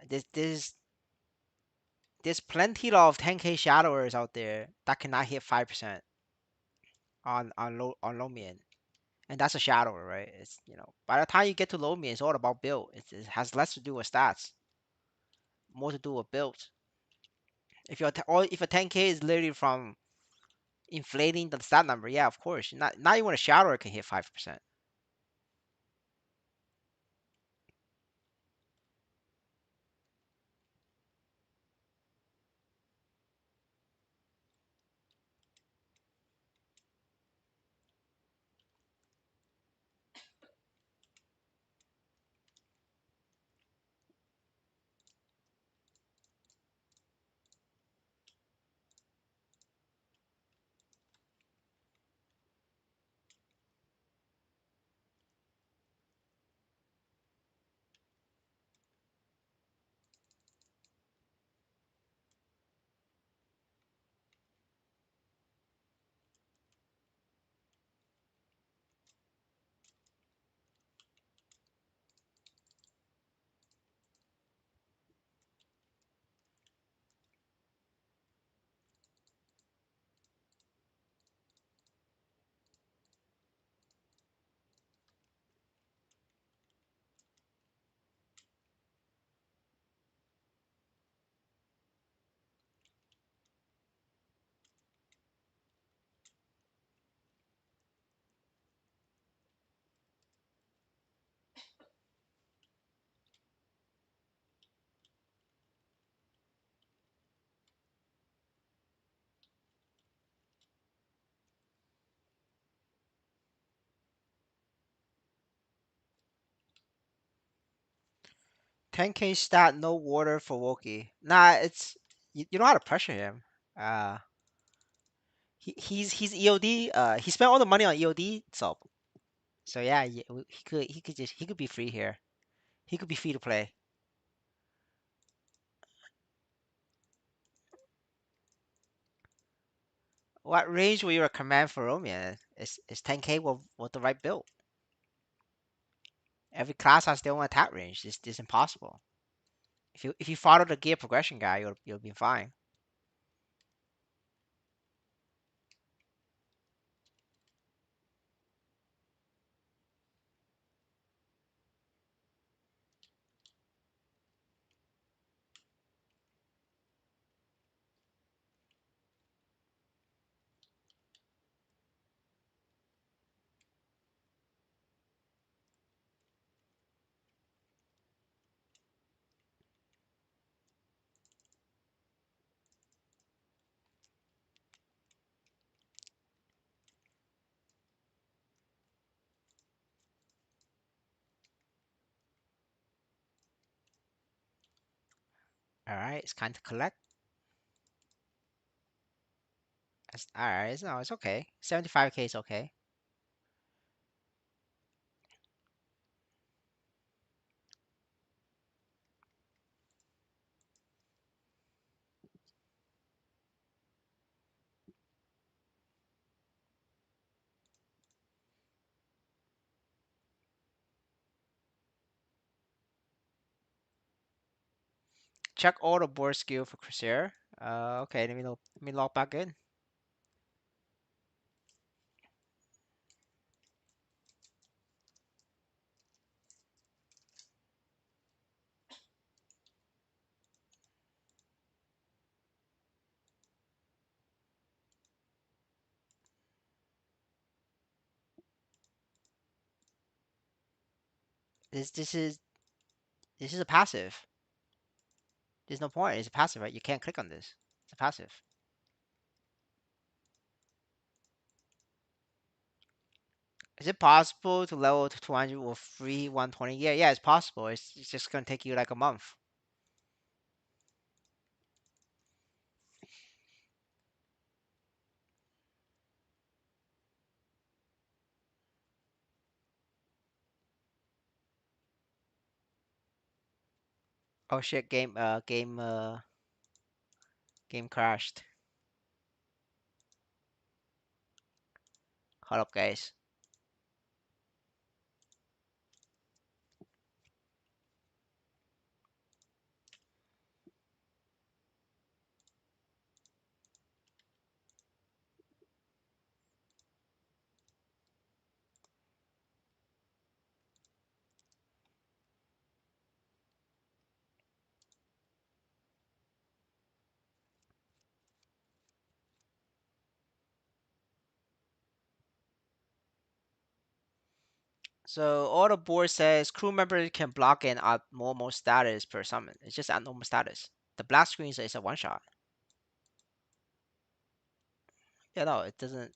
There's there's plenty of 10k shadowers out there that cannot hit 5% on Lomian. And that's a shadower, right? It's by the time you get to Lomian, it's all about build. It has less to do with stats, more to do with build. Or if a 10k is literally from inflating the stat number, yeah, of course. Not even a shadower can hit 5%. 10k stat, no water for Wookie. Nah, it's you know how to pressure him. Uh, he's EOD. He spent all the money on EOD, so yeah, he could be free here. He could be free to play. What range will you recommend for Romian? Is 10k with the right build? Every class has their own attack range. This impossible. If you follow the gear progression guy, you'll be fine. All right, it's kind to collect. All right, no, it's okay. 75k is okay. Check all the board skill for Crusader. Okay, let me log back in. This this is this is a passive. There's no point. It's a passive, right? You can't click on this. It's a passive. Is it possible to level to 200 with free 120? Yeah, it's possible. It's just gonna take you like a month. Oh shit, game crashed. Hold up, guys. So all the board says crew members can block an abnormal status per summon. It's just abnormal status. The black screen is a one shot. Yeah, no, it doesn't.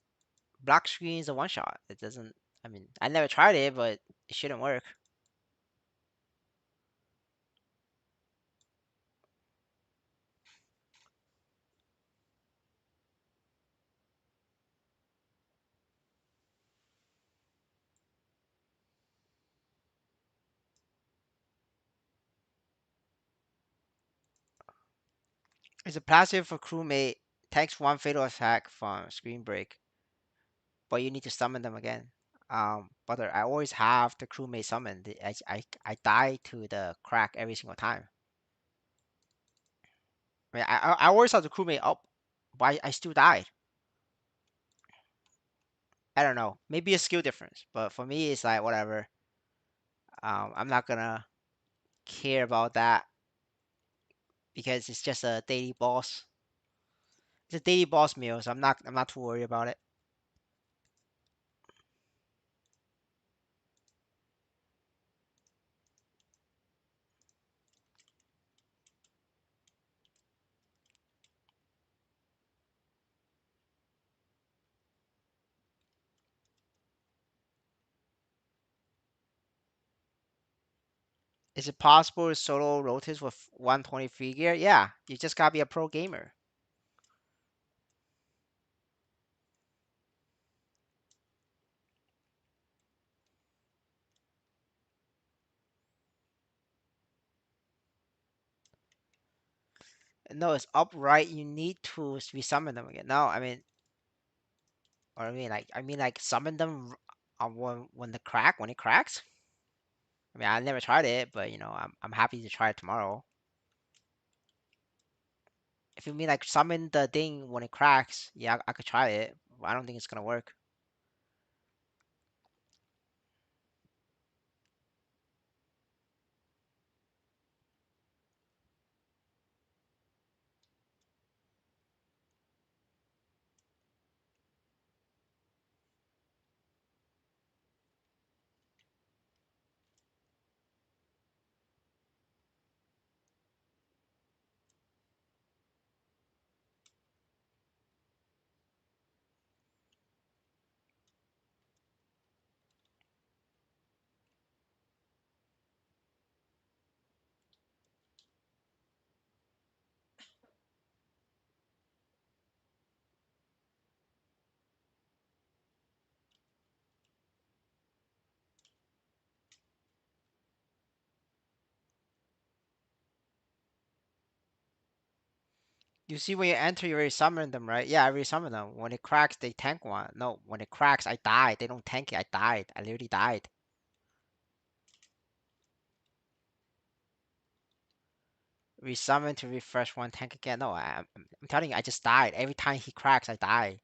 Black screen is a one shot. It doesn't. I mean, I never tried it, but it shouldn't work. It's a passive for crewmate. Takes one fatal attack from screen break, but you need to summon them again. But I always have the crewmate summoned. I die to the crack every single time. I mean, I always have the crewmate up, but I still died. I don't know. Maybe a skill difference, but for me, it's like whatever. I'm not gonna care about that because it's just a daily boss. It's a daily boss meal, so I'm not too worried about it. Is it possible to solo rotates with 123 gear? Yeah, you just gotta be a pro gamer. No, it's upright. You need to resummon them again. No, I mean, or I mean like summon them when the crack when it cracks. I mean, I never tried it, but I'm happy to try it tomorrow. If you mean like summon the thing when it cracks, yeah, I could try it. But I don't think it's gonna work. You see when you enter, you already summon them, right? Yeah, I already summoned them. When it cracks, they tank one. No, when it cracks, I died. They don't tank it. I died. I literally died. Resummon to refresh one tank again. No, I'm telling you, I just died. Every time he cracks, I die.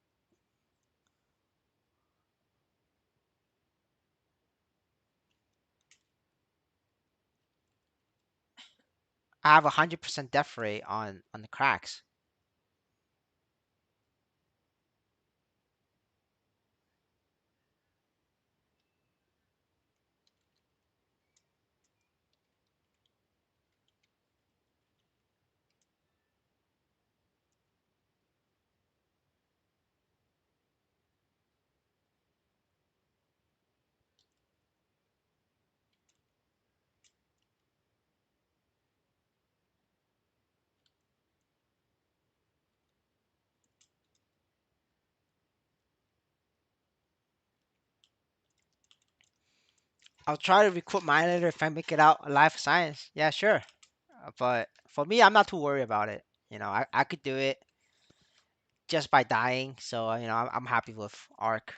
I have 100% death rate on the cracks. I'll try to recruit mine later if I make it out alive for science. Yeah, sure. But for me, I'm not too worried about it. I could do it just by dying. So, I'm happy with Arc.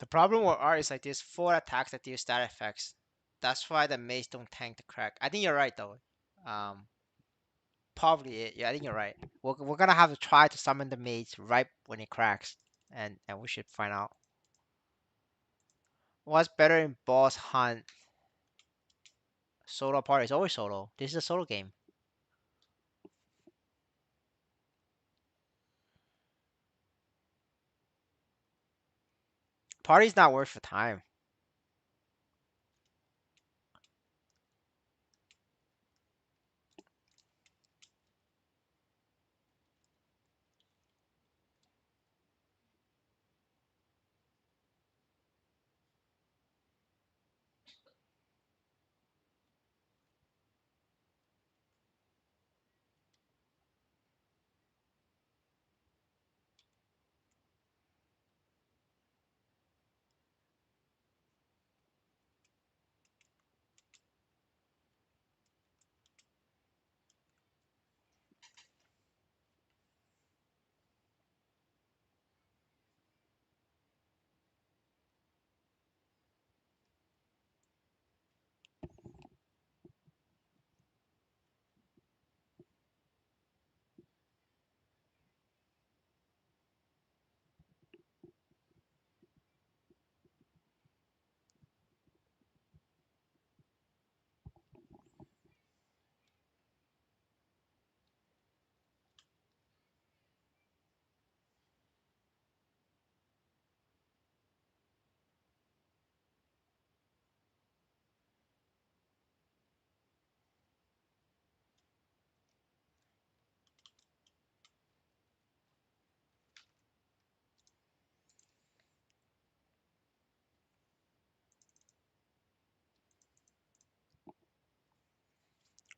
The problem with Arc is like there's four attacks that deal stat effects. That's why the mace don't tank the crack. I think you're right though. Um, Probably it. Yeah, I think you're right. We're gonna have to try to summon the mace right when it cracks, and we should find out what's better in boss hunt. Solo party is always solo. This is a solo game. Party's not worth the time.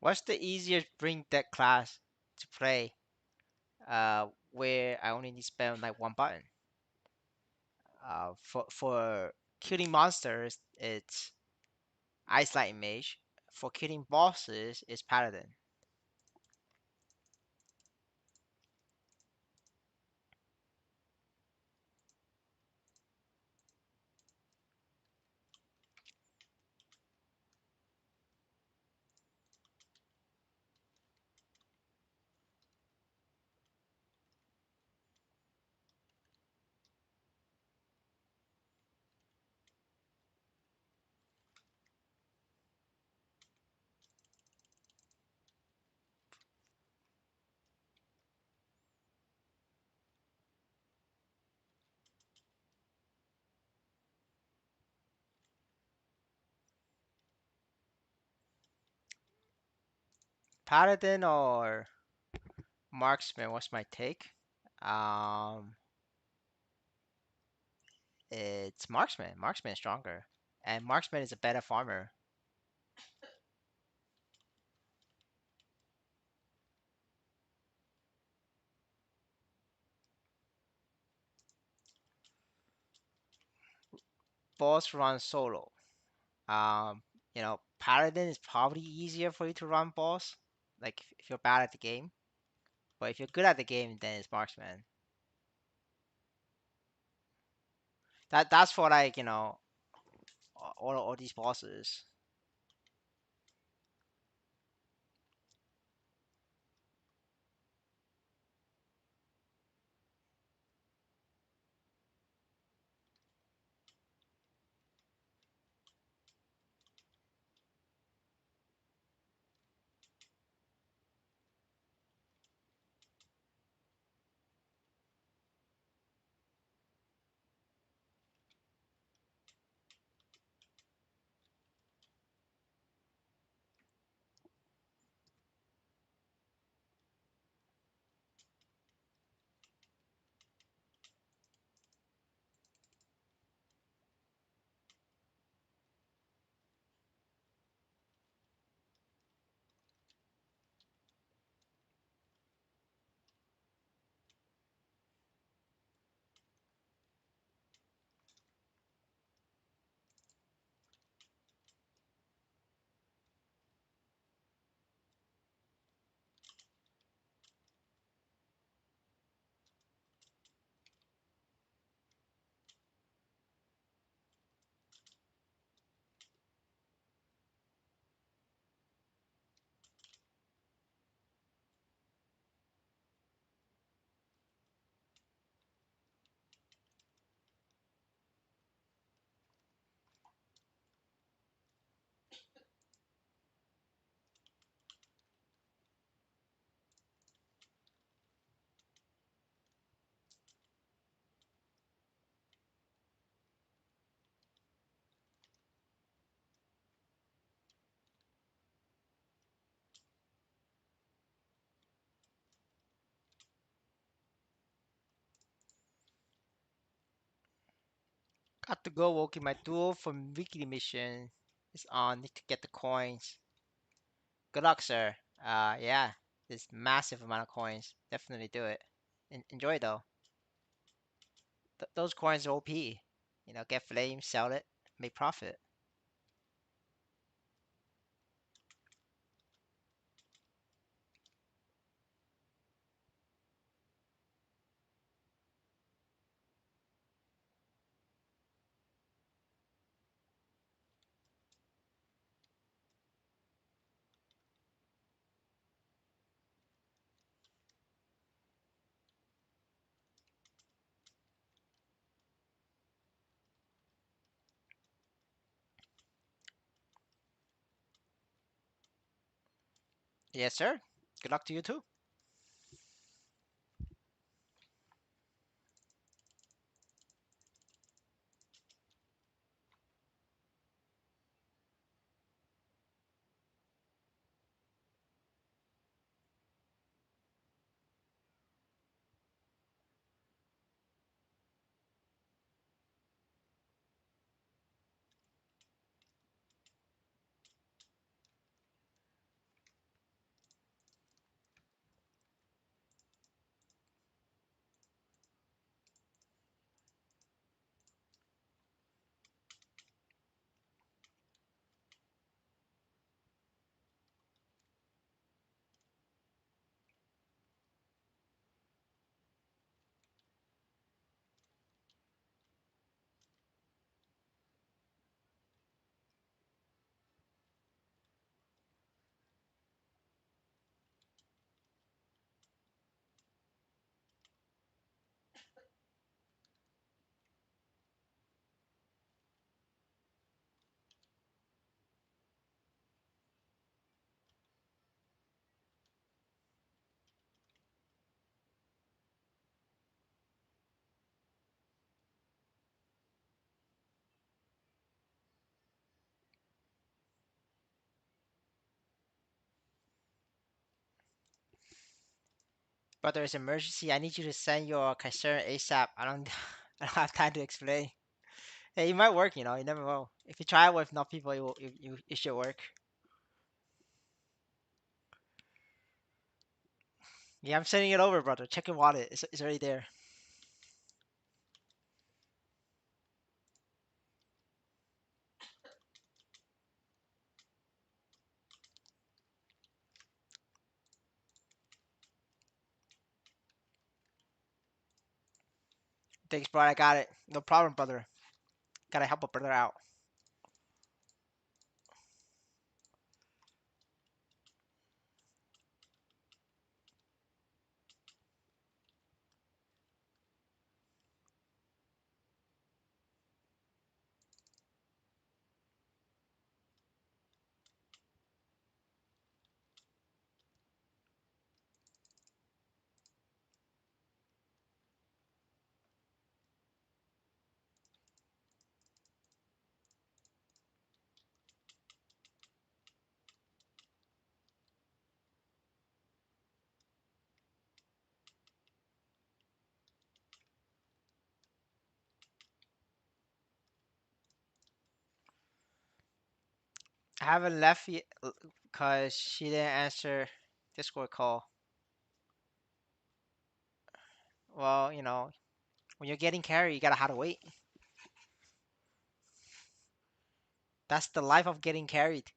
What's the easiest bring deck class to play? Where I only need to spend like one button. For killing monsters, it's Ice Light Mage. For killing bosses, it's Paladin. Paladin or Marksman was my take. Um, it's Marksman. Marksman is stronger, and Marksman is a better farmer. Boss run solo. Um, Paladin is probably easier for you to run boss, like if you're bad at the game. But if you're good at the game, then it's Marksman. That's for like all these bosses. Got to go working my duel from weekly mission. It's on. Need to get the coins. Good luck, sir. Yeah, this massive amount of coins. Definitely do it. Enjoy though. Those coins are OP. Get flame, sell it, make profit. Yes, sir. Good luck to you too. But there's emergency. I need you to send your concern ASAP. I don't I don't have time to explain. Hey, it might work, you know. You never know. If you try it with enough people, it should work. Yeah, I'm sending it over, brother. Check your wallet. It's already there. Thanks, bro. I got it. No problem, brother. Gotta help a brother out. I haven't left yet because she didn't answer Discord call. Well, you know, when you're getting carried, you gotta how to wait. That's the life of getting carried.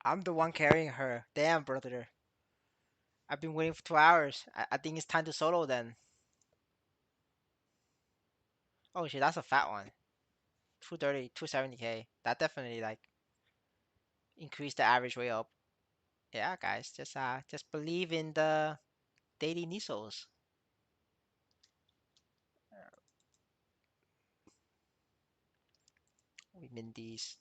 I'm the one carrying her. Damn, brother. I've been waiting for 2 hours. I think it's time to solo then. Oh shit, that's a fat one. 230, 270K. That definitely like increased the average way up. Yeah, guys, just believe in the daily Nisos. We mean these.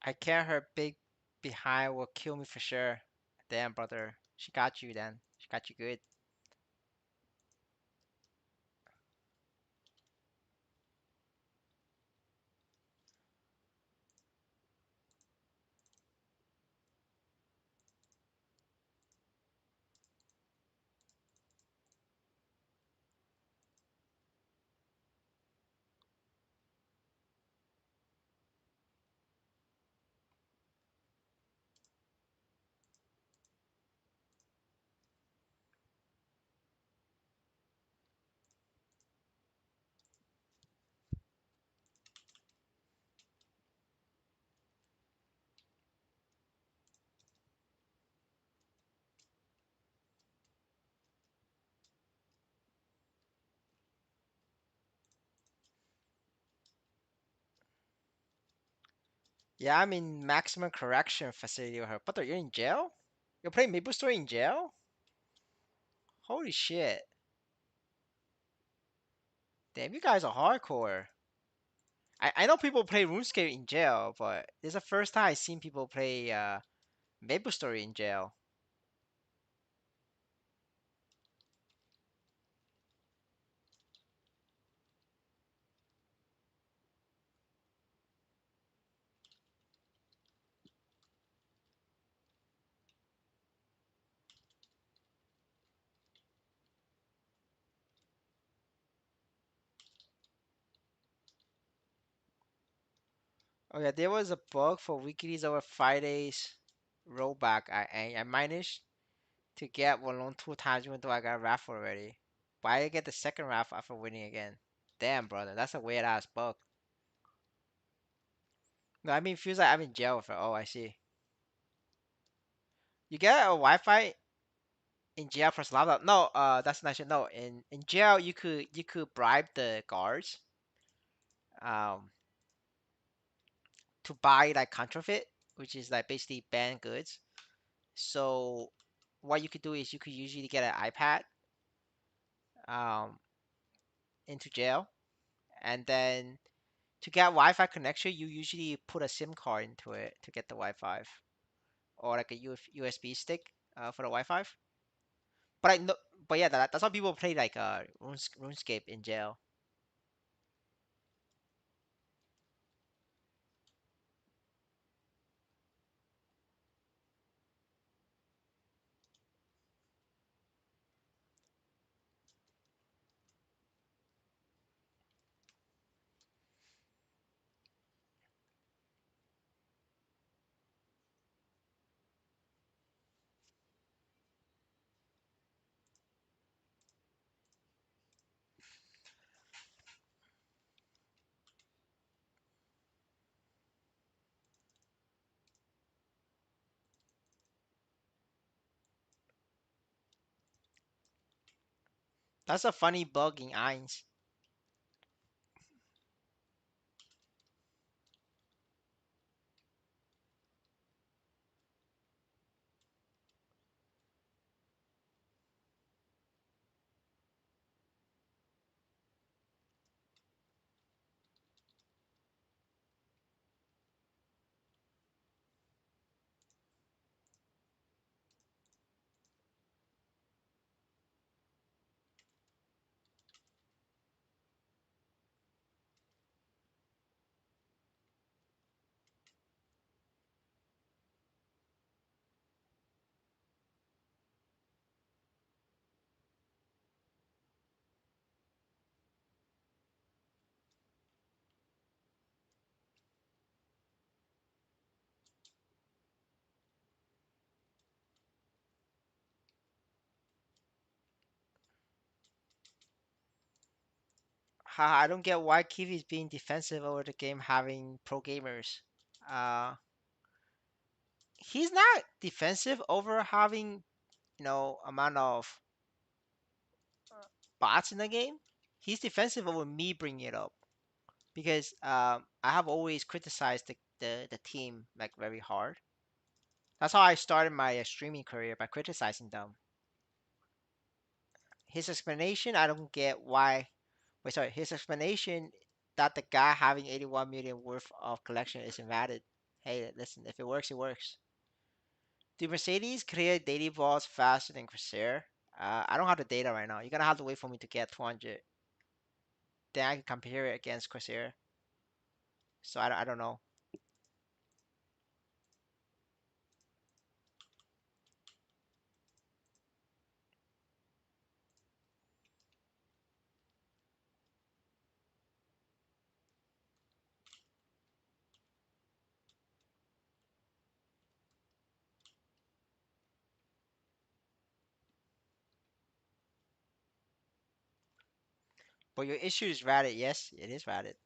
I can't her big behind will kill me for sure. Damn, brother. She got you then. She got you good. Yeah, I'm in maximum correction facility with her. But you're in jail? You're playing maplestory in jail? Holy shit. Damn, you guys are hardcore. I know people play RuneScape in jail, but this is the first time I've seen people play maplestory in jail. Oh yeah, there was a bug for weeklies over 5 days rollback. I managed to get one on 2 times even though I got raffle already. But I didn't get the second raffle after winning again. Damn, brother, that's a weird ass bug. No, I mean, it feels like I'm in jail for. Oh, I see. You get a Wi-Fi in jail for laptop? No, that's not sure. No, in jail you could bribe the guards um to buy like counterfeit, which is like basically banned goods. So what you could do is you could usually get an iPad um into jail, and then to get Wi-Fi connection, you usually put a SIM card into it to get the Wi-Fi, or like a USB stick for the Wi-Fi. But I know, but yeah, that's how people play like RuneScape in jail. That's a funny bug in Eins. Haha, I don't get why Kiwi is being defensive over the game having pro gamers. Uh, he's not defensive over having amount of bots in the game. He's defensive over me bringing it up because I have always criticized the team like very hard. That's how I started my streaming career by criticizing them. His explanation, I don't get why. Wait, sorry. His explanation that the guy having 81 million worth of collection is invalid. Hey, listen, if it works, it works. Do Mercedes clear daily balls faster than Corsair? I don't have the data right now. You're gonna have to wait for me to get 200. Then I can compare it against Corsair. So I don't know. But your issue is Reddit. Yes, it is Reddit.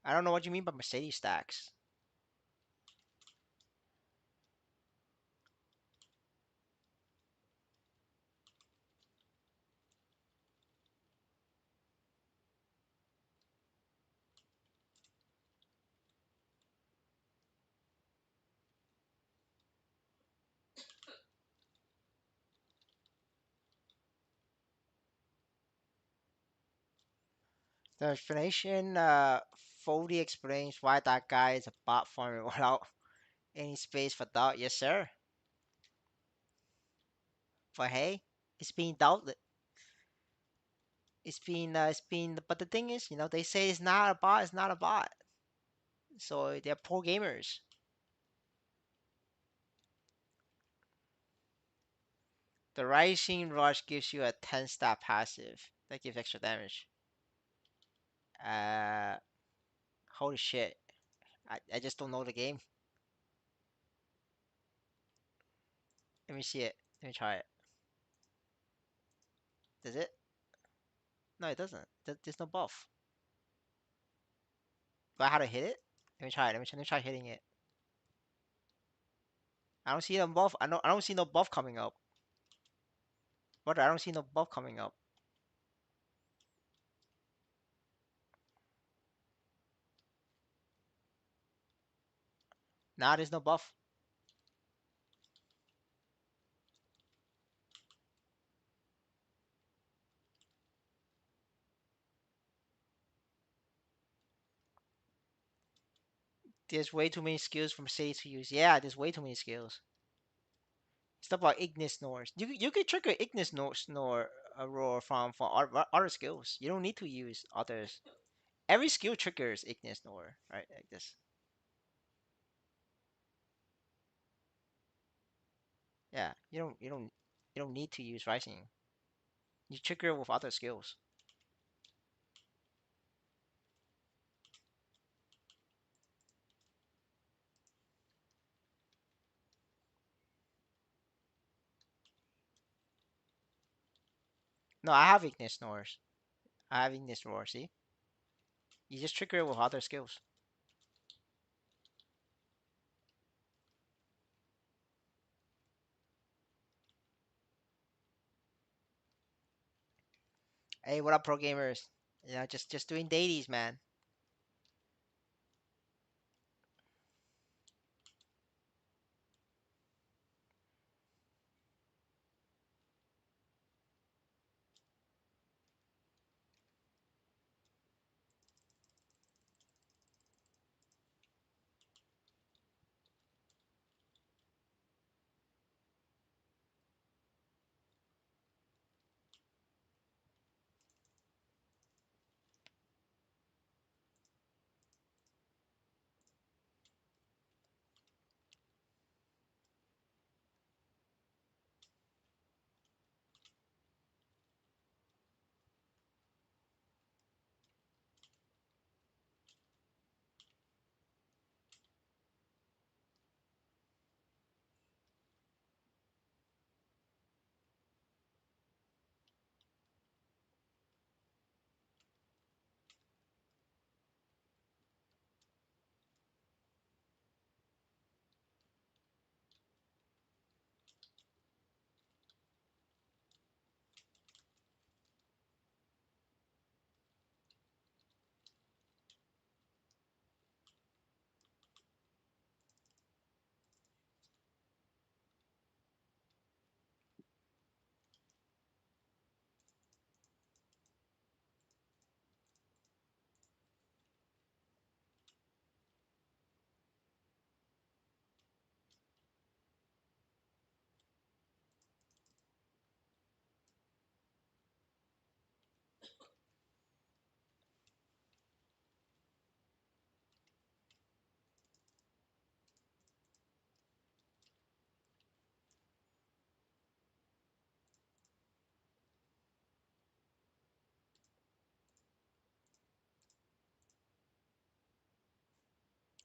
I don't know what you mean by Mercedes stacks. The explanation fully explains why that guy is a bot farmer without any space for doubt. Yes, sir. But hey, it's being doubted. It's been. But the thing is, they say it's not a bot. It's not a bot. So they're poor gamers. The Rising Rush gives you a 10 stat passive that gives extra damage. Uh, Holy shit. I just don't know the game. Let me see it. Let me try it. Does it? No, it doesn't. There's no buff. Do I how to hit it? Let me try it. Let me try hitting it. I don't see no buff. I don't see no buff coming up. Brother, I don't see no buff coming up. Nah, there's no buff. There's way too many skills from Sage to use. Yeah, there's way too many skills. Stuff about Ignis Snores. You could trigger Ignis Snore roar from other skills. You don't need to use others. Every skill triggers Ignis Snore, right? Like this. Yeah, you don't need to use Rising. You trigger it with other skills. No, I have Ignis Snores. I have Ignis Roar. See, you just trigger it with other skills. Hey, what up, pro gamers? Just doing dailies, man.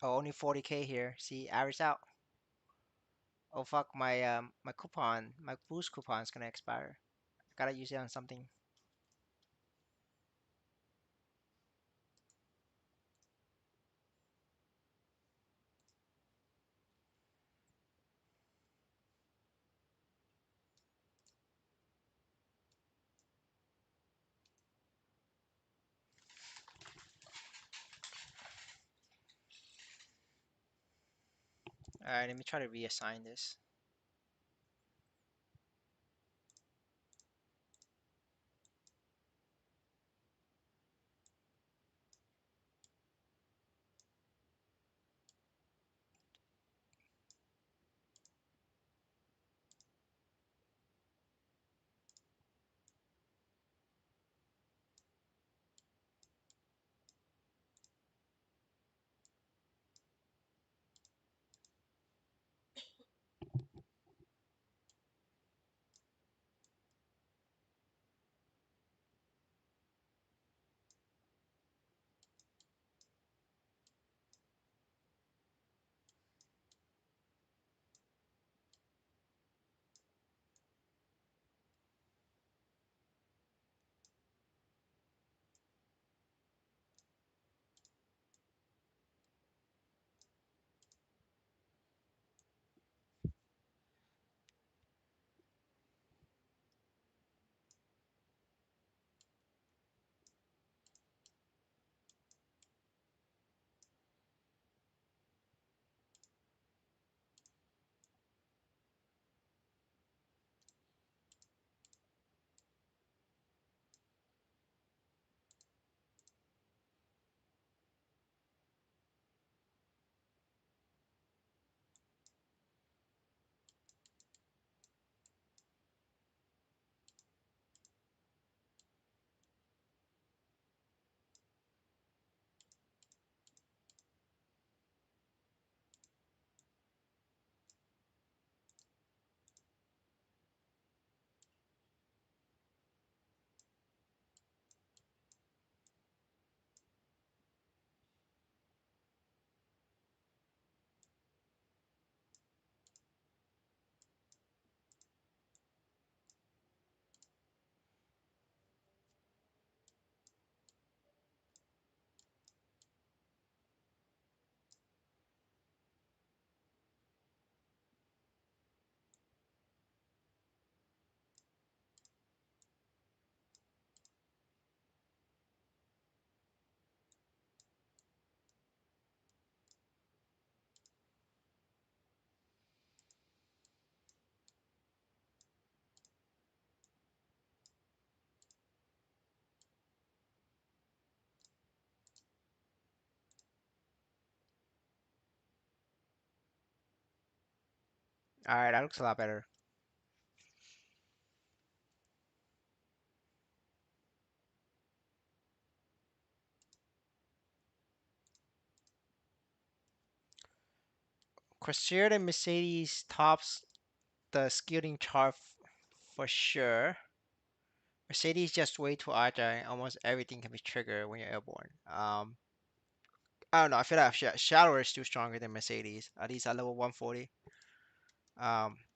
Oh, only 40k here. See, average out. Oh fuck, my boost coupon is gonna expire. I gotta use it on something. All right, let me try to reassign this. All right, that looks a lot better. Cressida and Mercedes tops the skewing chart for sure. Mercedes just way too agile and almost everything can be triggered when you're airborne. I don't know. I feel like Shadow is still stronger than Mercedes, at least at level 140.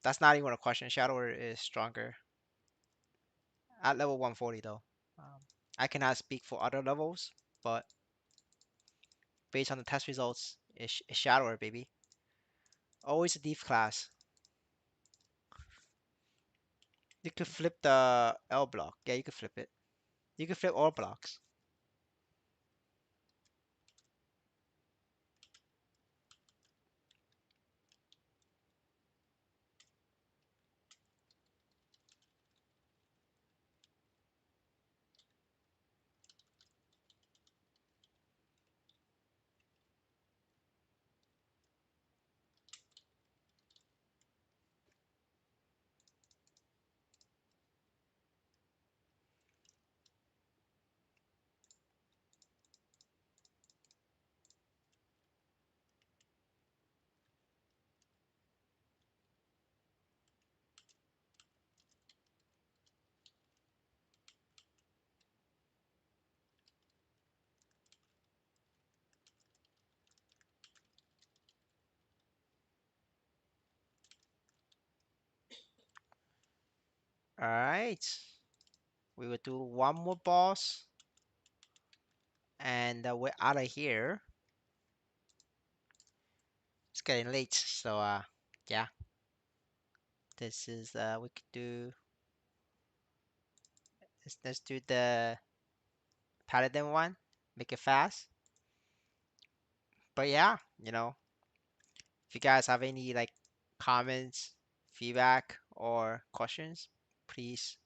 That's not even a question. Shadow is stronger at level 140 though. Um, I cannot speak for other levels, but based on the test results, it's Shadow, baby. Always a deep class. You could flip the L block. Yeah, you could flip it. You could flip all blocks. All right. We will do one more boss, and we're out of here. It's getting late, so yeah. This is we could do. Let's do the Paladin one. Make it fast. But yeah, if you guys have any like comments, feedback, or questions, please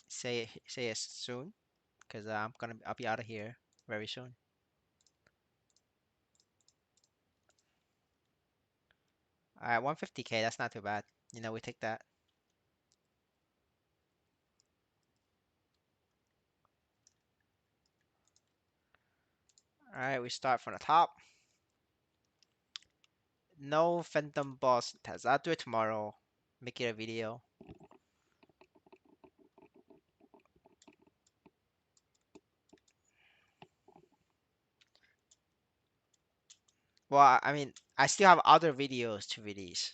say it soon, because I'll be out of here very soon. All right, 150K. That's not too bad. We take that. All right, we start from the top. No Phantom boss test. I'll do it tomorrow. Make it a video. Well, I mean, I still have other videos to release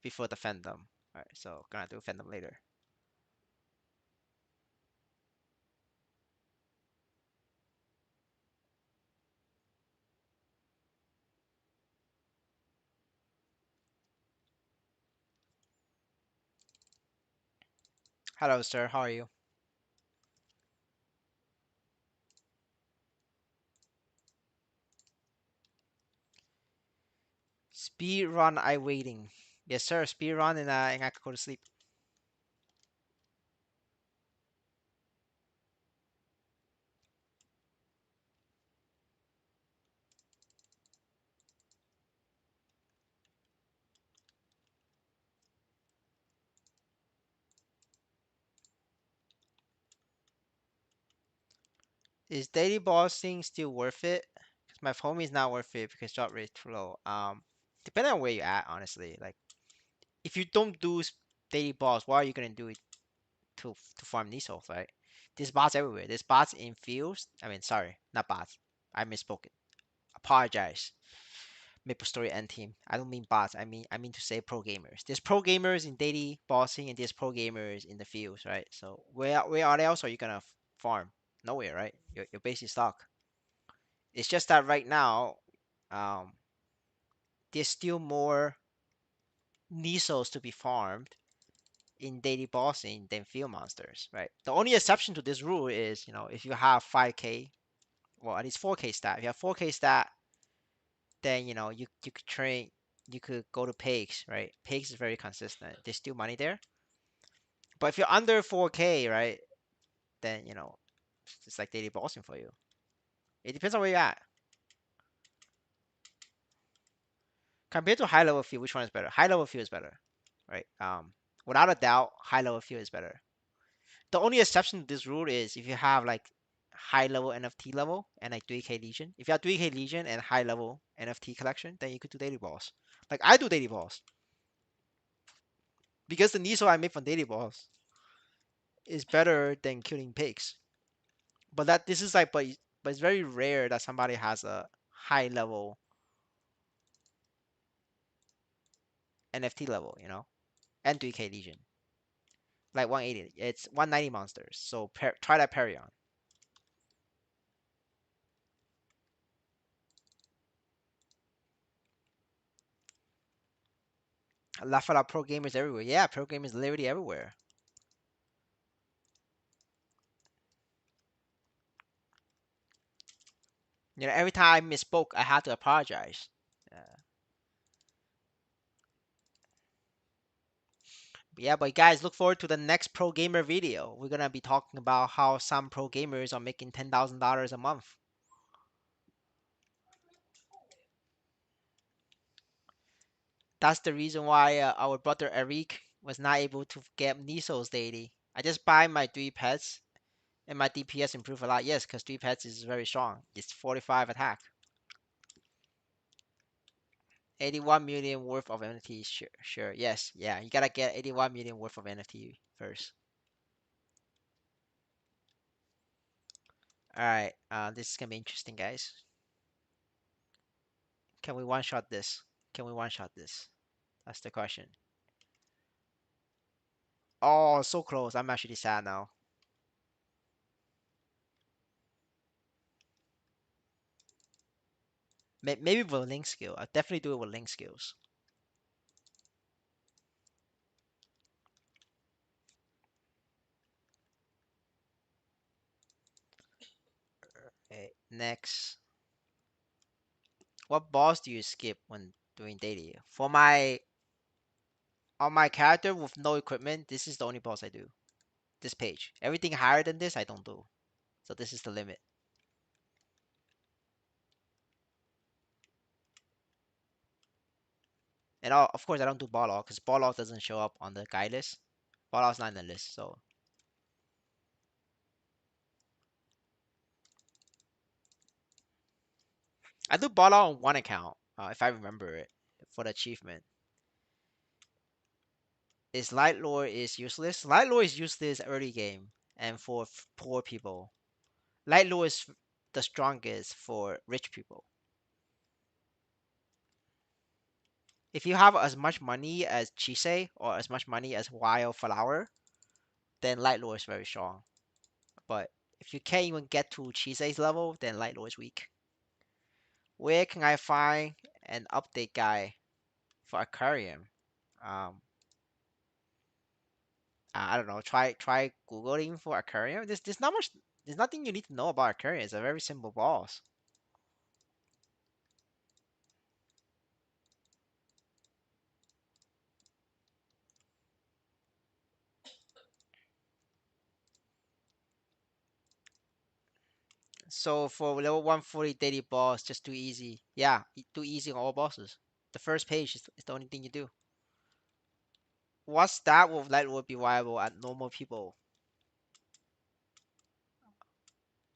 before the Phantom. All right, so gonna do Phantom later. Hello, sir. How are you? Speed run. I waiting. Yes, sir. Speed run, and I could go to sleep. Is daily bossing still worth it? Because my homie is not worth it because drop rate too low. Depending on where you're at, honestly. Like, if you don't do daily boss, what are you gonna do it to farm Nisos, right? There's bots everywhere. There's bots in fields. I mean, sorry, not bots. I misspoken. Apologize. maplestory and team. I don't mean bots. I mean to say pro gamers. There's pro gamers in daily bossing and there's pro gamers in the fields, right? So where are else are you gonna farm? Nowhere, right? You're basically stuck. It's just that right now, um, there's still more Nisos to be farmed in daily bossing than field monsters, right? The only exception to this rule is, if you have 5k, well, at least 4k stat. If you have 4k stat, then you could train, you could go to Pigs, right? Pigs is very consistent. There's still money there. But if you're under 4k, right, then it's like daily bossing for you. It depends on where you're at. Compared to high level field, which one is better? High level field is better, right? Without a doubt, high level field is better. The only exception to this rule is if you have like high level NFT level and like 3K Legion. If you have 3K Legion and high level NFT collection, then you could do daily balls. Like I do daily balls because the Niso I make from daily balls is better than killing pigs. But that this is like, but it's very rare that somebody has a high level NFT level, and 3K Legion. Like 180, it's 190 monsters. So try that Perion. Laugh at pro gamers everywhere. Yeah, pro gamers literally everywhere. Every time I misspoke, I had to apologize. Yeah, but guys, look forward to the next pro gamer video. We're gonna be talking about how some pro gamers are making $10,000 a month. That's the reason why our brother Eric was not able to get Nisos daily. I just buy my three pets and my DPS improve a lot. Yes, because three pets is very strong. It's 45 attack. 81 million worth of NFT. Sure, sure. Yes, yeah. You gotta get 81 million worth of NFT first. All right. This is gonna be interesting, guys. Can we one shot this? Can we one shot this? That's the question. Oh, so close. I'm actually sad now. Maybe with link skill. I'll definitely do it with link skills. Okay, next. What boss do you skip when doing daily? For my on my character with no equipment, this is the only boss I do. This page. Everything higher than this, I don't do. So this is the limit. And of course, I don't do Balog because Balog doesn't show up on the guide list. Balog's not in the list, so I do Balog on one account, if I remember it, for the achievement. Is Light Lore is useless? Light Lore is useless early game and for poor people. Light Lore is the strongest for rich people. If you have as much money as Chise or as much money as Wild Flower, then Light Lore is very strong. But if you can't even get to Chise's level, then Light Lore is weak. Where can I find an update guide for Aquarium? Um, I don't know. Try googling for Aquarium. There's not much. There's nothing you need to know about Aquarium. It's a very simple boss. So for level 140 daily boss, just too easy. Yeah, too easy on all bosses. The first page is the only thing you do. What stat would be viable at normal people?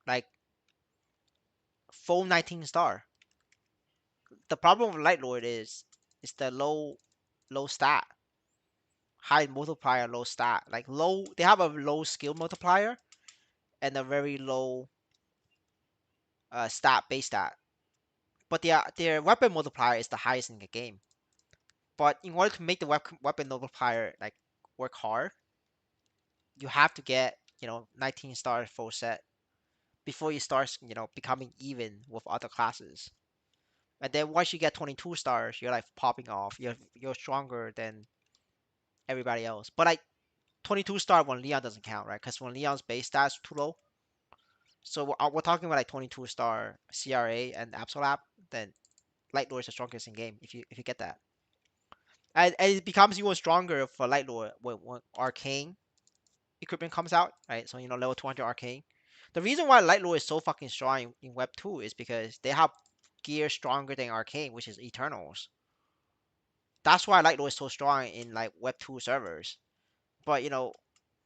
Like full 19 star. The problem with Light Lord is the low stat. High multiplier, low stat. Like low they have a low skill multiplier and a very low stat base stat. But their weapon multiplier is the highest in the game. But in order to make the weapon multiplier like work hard, you have to get 19 stars full set before you start becoming even with other classes. And then once you get 22 stars, you're like popping off. You're stronger than everybody else. But like 22 star when Leon doesn't count, right? Because when Leon's base stats too low. So we're talking about like 22 star CRA and Absolap, then Light Lord is the strongest in game if you get that. And it becomes even stronger for Light Lord when Arcane equipment comes out, right? So level 200 Arcane. The reason why Light Lord is so fucking strong in Web 2 is because they have gear stronger than Arcane, which is Eternals. That's why Light Lord is so strong in like Web 2 servers. But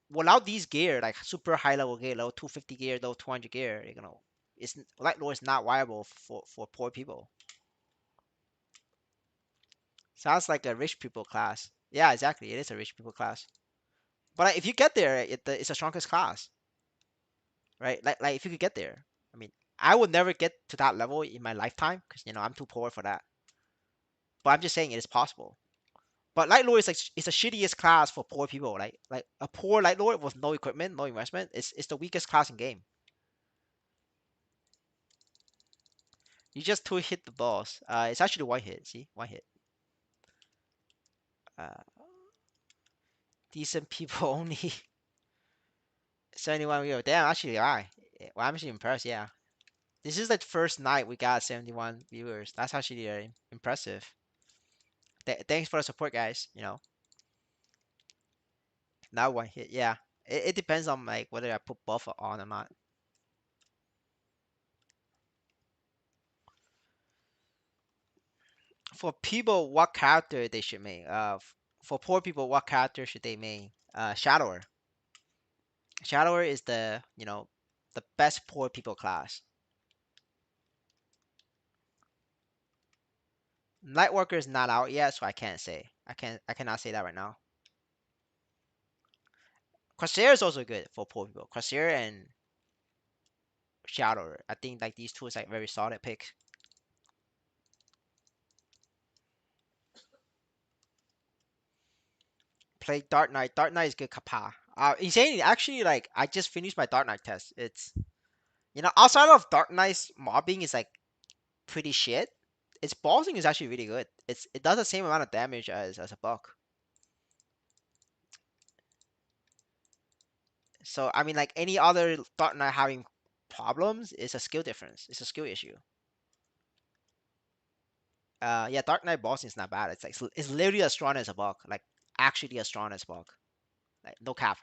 without these gear, like super high level gear, level 250 gear, level 200 gear, it's Light Lord is not viable for poor people. Sounds like a rich people class. Yeah, exactly. It is a rich people class. But if you get there, it's the strongest class, right? Like if you could get there. I mean, I would never get to that level in my lifetime because I'm too poor for that. But I'm just saying it is possible. But Light Lord is like it's the shittiest class for poor people. Like a poor Light Lord with no equipment, no investment. It's the weakest class in game. You just two hit the boss. It's actually one hit. See, one hit. Uh, decent people only. 71 viewers. Damn, actually, alright. Well, I'm actually impressed. Yeah, this is the first night we got 71 viewers. That's actually impressive. Thanks for the support, guys. Not one hit. Yeah, it depends on like whether I put buffer on or not. For people, what character they should make? For poor people, what character should they make? Shadower. Shadower is the best poor people class. Lightworker is not out yet, so I can't say. I cannot say that right now. Corsair is also good for poor people. Corsair and Shadower. I think like these two is like very solid picks. Play Dark Knight. Dark Knight is good kapa. Insane. Actually, like I just finished my Dark Knight test. It's outside of Dark Knight's mobbing is like pretty shit. Its bossing is actually really good. It does the same amount of damage as a buck. So I mean, like any other Dark Knight having problems, it's a skill difference. It's a skill issue. Yeah, Dark Knight bossing is not bad. It's literally as strong as a buck. Like actually as strong as a buck. Like no cap.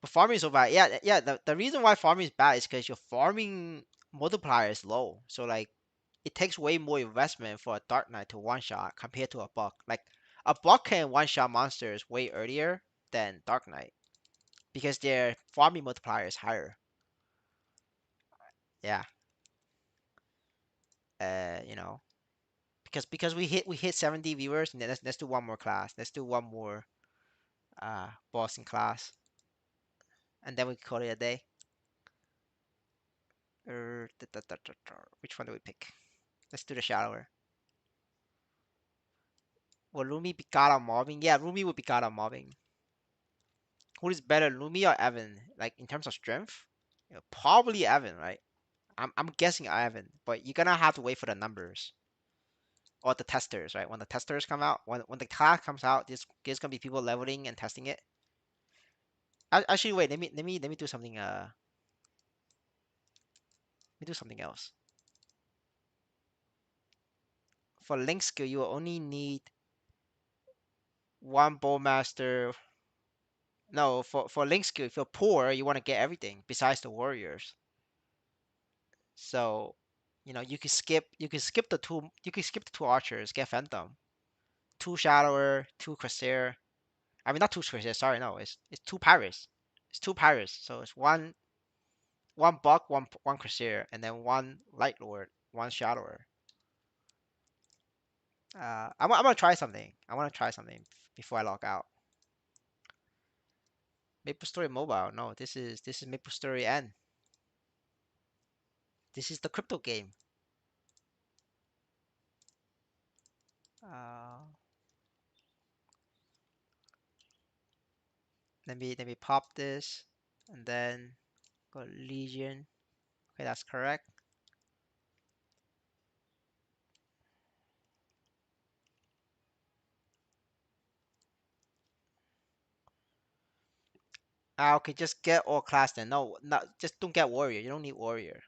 But farming is so bad. Yeah, yeah. The reason why farming is bad is because your farming multiplier is low. So like it takes way more investment for a Dark Knight to one shot compared to a buck. Like a buck can one shot monsters way earlier than Dark Knight because their farming multiplier is higher. Yeah. You know, because we hit 70 viewers, and then let's do one more class. Let's do one more boss in class, and then we call it a day. Which one do we pick? Let's do the shallower. Will Lumi be god on mobbing? Yeah, Lumi would be god on mobbing. Who is better, Lumi or Evan? Like in terms of strength? Yeah, probably Evan, right? I'm guessing Evan, but you're gonna have to wait for the numbers or the testers, right? When the testers come out, when the class comes out, there's gonna be people leveling and testing it. Actually, wait. Let me do something. Let me do something else. For link skill, you will only need one bowmaster. No, for link skill, if you're poor, you want to get everything besides the warriors. So, you can skip the two archers, get Phantom, two Shadower, two Corsair. I mean, not two Corsair. Sorry, no, it's two Pirates. It's two Pirates. So it's one Buck, one Corsair, and then one Light Lord, one Shadower. I'm gonna try something. I want to try something before I log out. MapleStory Mobile. No, this is MapleStory N. This is the crypto game. Uh, let me pop this and then go Legion. Okay, that's correct. Okay, just get all class then. No, not just don't get warrior. You don't need warrior.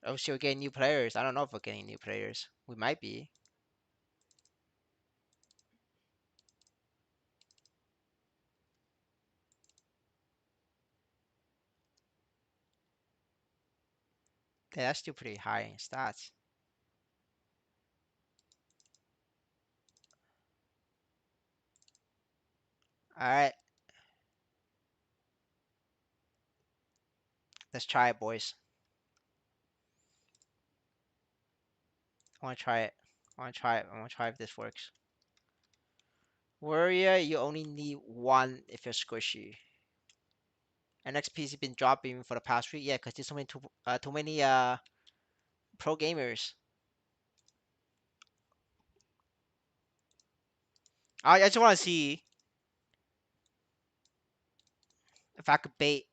Oh, sure, getting new players. I don't know if we're getting new players. We might be. That's still pretty high in stats. All right, let's try it, boys. I want to try it. I want to try it. I want to try if this works. Warrior, you only need one if you're squishy. NXP's been dropping for the past week. Yeah, because there's too many pro gamers. I just want to see if I could bait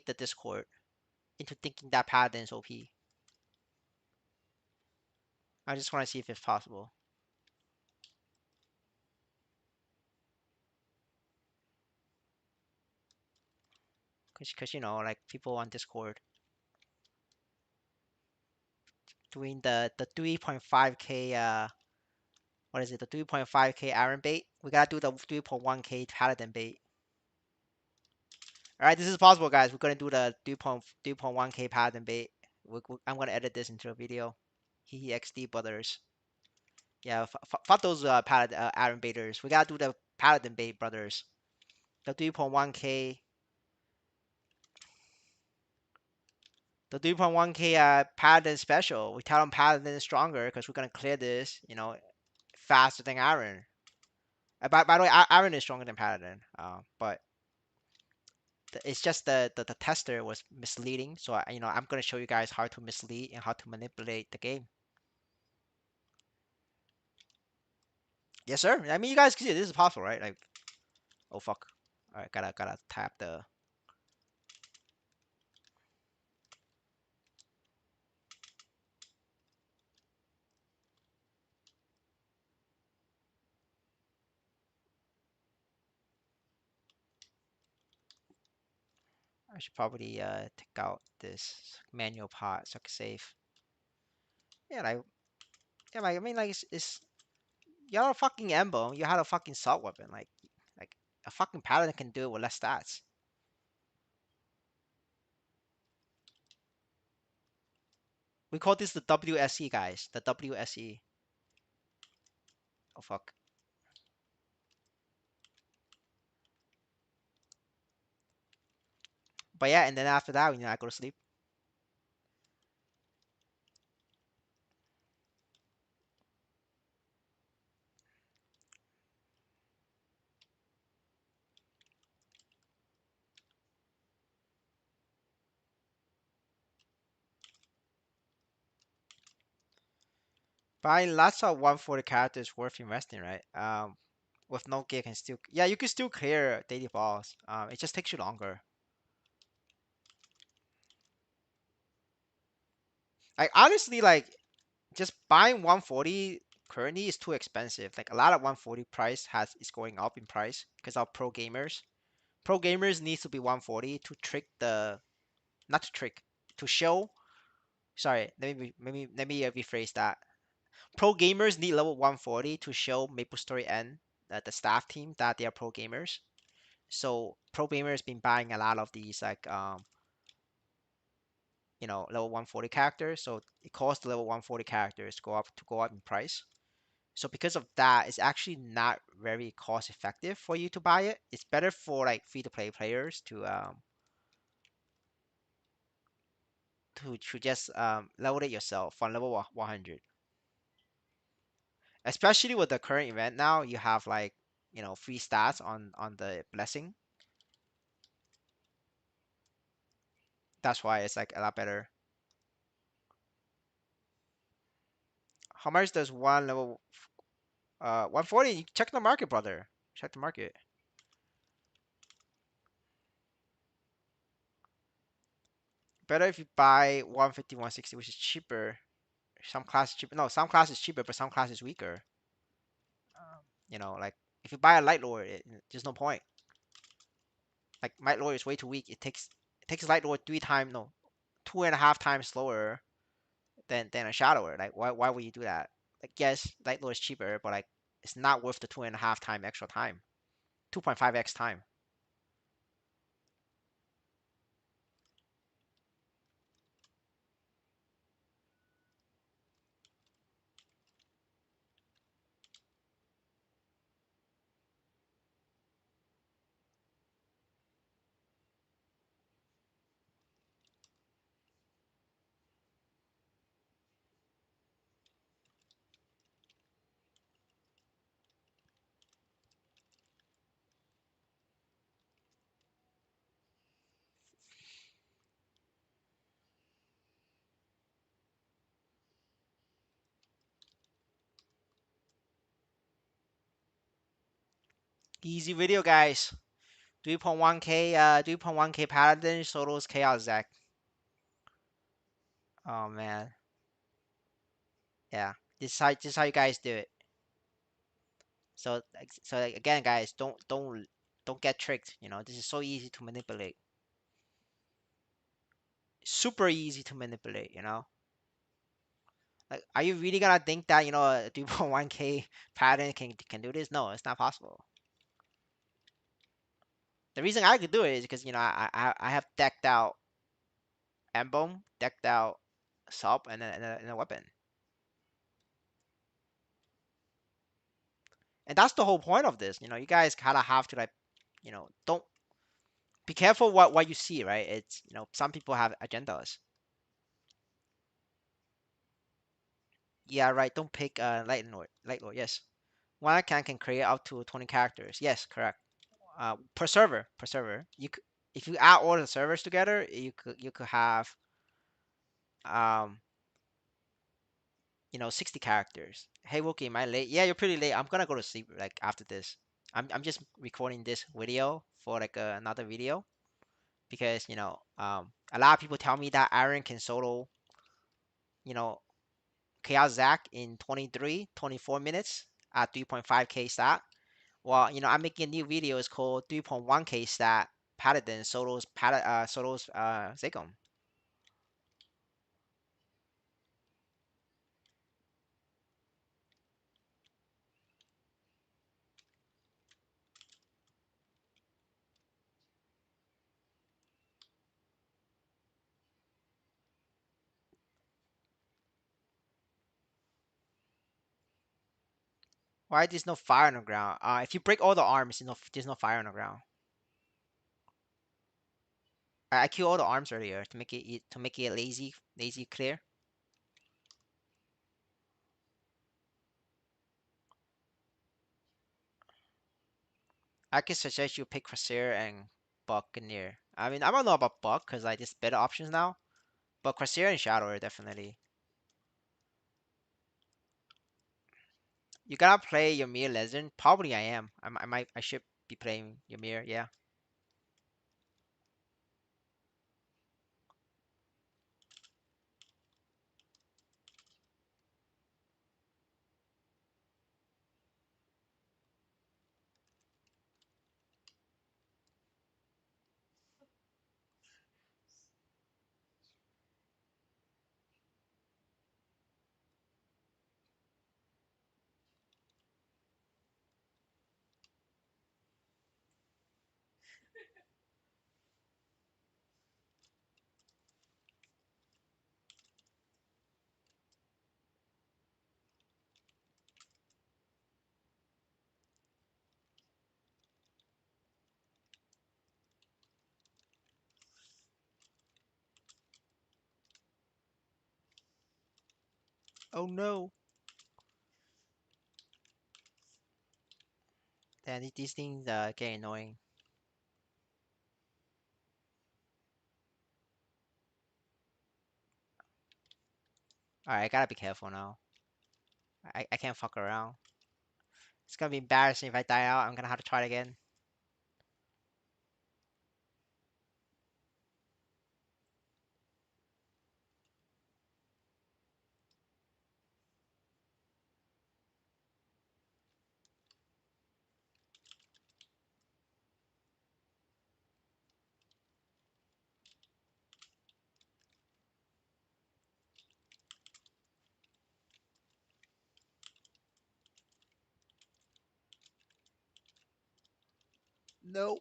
the Discord into thinking that Paladin is OP. I just want to see if it's possible. Cause you know, like people on Discord doing the 3.5k what is it? The 3.5k Iron bait. We gotta do the 3.1k Paladin bait. All right, this is possible, guys. We're gonna do the 3.1k Paladin bait. I'm gonna edit this into a video. He XD brothers. Yeah, fuck those Iron baiters. We gotta do the Paladin bait, brothers. The 3.1k. The 3.1k Paladin special. We tell them Paladin is stronger because we're gonna clear this, faster than Iron. By the way, Iron is stronger than Paladin. But it's just the tester was misleading. So I'm gonna show you guys how to mislead and how to manipulate the game. Yes, sir. I mean, you guys can see this is possible, right? Like, oh fuck. All right, gotta tap the. I should probably take out this manual part so I can save. Yeah, like I mean, like it's you're a fucking embo. You had a fucking salt weapon. Like a fucking paladin can do it with less stats. We call this the WSE, guys. The WSE. Oh fuck. But yeah, and then after that, I go to sleep. Buying lots of 140 characters worth investing, right? With no gear can still, yeah, you can still clear daily balls. It just takes you longer. Like honestly, like just buying 140 currently is too expensive. Like a lot of 140 price is going up in price because of pro gamers. Pro gamers needs to be 140 to trick the not to trick to show. Sorry, let me rephrase that. Pro gamers need level 140 to show MapleStory N, the staff team, that they are pro gamers. So pro gamers been buying a lot of these like level 140 characters. So it costs the level 140 characters to go up in price. So because of that, it's actually not very cost effective for you to buy it. It's better for like free to play players to just level it yourself on level 100. Especially with the current event now, you have like free stats on the blessing. That's why it's like a lot better. How much does one level 140? Check the market, brother. Check the market. Better if you buy 150, 160, which is cheaper. Some class is cheaper. No, some class is cheaper, but some class is weaker. Like if you buy a light lord, there's no point. Like light lord is way too weak. It takes light lord 3 times, no, 2.5 times slower than a shadower. Like why would you do that? Like yes, light lord is cheaper, but like it's not worth the 2.5 time extra time. 2.5x time. Easy video, guys. 3.1k, 3.1k Paladin, Solos Chaos Zach. Oh man, yeah. This is how you guys do it. So again, guys, don't get tricked. This is so easy to manipulate. Super easy to manipulate. Like, are you really gonna think that a 3.1k pattern can do this? No, it's not possible. The reason I could do it is because I have decked out emblem, decked out sub, and a weapon, and that's the whole point of this. You guys kind of have to like, don't be careful what you see, right? It's some people have agendas. Yeah, right. Don't pick light lord. Light lord. Yes, one account can create up to 20 characters. Yes, correct. Per server, per server. If you add all the servers together, you could have um 60 characters. Hey Wookie, am I late? Yeah, you're pretty late. I'm gonna go to sleep like after this. I'm just recording this video for like another video because a lot of people tell me that Aaron can solo you know Chaos Zack in 23, 24 minutes at 3.5k stat. Well, I'm making a new video. It's called 3.1k stat Paladin solos Zigum. Why there's no fire on the ground? If you break all the arms, there's no fire on the ground. I killed all the arms earlier to make it lazy clear. I can suggest you pick Crusader and Buccaneer. I mean, I don't know about Buck because like there's better options now, but Crusader and Shadow are definitely. You gotta play Ymir Legend. Probably I am. I should be playing Ymir. Yeah. Oh no. Damn, these things get annoying. All right, I gotta be careful now. I can't fuck around. It's gonna be embarrassing if I die out. I'm gonna have to try it again. No.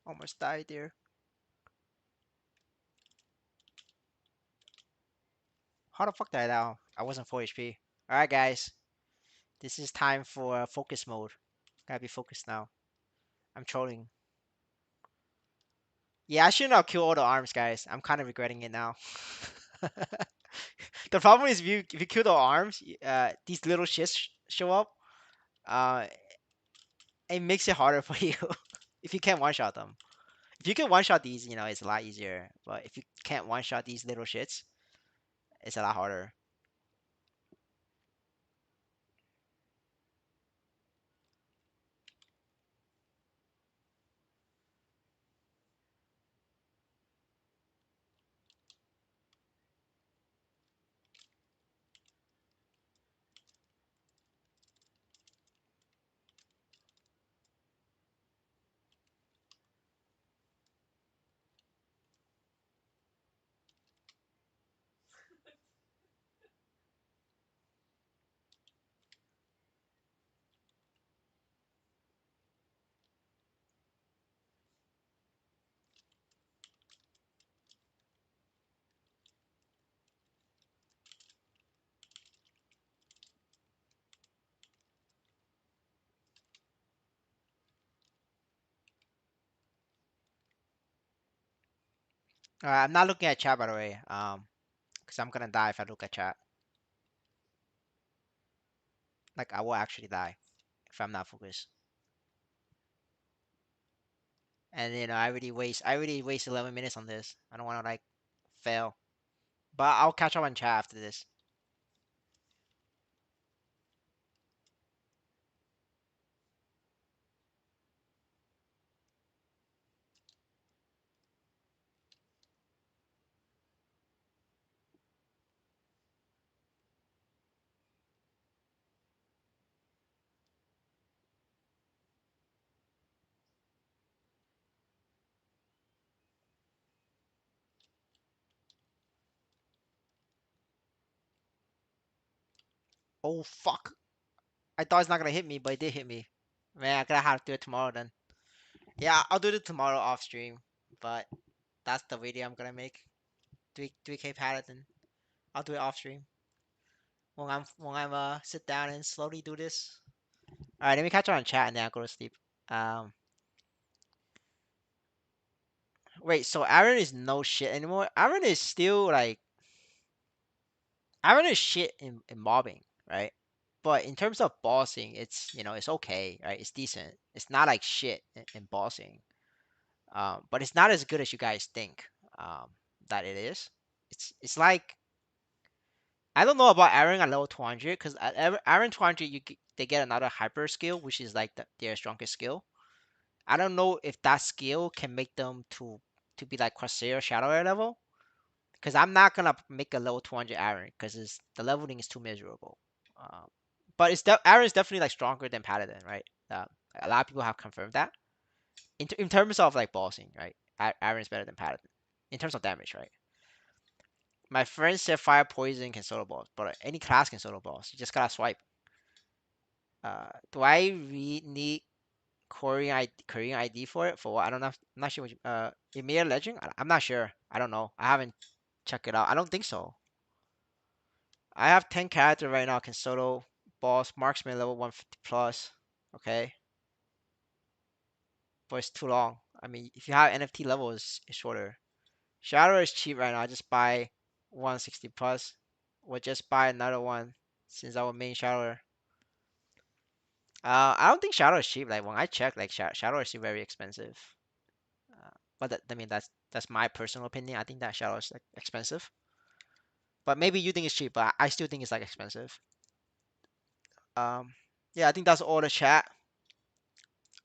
Almost died there. How the fuck did I die? I wasn't 4 HP. Alright, guys. This is time for focus mode. Gotta be focused now. I'm trolling. Yeah, I shouldn't have killed all the arms, guys. I'm kind of regretting it now. The problem is if you kill the arms, these little shits show up. Uh, it makes it harder for you if you can't one shot them. If you can one shot these, it's a lot easier. But if you can't one shot these little shits, it's a lot harder. I'm not looking at chat by the way. Because I'm gonna die if I look at chat. Like I will actually die if I'm not focused. And I already waste 11 minutes on this. I don't want to like fail. But I'll catch up on chat after this. Oh fuck! I thought it's not gonna hit me, but it did hit me. Man, I'm gonna have to do it tomorrow then. Yeah, I'll do it tomorrow off stream. But that's the video I'm gonna make. 3K paladin. I'll do it off stream when I'm sit down and slowly do this. All right, let me catch up on chat and then I'll go to sleep. Um, wait, so Aaron is no shit anymore. Aaron is still like Aaron is shit in mobbing, right? But in terms of bossing, it's okay, right? It's decent. It's not like shit in bossing. But it's not as good as you guys think um, that it is. It's like I don't know about Aaron at level 200 because at Aaron 200 they get another hyper skill which is like their strongest skill. I don't know if that skill can make them to be like Corsair Shadow Air level because I'm not gonna make a level 200 Aaron because the leveling is too miserable. Um, but Aaron is definitely like stronger than Paladin, right? Uh, a lot of people have confirmed that. In terms of like bossing, right? Aaron is better than Paladin in terms of damage, right? My friend said fire poison can solo boss, but any class can solo boss. You just gotta swipe. Do I need Korean ID for it? For what? I don't know. I'm not sure. It made a legend. I'm not sure. I don't know. I haven't checked it out. I don't think so. I have 10 character right now. Can solo boss marksman level 150 plus. Okay, but it's too long. I mean, if you have NFT level, it's shorter. Shadow is cheap right now. I just buy 160 plus. Or just buy another one since our main Shadow. I don't think Shadow is cheap. Like when I check, like Shadow is still very expensive. But I mean that's my personal opinion. I think that Shadow is like expensive. But maybe you think it's cheap, but I still think it's like expensive. Um, yeah, I think that's all the chat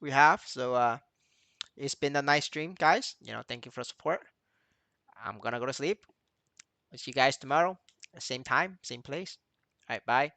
we have. So it's been a nice stream, guys. Thank you for the support. I'm gonna go to sleep. I'll see you guys tomorrow, same time, same place. All right, bye.